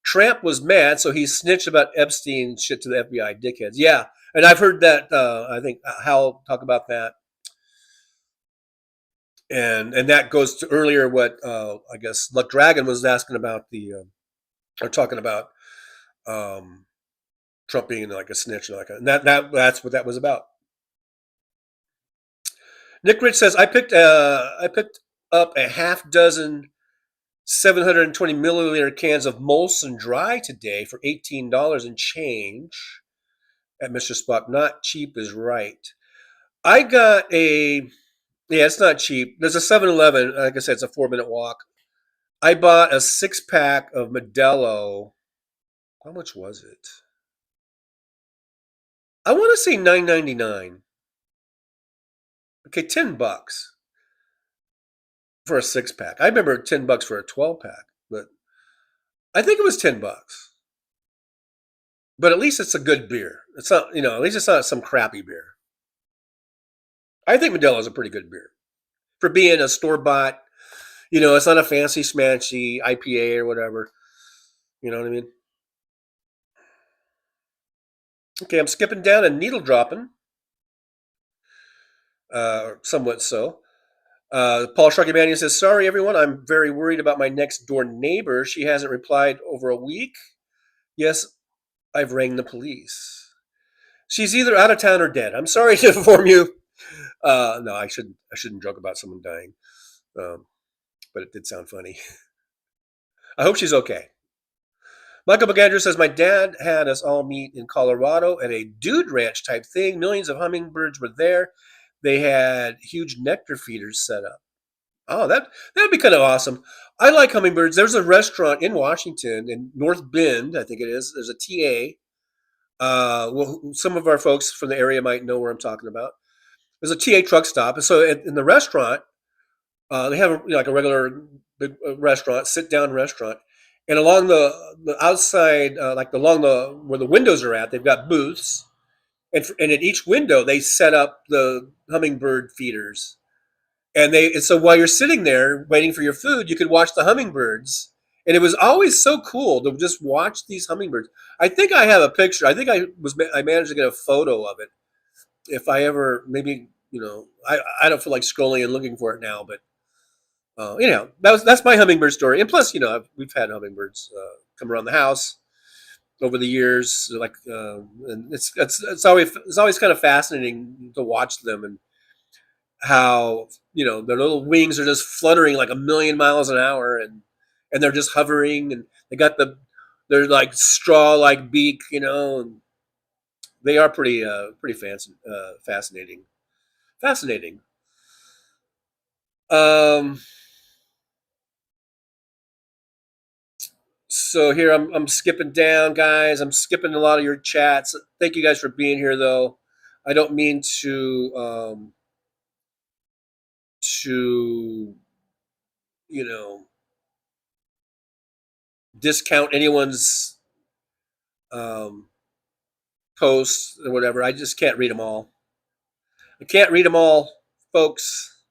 Tramp was mad, so he snitched about Epstein shit to the FBI dickheads. Yeah, and I've heard that. I think Hal talk about that, and that goes to earlier what I guess Luck Dragon was asking about or talking about. Trump being like a snitch and that's what that was about. Nick Rich says I picked up a half dozen 720 milliliter cans of Molson Dry today for $18 and change at Mr. Spock. Not cheap is right. I got it's not cheap. There's a 7-Eleven. Like I said, it's a 4-minute walk. I bought a 6-pack of Modelo. How much was it? I want to say $9.99. Okay, $10 for a 6-pack. I remember $10 for a 12-pack, but I think it was $10. But at least it's a good beer. It's not, at least it's not some crappy beer. I think Modelo is a pretty good beer for being a store-bought. It's not a fancy smashy IPA or whatever. You know what I mean? Okay, I'm skipping down and needle dropping. Somewhat so. Paul Sharkymanian says, sorry, everyone. I'm very worried about my next door neighbor. She hasn't replied over a week. Yes, I've rang the police. She's either out of town or dead. I'm sorry to inform you. No, I shouldn't joke about someone dying. But it did sound funny. I hope she's okay. Michael McAndrew says, my dad had us all meet in Colorado at a dude ranch type thing. Millions of hummingbirds were there. they had huge nectar feeders set up. Oh, that'd be kind of awesome. I like hummingbirds. There's a restaurant in Washington in North Bend, I think it is. There's a TA. Well, some of our folks from the area might know where I'm talking about. There's a TA truck stop, and so in the restaurant, they have like a regular big restaurant, sit down restaurant, and along the outside, like along the where the windows are at, they've got booths, and at each window they set up the hummingbird feeders. And so while you're sitting there waiting for your food, you could watch the hummingbirds. And it was always so cool to just watch these hummingbirds. I think I have a picture. I think I managed to get a photo of it. If I ever, maybe, I don't feel like scrolling and looking for it now, but that's my hummingbird story. And plus, we've had hummingbirds come around the house over the years. Like, and it's always kind of fascinating to watch them, and how their little wings are just fluttering like a million miles an hour, and they're just hovering, and they got their like straw like beak, and they are pretty fascinating. So here I'm skipping down, guys. I'm skipping a lot of your chats. Thank you guys for being here, though. I don't mean to discount anyone's posts or whatever. I just can't read them all. I can't read them all, folks.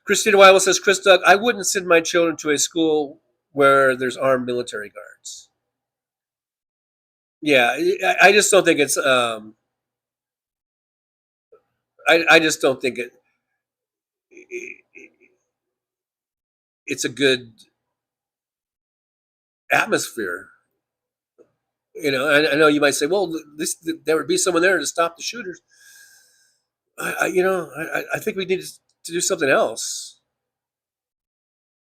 Christina Weill says, Chris Doug, I wouldn't send my children to a school where there's armed military guards. Yeah, I just don't think it's I just don't think it's a good atmosphere. I know you might say, well, there would be someone there to stop the shooters. I think we need to do something else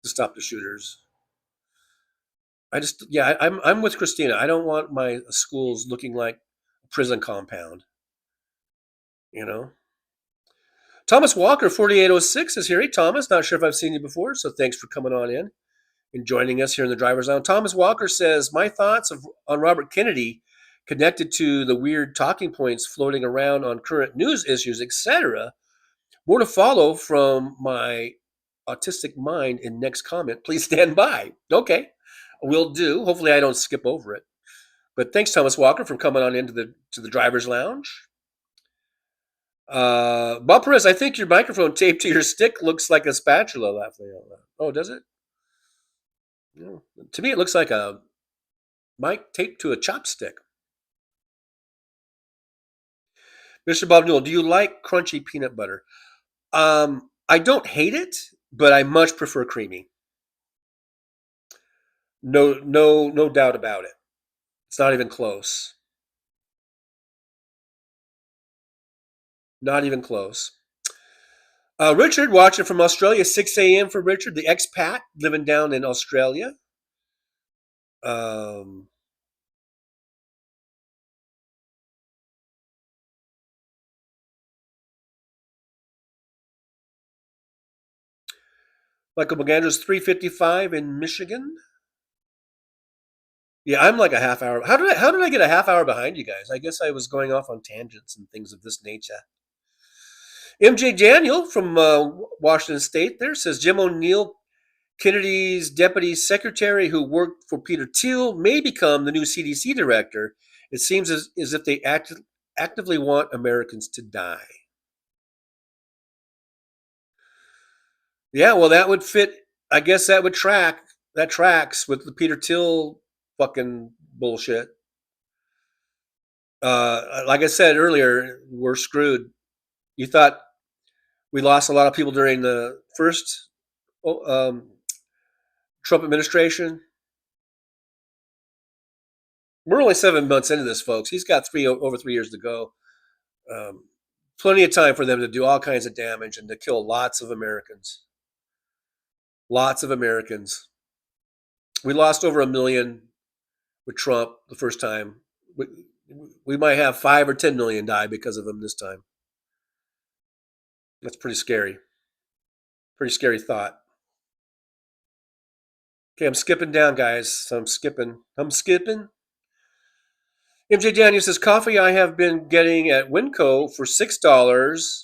to stop the shooters. I'm with Christina. I don't want my schools looking like a prison compound. Thomas Walker, 4806 is here. Hey, Thomas, not sure if I've seen you before, so thanks for coming on in and joining us here in the driver's lounge. Thomas Walker says, my thoughts on Robert Kennedy connected to the weird talking points floating around on current news issues, etc. More to follow from my autistic mind in next comment. Please stand by. Okay, will do. Hopefully I don't skip over it. But thanks, Thomas Walker, for coming on into the driver's lounge. Bob Perez, I think your microphone taped to your stick looks like a spatula. Laughing out loud. Oh, does it? No. To me, it looks like a mic taped to a chopstick. Mr. Bob Newell, do you like crunchy peanut butter? I don't hate it, but I much prefer creamy. No doubt about it. It's not even close. Not even close. Richard, watching from Australia, 6 a.m. for Richard, the expat living down in Australia. Michael McAndrews, 3:55 in Michigan. Yeah, I'm like a half hour. How did I get a half hour behind you guys? I guess I was going off on tangents and things of this nature. MJ Daniel from Washington State there says Jim O'Neill, Kennedy's deputy secretary who worked for Peter Thiel, may become the new CDC director. It seems as if they actively want Americans to die. Yeah, well, that would fit. I guess that would track. That tracks with the Peter Thiel fucking bullshit. Like I said earlier, we're screwed. You thought we lost a lot of people during the first Trump administration. We're only 7 months into this, folks. He's got over 3 years to go. Plenty of time for them to do all kinds of damage and to kill lots of Americans. Lots of Americans. We lost over 1 million with Trump the first time. We might have 5 or 10 million die because of him this time. That's pretty scary. Pretty scary thought. Okay, I'm skipping down, guys. So I'm skipping. MJ Daniel says, coffee I have been getting at Winco for $6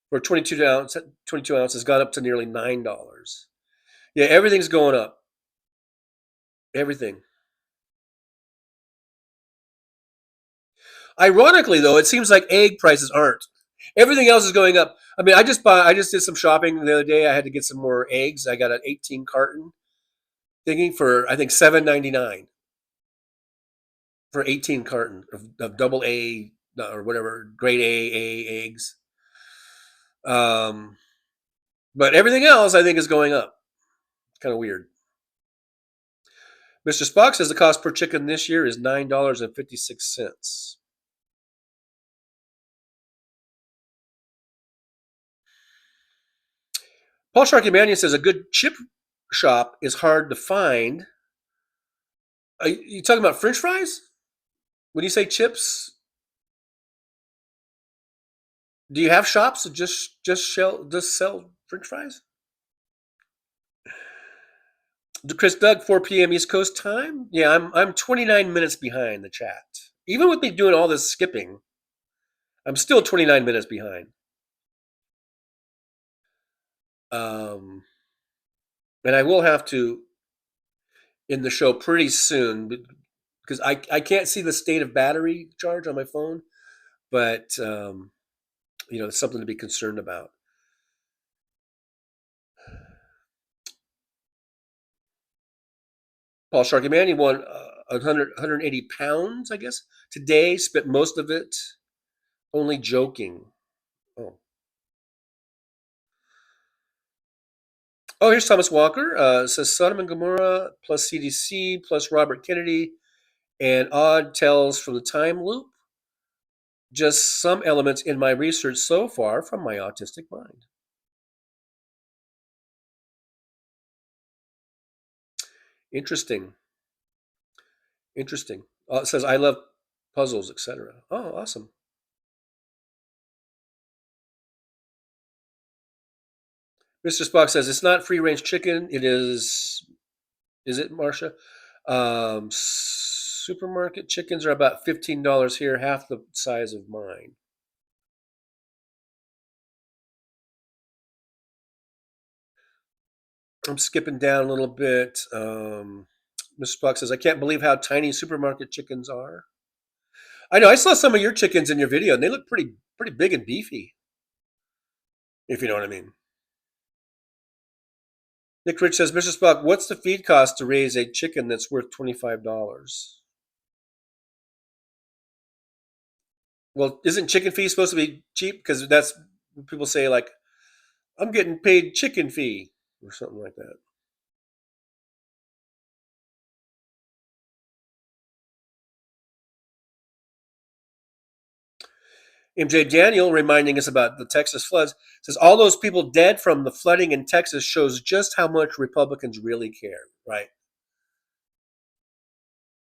for 22 ounces gone up to nearly $9. Yeah, everything's going up. Everything. Ironically, though, it seems like egg prices aren't. Everything else is going up. I mean, I just did some shopping the other day. I had to get some more eggs. I got an 18 carton thingy for I think $7.99 for 18 carton of double A or whatever grade A eggs. But everything else I think is going up. It's kind of weird. Mr. Spock says the cost per chicken this year is $9.56. Paul Sharkey Mannion says a good chip shop is hard to find. Are you talking about French fries? When you say chips, do you have shops that just sell French fries? Chris Doug, 4 p.m. East Coast time. Yeah, I'm 29 minutes behind the chat. Even with me doing all this skipping, I'm still 29 minutes behind. And I will have to end the show pretty soon because I can't see the state of battery charge on my phone, but it's something to be concerned about. Paul Sharkey Man, he won 180 pounds, I guess, today. Spent most of it only joking. Oh, here's Thomas Walker. Says Sodom and Gomorrah plus CDC plus Robert Kennedy and odd tells from the time loop. Just some elements in my research so far from my autistic mind. Interesting. It says, I love puzzles, etc. Oh, awesome. Mr. Spock says, it's not free-range chicken. It is it, Marcia? Supermarket chickens are about $15 here, half the size of mine. I'm skipping down a little bit. Mr. Spock says, I can't believe how tiny supermarket chickens are. I know, I saw some of your chickens in your video, and they look pretty big and beefy, if you know what I mean. Nick Rich says, Mr. Spock, what's the feed cost to raise a chicken that's worth $25? Well, isn't chicken fee supposed to be cheap? Because that's people say, like, I'm getting paid chicken fee or something like that. MJ Daniel, reminding us about the Texas floods, says all those people dead from the flooding in Texas shows just how much Republicans really care, right?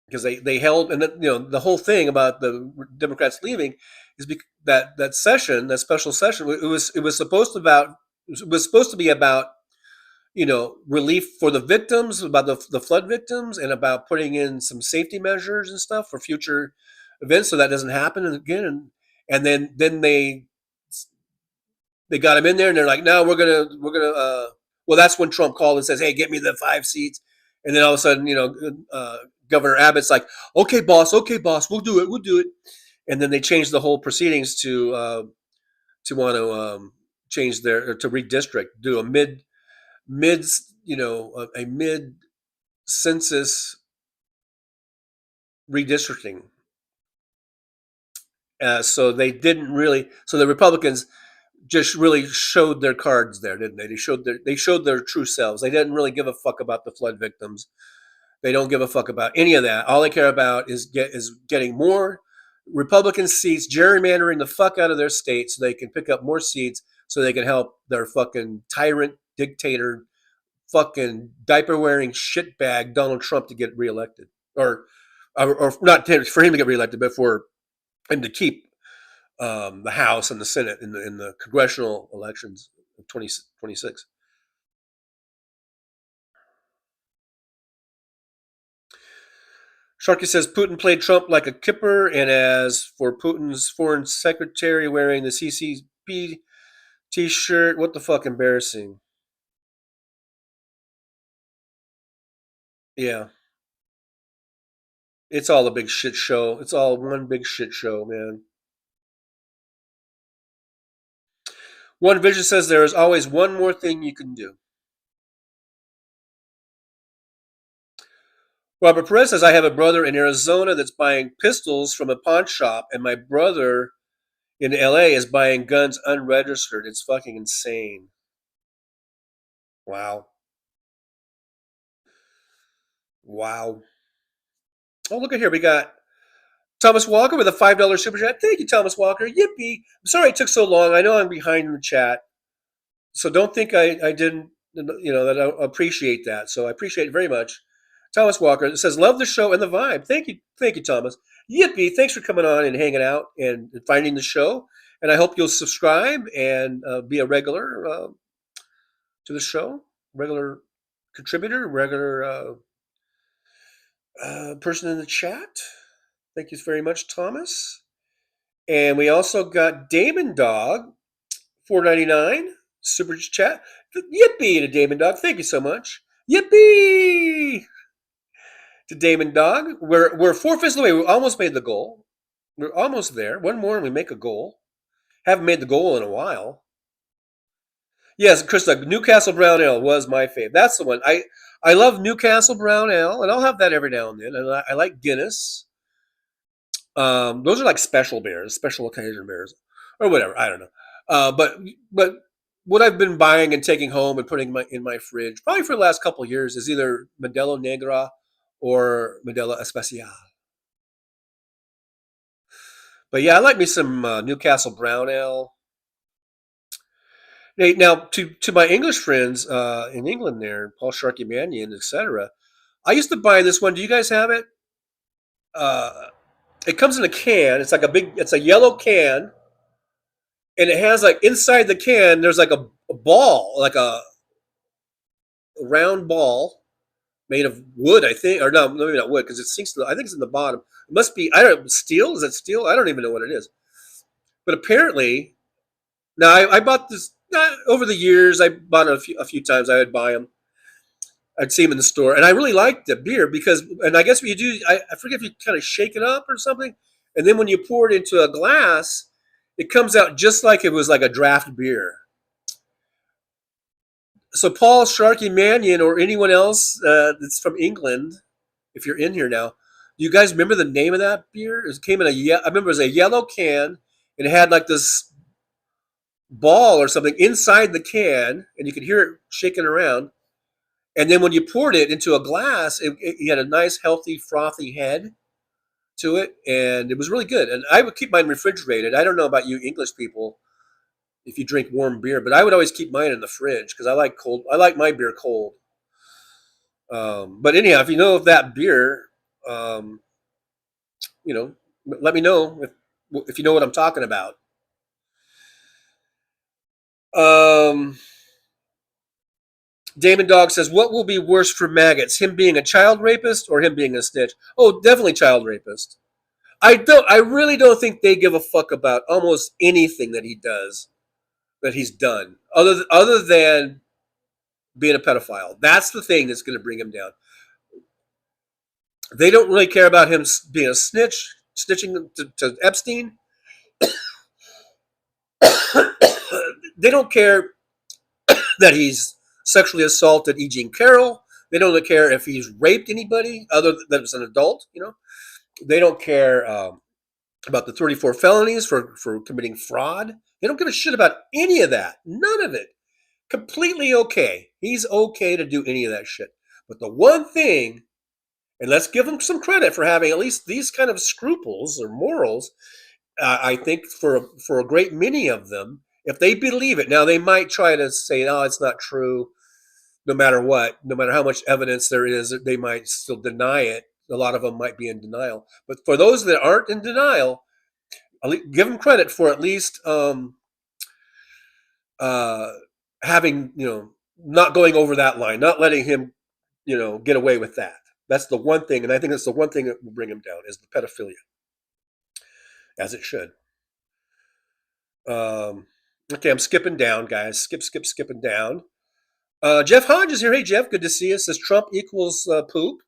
Because they held, and the whole thing about the Democrats leaving is that session, that special session, it was supposed to be about relief for the victims, about the flood victims, and about putting in some safety measures and stuff for future events so that doesn't happen again. And then they got him in there, and they're like, no, we're gonna. Well, that's when Trump called and says, hey, get me the 5 seats. And then all of a sudden, Governor Abbott's like, okay, boss, we'll do it. And then they changed the whole proceedings to want to change to redistrict, do a mid census redistricting. So they didn't really. So the Republicans just really showed their cards there, didn't they? They showed their true selves. They didn't really give a fuck about the flood victims. They don't give a fuck about any of that. All they care about is getting more Republican seats, gerrymandering the fuck out of their state so they can pick up more seats so they can help their fucking tyrant, dictator, fucking diaper-wearing shitbag Donald Trump to get reelected. Or not for him to get reelected, but for him to keep the House and the Senate in the congressional elections of 2026. Sharky says Putin played Trump like a kipper, and as for Putin's foreign secretary wearing the CCP t-shirt, what the fuck, embarrassing. Yeah. It's all a big shit show. It's all one big shit show, man. One Vision says there is always one more thing you can do. Robert Perez says, I have a brother in Arizona that's buying pistols from a pawn shop, and my brother in LA is buying guns unregistered. It's fucking insane. Wow. Wow. Oh, look at here. We got Thomas Walker with a $5 super chat. Thank you, Thomas Walker. Yippee. I'm sorry it took so long. I know I'm behind in the chat. So don't think I didn't, that I appreciate that. So I appreciate it very much. Thomas Walker says, love the show and the vibe. Thank you, Thomas. Yippee. Thanks for coming on and hanging out and finding the show. And I hope you'll subscribe and be a regular to the show, regular contributor, regular person in the chat. Thank you very much, Thomas. And we also got Damon Dog, $4.99 super chat. Yippee to Damon Dog. Thank you so much. Yippee to Damon Dog. We're 4/5 of the way. We almost made the goal. We're almost there. One more and we make a goal. Haven't made the goal in a while. Yes, Krista, Newcastle Brown Ale was my fave. That's the one. I love Newcastle Brown Ale, and I'll have that every now and then. And I like Guinness. Those are like special beers, special occasion beers, or whatever. I don't know. But what I've been buying and taking home and putting in my fridge, probably for the last couple of years, is either Modelo Negra or Modelo Especial. But yeah, I like me some Newcastle Brown Ale. Now, to my English friends in England there, Paul Sharkey Mannion, etc., I used to buy this one. Do you guys have it? It comes in a can. It's like it's a yellow can. And it has like inside the can, there's like a ball, like a round ball made of wood, I think. Or no, maybe not wood, because it sinks I think it's in the bottom. It must be, I don't know, steel? Is it steel? I don't even know what it is. But apparently, now I bought this, over the years, I bought it a few times. I would buy them. I'd see them in the store. And I really liked the beer because, and I guess what you do, I forget if you kind of shake it up or something. And then when you pour it into a glass, it comes out just like it was like a draft beer. So Paul Sharkey Mannion or anyone else that's from England, if you're in here now, do you guys remember the name of that beer? It came in I remember it was a yellow can, and it had like this ball or something inside the can, and you could hear it shaking around. And then when you poured it into a glass, it had a nice, healthy, frothy head to it, and it was really good. And I would keep mine refrigerated. I don't know about you English people if you drink warm beer, but I would always keep mine in the fridge because I like cold. I like my beer cold. But anyhow, if you know of that beer, let me know if you know what I'm talking about. Damon Dog says, what will be worse for maggots, him being a child rapist or him being a snitch? Oh, definitely child rapist. I really don't think they give a fuck about almost anything that he does, that he's done, other than being a pedophile. That's the thing that's going to bring him down. They don't really care about him being a snitch, snitching to Epstein. They don't care that he's sexually assaulted E. Jean Carroll. They don't care if he's raped anybody other than as an adult. They don't care about the 34 felonies for committing fraud. They don't give a shit about any of that. None of it. Completely okay. He's okay to do any of that shit. But the one thing, and let's give him some credit for having at least these kind of scruples or morals, I think for a great many of them, if they believe it, now they might try to say, oh, it's not true, no matter what, no matter how much evidence there is, they might still deny it. A lot of them might be in denial. But for those that aren't in denial, give him credit for at least having, not going over that line, not letting him, get away with that. That's the one thing, and I think that's the one thing that will bring him down is the pedophilia, as it should. Okay, I'm skipping down, guys. Skipping down. Jeff Hodge is here. Hey, Jeff, good to see you. Says Trump equals poop.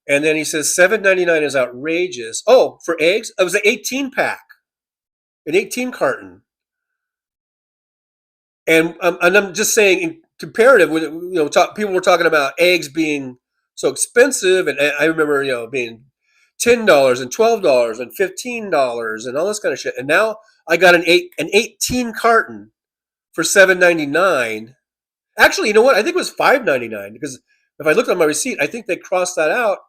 And then he says $7.99 is outrageous. Oh, for eggs? It was an 18 pack, an 18 carton. And I'm just saying, in comparative, people were talking about eggs being so expensive, and I remember, being $10 and $12 and $15 and all this kind of shit. And now I got an 18 carton for $7.99. Actually, you know what? I think it was $5.99 because if I looked on my receipt, I think they crossed that out,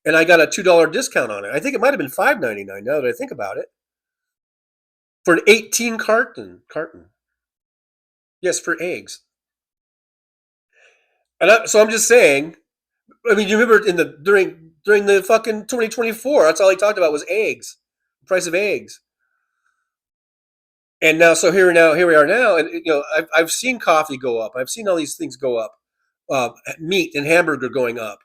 and I got a $2 discount on it. I think it might have been $5.99 now that I think about it, for an 18 carton. Yes, for eggs. And so I'm just saying. I mean, you remember during the fucking 2024, that's all he talked about was eggs, the price of eggs. And now, so here we are now, and I've seen coffee go up. I've seen all these things go up. Meat and hamburger going up.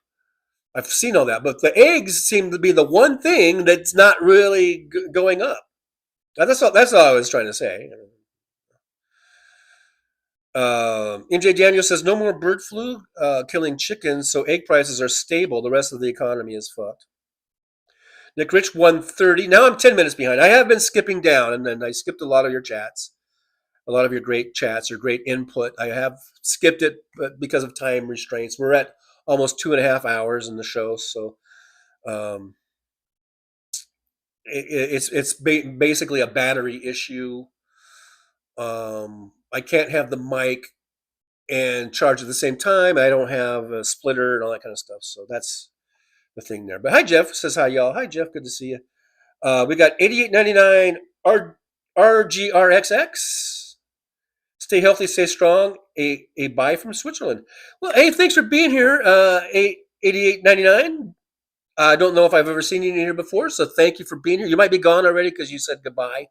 I've seen all that, but the eggs seem to be the one thing that's not really going up. That's all I was trying to say. MJ Daniel says no more bird flu killing chickens, so egg prices are stable. The rest of the economy is fucked. Nick Rich 130. Now I'm 10 minutes behind. I have been skipping down, and then I skipped a lot of your chats, a lot of your great chats, your great input. I have skipped it, but because of time restraints, we're at almost 2.5 hours in the show, so it's basically a battery issue. I can't have the mic and charge at the same time. I don't have a splitter and all that kind of stuff. So that's the thing there. But hi, Jeff. Says hi, y'all. Hi, Jeff. Good to see you. We got $88.99 RGRXX. Stay healthy, stay strong. A buy from Switzerland. Well, hey, thanks for being here. $88.99. I don't know if I've ever seen you in here before, so thank you for being here. You might be gone already because you said goodbye.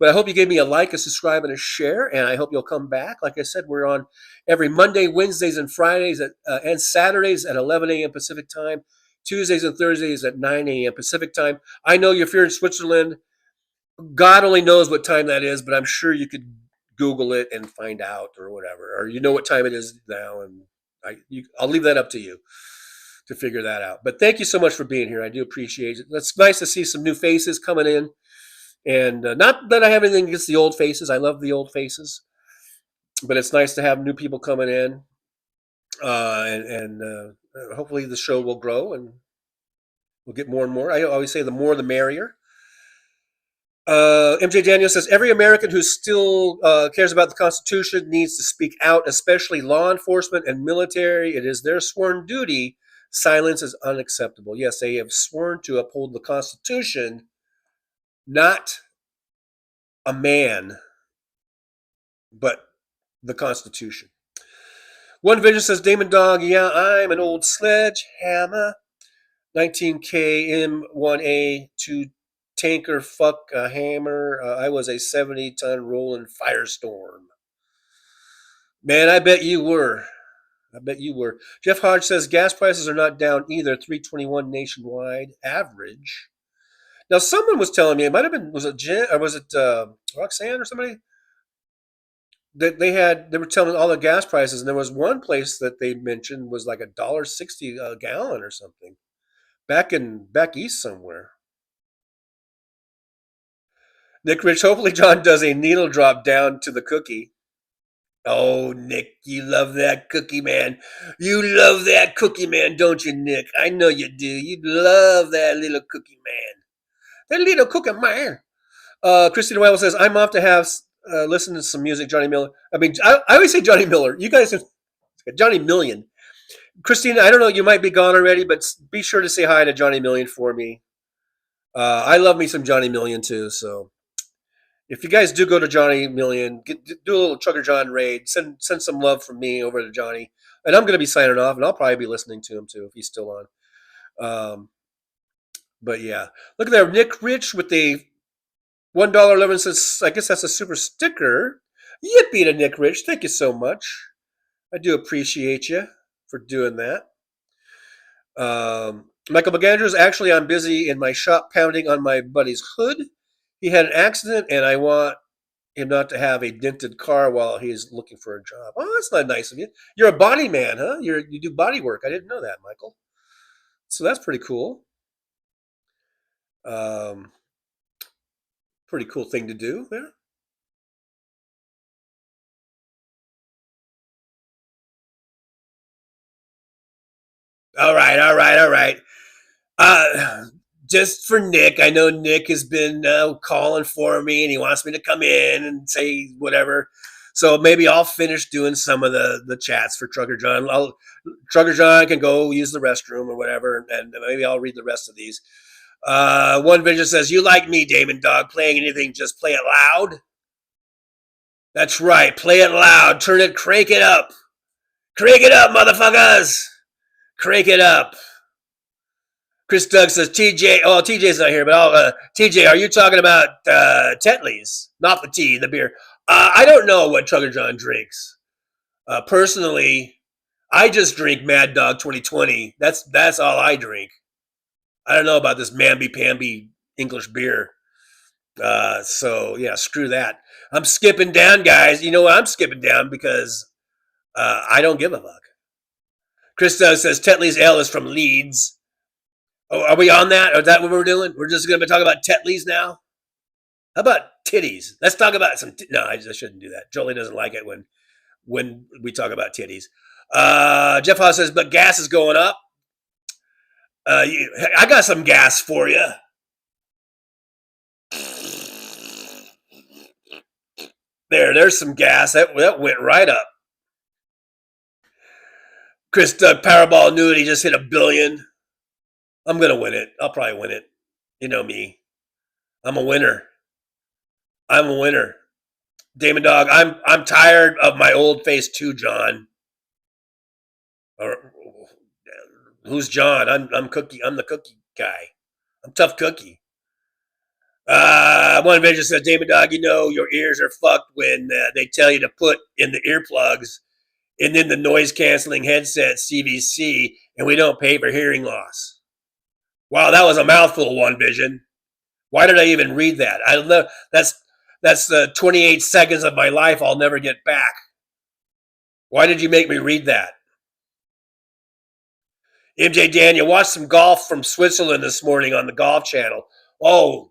But I hope you gave me a like, a subscribe, and a share, and I hope you'll come back. Like I said, we're on every Monday, Wednesdays, and Fridays and Saturdays at 11 a.m. Pacific time, Tuesdays and Thursdays at 9 a.m. Pacific time. I know if you're in Switzerland, God only knows what time that is, but I'm sure you could Google it and find out or whatever, or you know what time it is now, and I'll leave that up to you to figure that out. But thank you so much for being here. I do appreciate it. It's nice to see some new faces coming in. And not that I have anything against the old faces. I love the old faces. But it's nice to have new people coming in. And hopefully the show will grow and we'll get more and more. I always say the more the merrier. MJ Daniel says, every American who still cares about the Constitution needs to speak out, especially law enforcement and military. It is their sworn duty. Silence is unacceptable. Yes, they have sworn to uphold the Constitution, not a man, but the Constitution. One Vision says, Damon Dog, yeah, I'm an old sledgehammer. 19K M1A2 tanker, fuck a hammer. I was a 70-ton rolling firestorm. Man, I bet you were. Jeff Hodge says, gas prices are not down either. $3.21 nationwide average. Now, someone was telling me, it might have been, was it Jen, or was it Roxanne or somebody? That they were telling all the gas prices, and there was one place that they mentioned was like $1.60 a gallon or something, back east somewhere. Nick Rich, hopefully John does a needle drop down to the cookie. Oh, Nick, you love that cookie, man. You love that cookie, man, don't you, Nick? I know you do. You love that little cookie, man. That little cookie, man. Christina Weibel says, I'm off to have listen to some music, Johnny Miller. I mean, I always say Johnny Miller. You guys, Johnny Million. Christina, I don't know, you might be gone already, but be sure to say hi to Johnny Million for me. I love me some Johnny Million too, so if you guys do go to Johnny Million, do a little Trucker John raid, send some love from me over to Johnny. And I'm going to be signing off, and I'll probably be listening to him too if he's still on. But yeah, look at there, Nick Rich with the $1.11. I guess that's a super sticker. Yippee to Nick Rich. Thank you so much. I do appreciate you for doing that. Michael McAndrews, actually, I'm busy in my shop pounding on my buddy's hood. He had an accident, and I want him not to have a dented car while he's looking for a job. Oh, that's not nice of you. You're a body man, huh? You do body work. I didn't know that, Michael. So that's pretty cool. Pretty cool thing to do there. All right. Just for Nick, I know Nick has been calling for me and he wants me to come in and say whatever. So maybe I'll finish doing some of the chats for Trucker John. Trucker John can go use the restroom or whatever, and maybe I'll read the rest of these. One Vision says, you like me, Damon Dog, playing anything, just play it loud. That's right, play it loud, crank it up. Crank it up, motherfuckers. Crank it up. Chris Doug says, TJ, oh, TJ's not here, but TJ, are you talking about Tetley's? Not the tea, the beer. I don't know what Trucker John drinks. Personally, I just drink Mad Dog 2020. That's all I drink. I don't know about this mamby-pamby English beer. So, yeah, screw that. I'm skipping down, guys. You know what? I'm skipping down because I don't give a fuck. Chris Doug says, Tetley's Ale is from Leeds. Oh, are we on that? Is that what we're doing? We're just going to be talking about Tetley's now? How about titties? Let's talk about some... No, I shouldn't do that. Jolie doesn't like it when we talk about titties. Jeff Haas says, but gas is going up. I got some gas for you. There's some gas. That went right up. Chris Doug, Powerball annuity just hit $1 billion. I'm going to win it. I'll probably win it. You know me. I'm a winner. Damon Dog, I'm tired of my old face too, John. Or who's John? I'm Cookie. I'm the Cookie guy. I'm Tough Cookie. One Vision says, Damon Dog, you know your ears are fucked when they tell you to put in the earplugs and then the noise canceling headset CVC, and we don't pay for hearing loss. Wow, that was a mouthful, One Vision. Why did I even read that? I don't know. That's the 28 seconds of my life I'll never get back. Why did you make me read that? MJ Daniel, watched some golf from Switzerland this morning on the Golf Channel. Oh,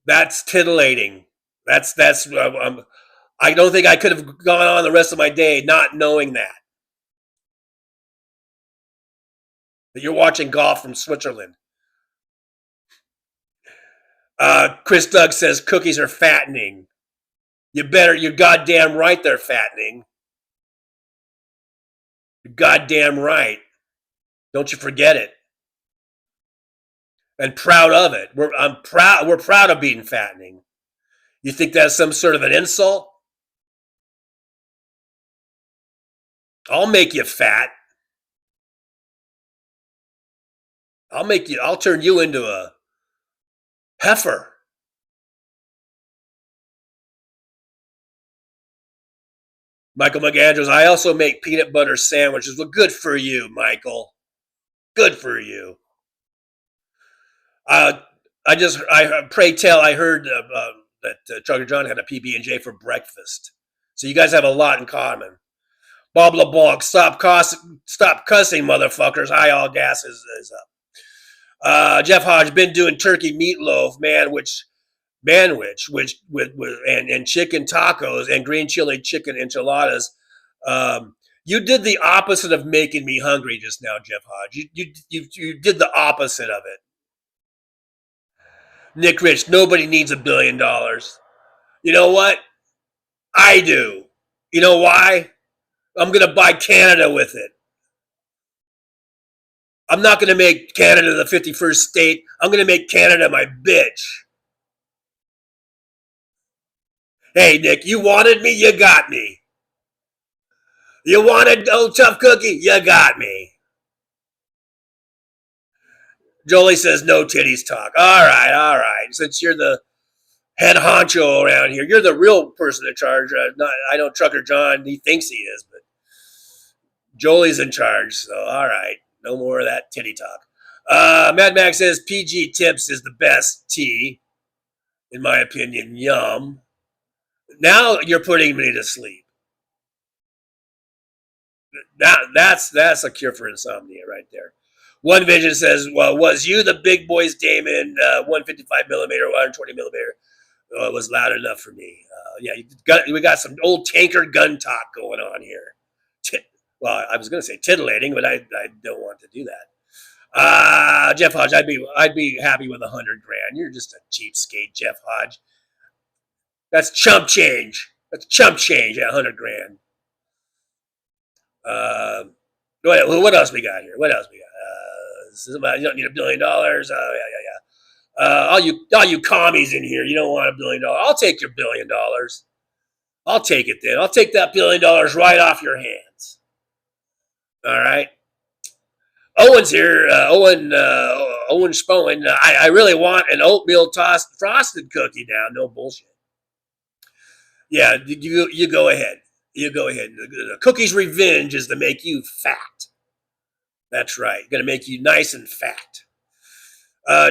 that's titillating. That's I don't think I could have gone on the rest of my day not knowing that you're watching golf from Switzerland. Chris Doug says cookies are fattening. You're goddamn right they're fattening. You're goddamn right. Don't you forget it. And proud of it. We're proud of being fattening. You think that's some sort of an insult? I'll make you fat. I'll turn you into a heifer. Michael McAndrews, I also make peanut butter sandwiches. Well, good for you, Michael. Good for you. I pray tell, I heard that Trucker John had a PB&J for breakfast. So you guys have a lot in common. Bob LeBlanc, stop cussing, motherfuckers. High all gas is up. Jeff Hodge, been doing turkey meatloaf, manwich, and chicken tacos and green chili chicken enchiladas. You did the opposite of making me hungry just now, Jeff Hodge. You did the opposite of it. Nick Rich, nobody needs $1 billion. You know what? I do. You know why? I'm going to buy Canada with it. I'm not going to make Canada the 51st state. I'm going to make Canada my bitch. Hey, Nick, you wanted me, you got me. You wanted old Tough Cookie, you got me. Jolie says no titties talk. All right. Since you're the head honcho around here. You're the real person in charge. I know Trucker John, he thinks he is, but Jolie's in charge. So, all right. No more of that titty talk. Mad Max says PG Tips is the best tea, in my opinion. Yum. Now you're putting me to sleep. That's a cure for insomnia right there. One Vision says, well, was you the big boys Damon 155 millimeter, 120 millimeter? It was loud enough for me. Yeah, we got some old tanker gun talk going on here. Well, I was going to say titillating, but I don't want to do that. Jeff Hodge, I'd be happy with $100,000. You're just a cheapskate, Jeff Hodge. That's chump change. That's chump change at $100,000. What else we got here? What else we got? You don't need $1 billion. All you commies in here, you don't want $1 billion. I'll take your $1 billion. I'll take it then. I'll take that $1 billion right off your hands. All right. Owen's here. Owen Spoen. I really want an oatmeal tossed frosted cookie now. No bullshit. Yeah, you go ahead. You go ahead. The cookie's revenge is to make you fat. That's right. Going to make you nice and fat.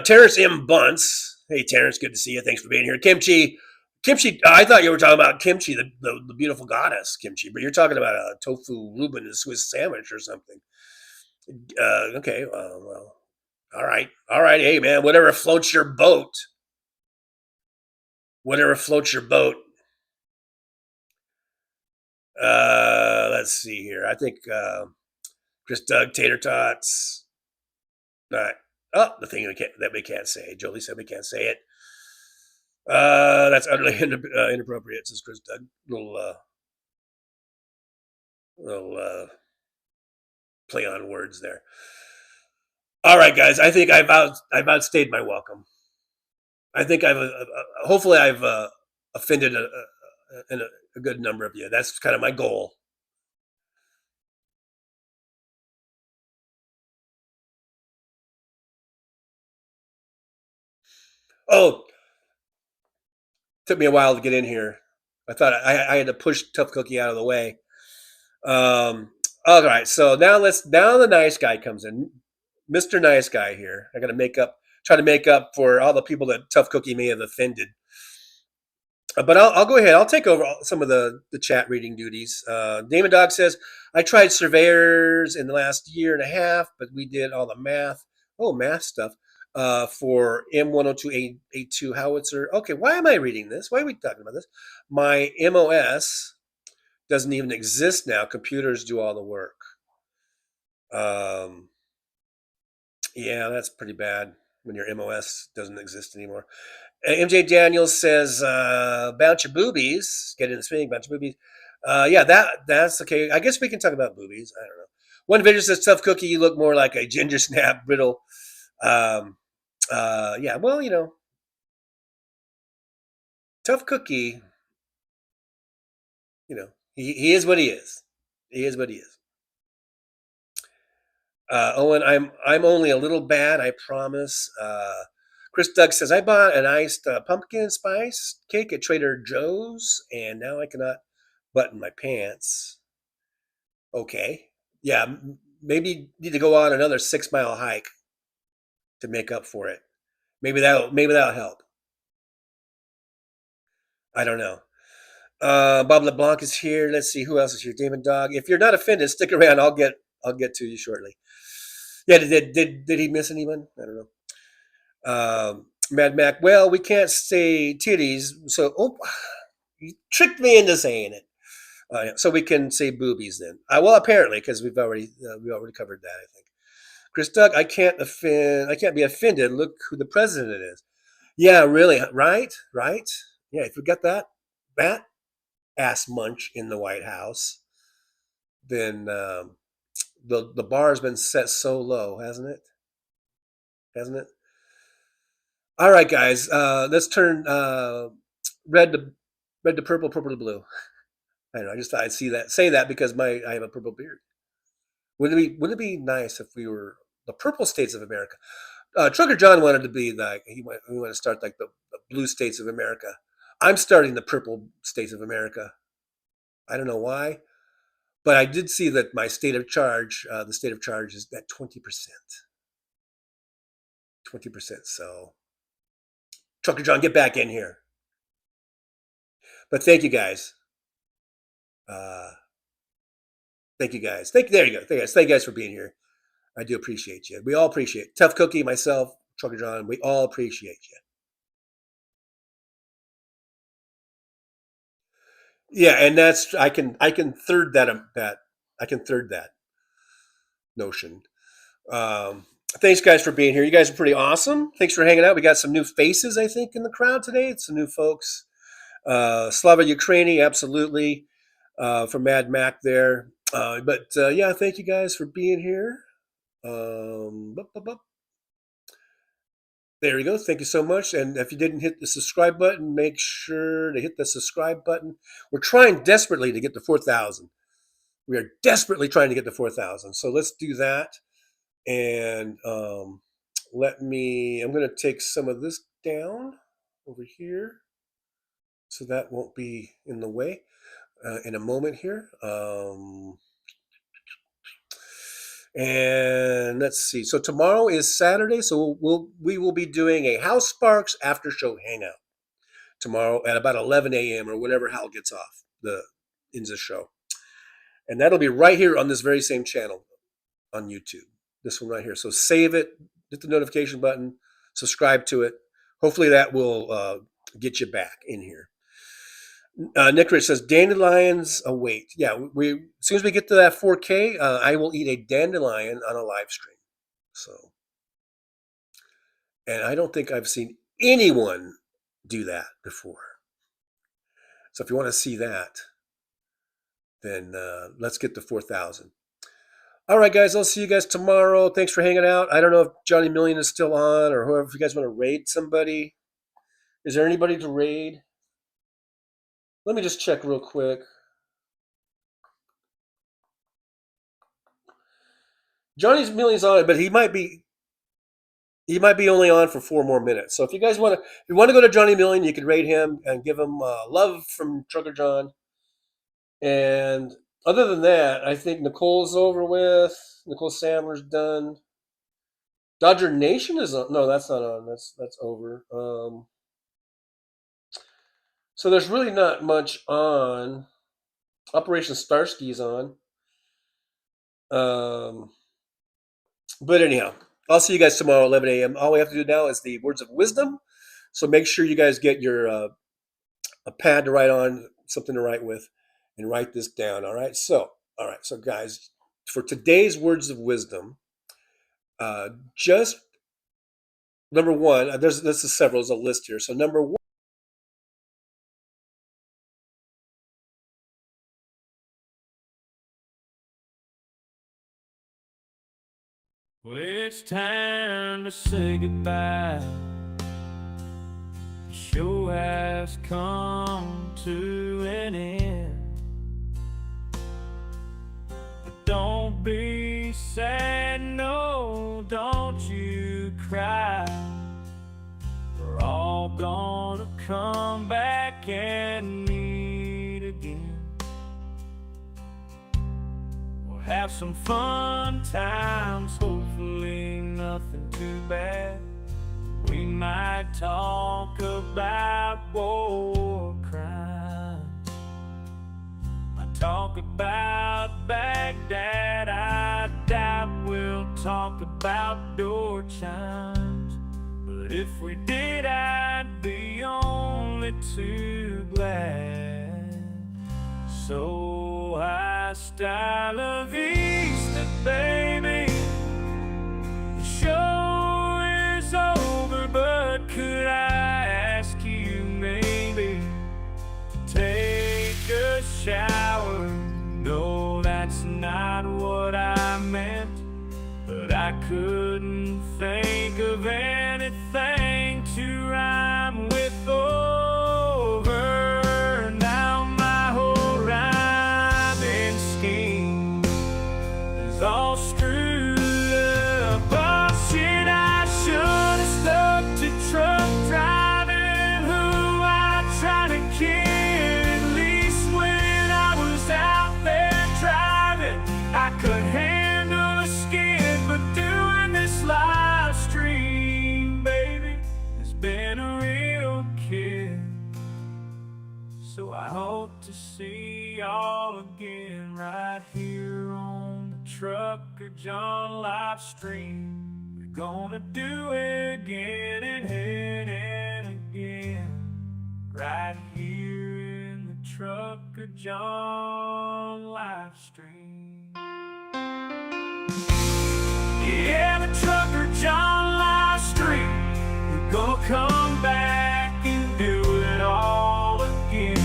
Terrence M. Bunce. Hey, Terrence, good to see you. Thanks for being here. Kimchi. I thought you were talking about Kimchi, the beautiful goddess Kimchi, but you're talking about a tofu Reuben and Swiss sandwich or something. Okay. Well, all right. Hey, man, whatever floats your boat. Whatever floats your boat. Let's see here. I think Chris Doug, tater tots. Not. Oh, the thing that we can't say. Jolie said we can't say it. That's utterly inappropriate, says Chris Doug. Little play on words there. All right, guys. I think I've outstayed my welcome. I think hopefully I've offended a good number of you. That's kind of my goal. Oh, took me a while to get in here. I thought I had to push Tough Cookie out of the way. All right, so now the nice guy comes in, Mr. Nice Guy here. I got to try to make up for all the people that Tough Cookie may have offended. But I'll go ahead. I'll take over some of the chat reading duties. Damon Dog says, I tried surveyors in the last year and a half, but we did all the math. Oh, math stuff. For M102A2 howitzer. Okay, why am I reading this? Why are we talking about this? My MOS doesn't even exist now. Computers do all the work. Yeah, that's pretty bad when your MOS doesn't exist anymore. MJ Daniels says, bounce your boobies. Get in the swing, bounce your boobies. Yeah, that's okay. I guess we can talk about boobies. I don't know. One video says, Tough Cookie, you look more like a ginger snap brittle. Yeah, well, Tough Cookie, he is what he is. He is what he is. Owen, I'm only a little bad, I promise. Chris Doug says, I bought an iced pumpkin spice cake at Trader Joe's, and now I cannot button my pants. Okay. Yeah, maybe need to go on another 6-mile hike to make up for it. Maybe that'll help. I don't know. Bob LeBlanc is here. Let's see who else is here. Damon Dog. If you're not offended, stick around. I'll get to you shortly. Yeah, did he miss anyone? I don't know. Mad Mac. Well, we can't say titties, so you tricked me into saying it. So we can say boobies then. Well, apparently, because we already covered that. I think. Chris Doug, I can't be offended. Look who the president is. Yeah, really, right? Yeah, if we got that ass munch in the White House, then the bar's been set so low, hasn't it? All right, guys, let's turn red to purple, purple to blue. I don't know. I just thought I'd say that because I have a purple beard. Wouldn't it be nice if we were the purple states of America? Trucker John wanted to be like, he wanted to start like the blue states of America. I'm starting the purple states of America. I don't know why, but I did see that my state of charge, the state of charge is at 20%. 20%. So, Trucker John, get back in here. But thank you guys. Thank you guys. There you go. Thank you guys for being here. I do appreciate you. We all appreciate it. Tough Cookie, myself, Trucker John, we all appreciate you. Yeah, and that's I can third that I can third that notion. Thanks guys for being here. You guys are pretty awesome. Thanks for hanging out. We got some new faces, I think, in the crowd today. Some new folks. Slava Ukraini, absolutely. From Mad Mac there. But yeah, thank you guys for being here. There we go. Thank you so much. And if you didn't hit the subscribe button, make sure to hit the subscribe button. We're trying desperately to get to 4,000. We are desperately trying to get to 4,000. So let's do that. And I'm going to take some of this down over here so that won't be in the way in a moment here. And let's see. So tomorrow is Saturday, so we will be doing a Hal Sparks after show hangout tomorrow at about 11 a.m. or whenever Hal gets off the INZA show, and that'll be right here on this very same channel on YouTube. This one right here. So save it, hit the notification button, subscribe to it. Hopefully that will get you back in here. Nick Rich says dandelions await. Yeah, as soon as we get to that 4K, I will eat a dandelion on a live stream. So, and I don't think I've seen anyone do that before. So if you want to see that, then let's get to 4,000. All right, guys, I'll see you guys tomorrow. Thanks for hanging out. I don't know if Johnny Million is still on or whoever. If you guys want to raid somebody, is there anybody to raid? Let me just check real quick. Johnny's Million's on it, but he might be only on for 4 more minutes. So if you guys want to go to Johnny Million, you can raid him and give him love from Trucker John. And other than that, I think Nicole's over with. Nicole Sandler's done. Dodger Nation is on. No, that's not on. That's over. So there's really not much on. Operation Starsky's on. But anyhow, I'll see you guys tomorrow at 11 a.m. All we have to do now is the words of wisdom. So make sure you guys get your a pad to write on, something to write with, and write this down. All right. So guys, for today's words of wisdom, just number one. This is several. There's a list here. So number one. Well, it's time to say goodbye. The show has come to an end. But don't be sad, no, don't you cry. We're all gonna come back and meet again. Have some fun times, hopefully nothing too bad. We might talk about war crimes. Might talk about Baghdad. I doubt we'll talk about door chimes. But if we did, I'd be only too glad. So hasta la vista, baby. The show is over, but could I ask you maybe to take a shower? No, that's not what I meant, but I couldn't think of anything to rhyme with over. Now my whole rhyming scheme is all screwed up. Oh shit, I should So I hope to see y'all again right here on the Trucker John live stream. We're gonna do it again and again, right here in the Trucker John live stream. Yeah, the Trucker John live stream. We're gonna come back and do it all again.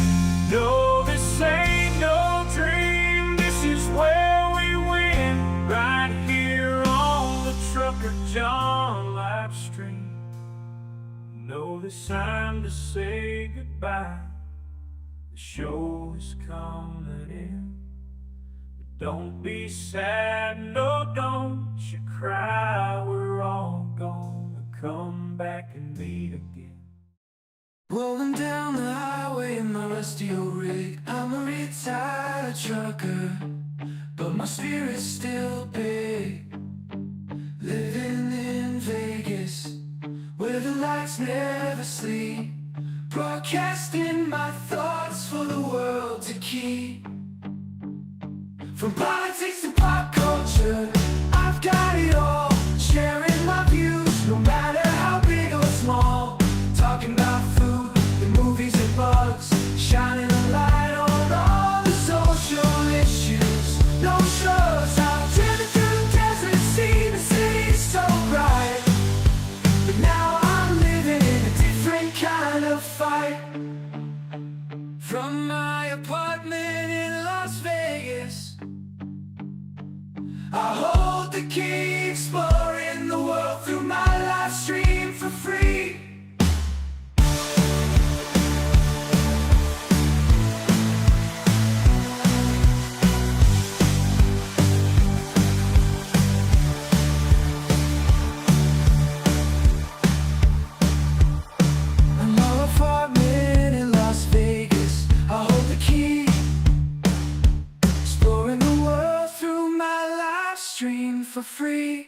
No, this ain't no dream. This is where we win. Right here on the Trucker John live stream. No, it's time to say goodbye. The show is coming in. Don't be sad, no, don't you cry. We're all gonna come back and meet again. Rolling down the highway in my rusty old rig. I'm a retired trucker, but my spirit's still big. Living in Vegas, where the lights never sleep. Broadcasting my thoughts for the world to keep. From politics to pop culture, I've got it all. Sharing my views, no matter how big or small. Talking about food, the movies and bugs. Shining a light on all the social issues. No shows, I've driven through the desert, seen the city so bright. But now I'm living in a different kind of fight. From my apartment in Las Vegas, I hold the key, exploring the world through my live stream for free. In my apartment in Las Vegas, I hold the key, exploring the world through my live stream for free.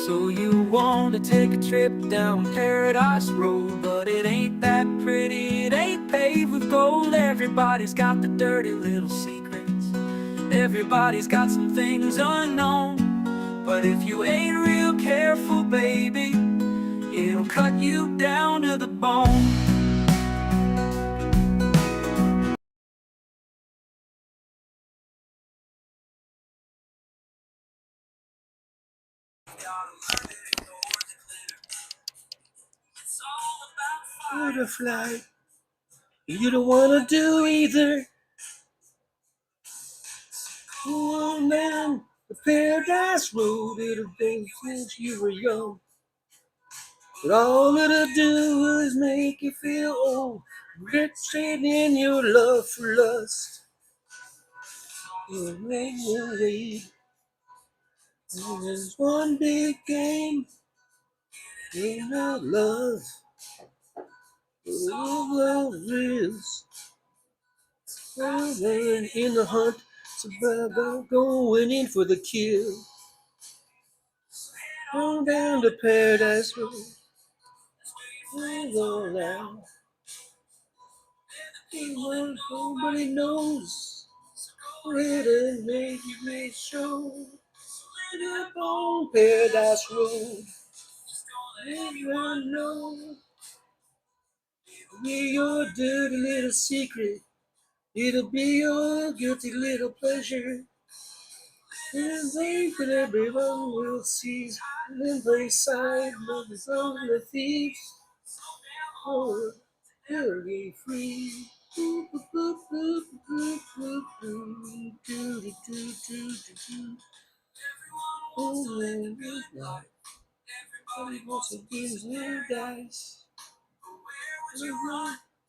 So you want to take a trip down Paradise Road, but it ain't that pretty, it ain't paved with gold. Everybody's got the dirty little secrets, everybody's got some things unknown. But if you ain't real careful, baby, it'll cut you down to the bone. Butterfly, you don't wanna do either. Go on down the Paradise Road, it'll be since you were young. But all it'll do is make you feel old, wretched in your love for lust. It'll make you wait. There's one big game in our love. All love is in the hunt, so going in for the kill. On down to Paradise Road, we're all out. Nobody knows where to make it may show. Right up on Paradise Road, everyone knows. Be your dirty little secret, it'll be your guilty little pleasure. And they that everyone will seize, and then they side love is on the thieves. Oh, they'll be free. Boop, boop, boop, boop, boop, boop, doo, doo, doo, doo, doo, doo. Oh, man, All he wants to do is live dice.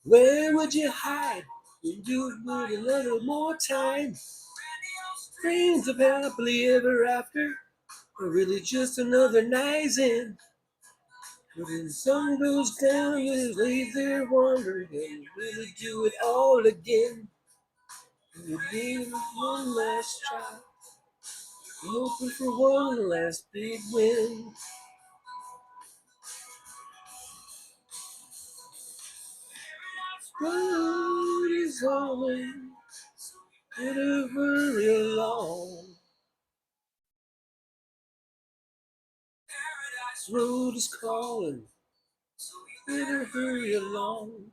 Where would you hide? We'll do it with a little more time. Dreams of happily ever after are really just another night's in. When the sun goes down, you lay there wondering, and really do it all again. You give it one last try, hoping for one last big win. Road is always better hurry along. This road is calling, better hurry along.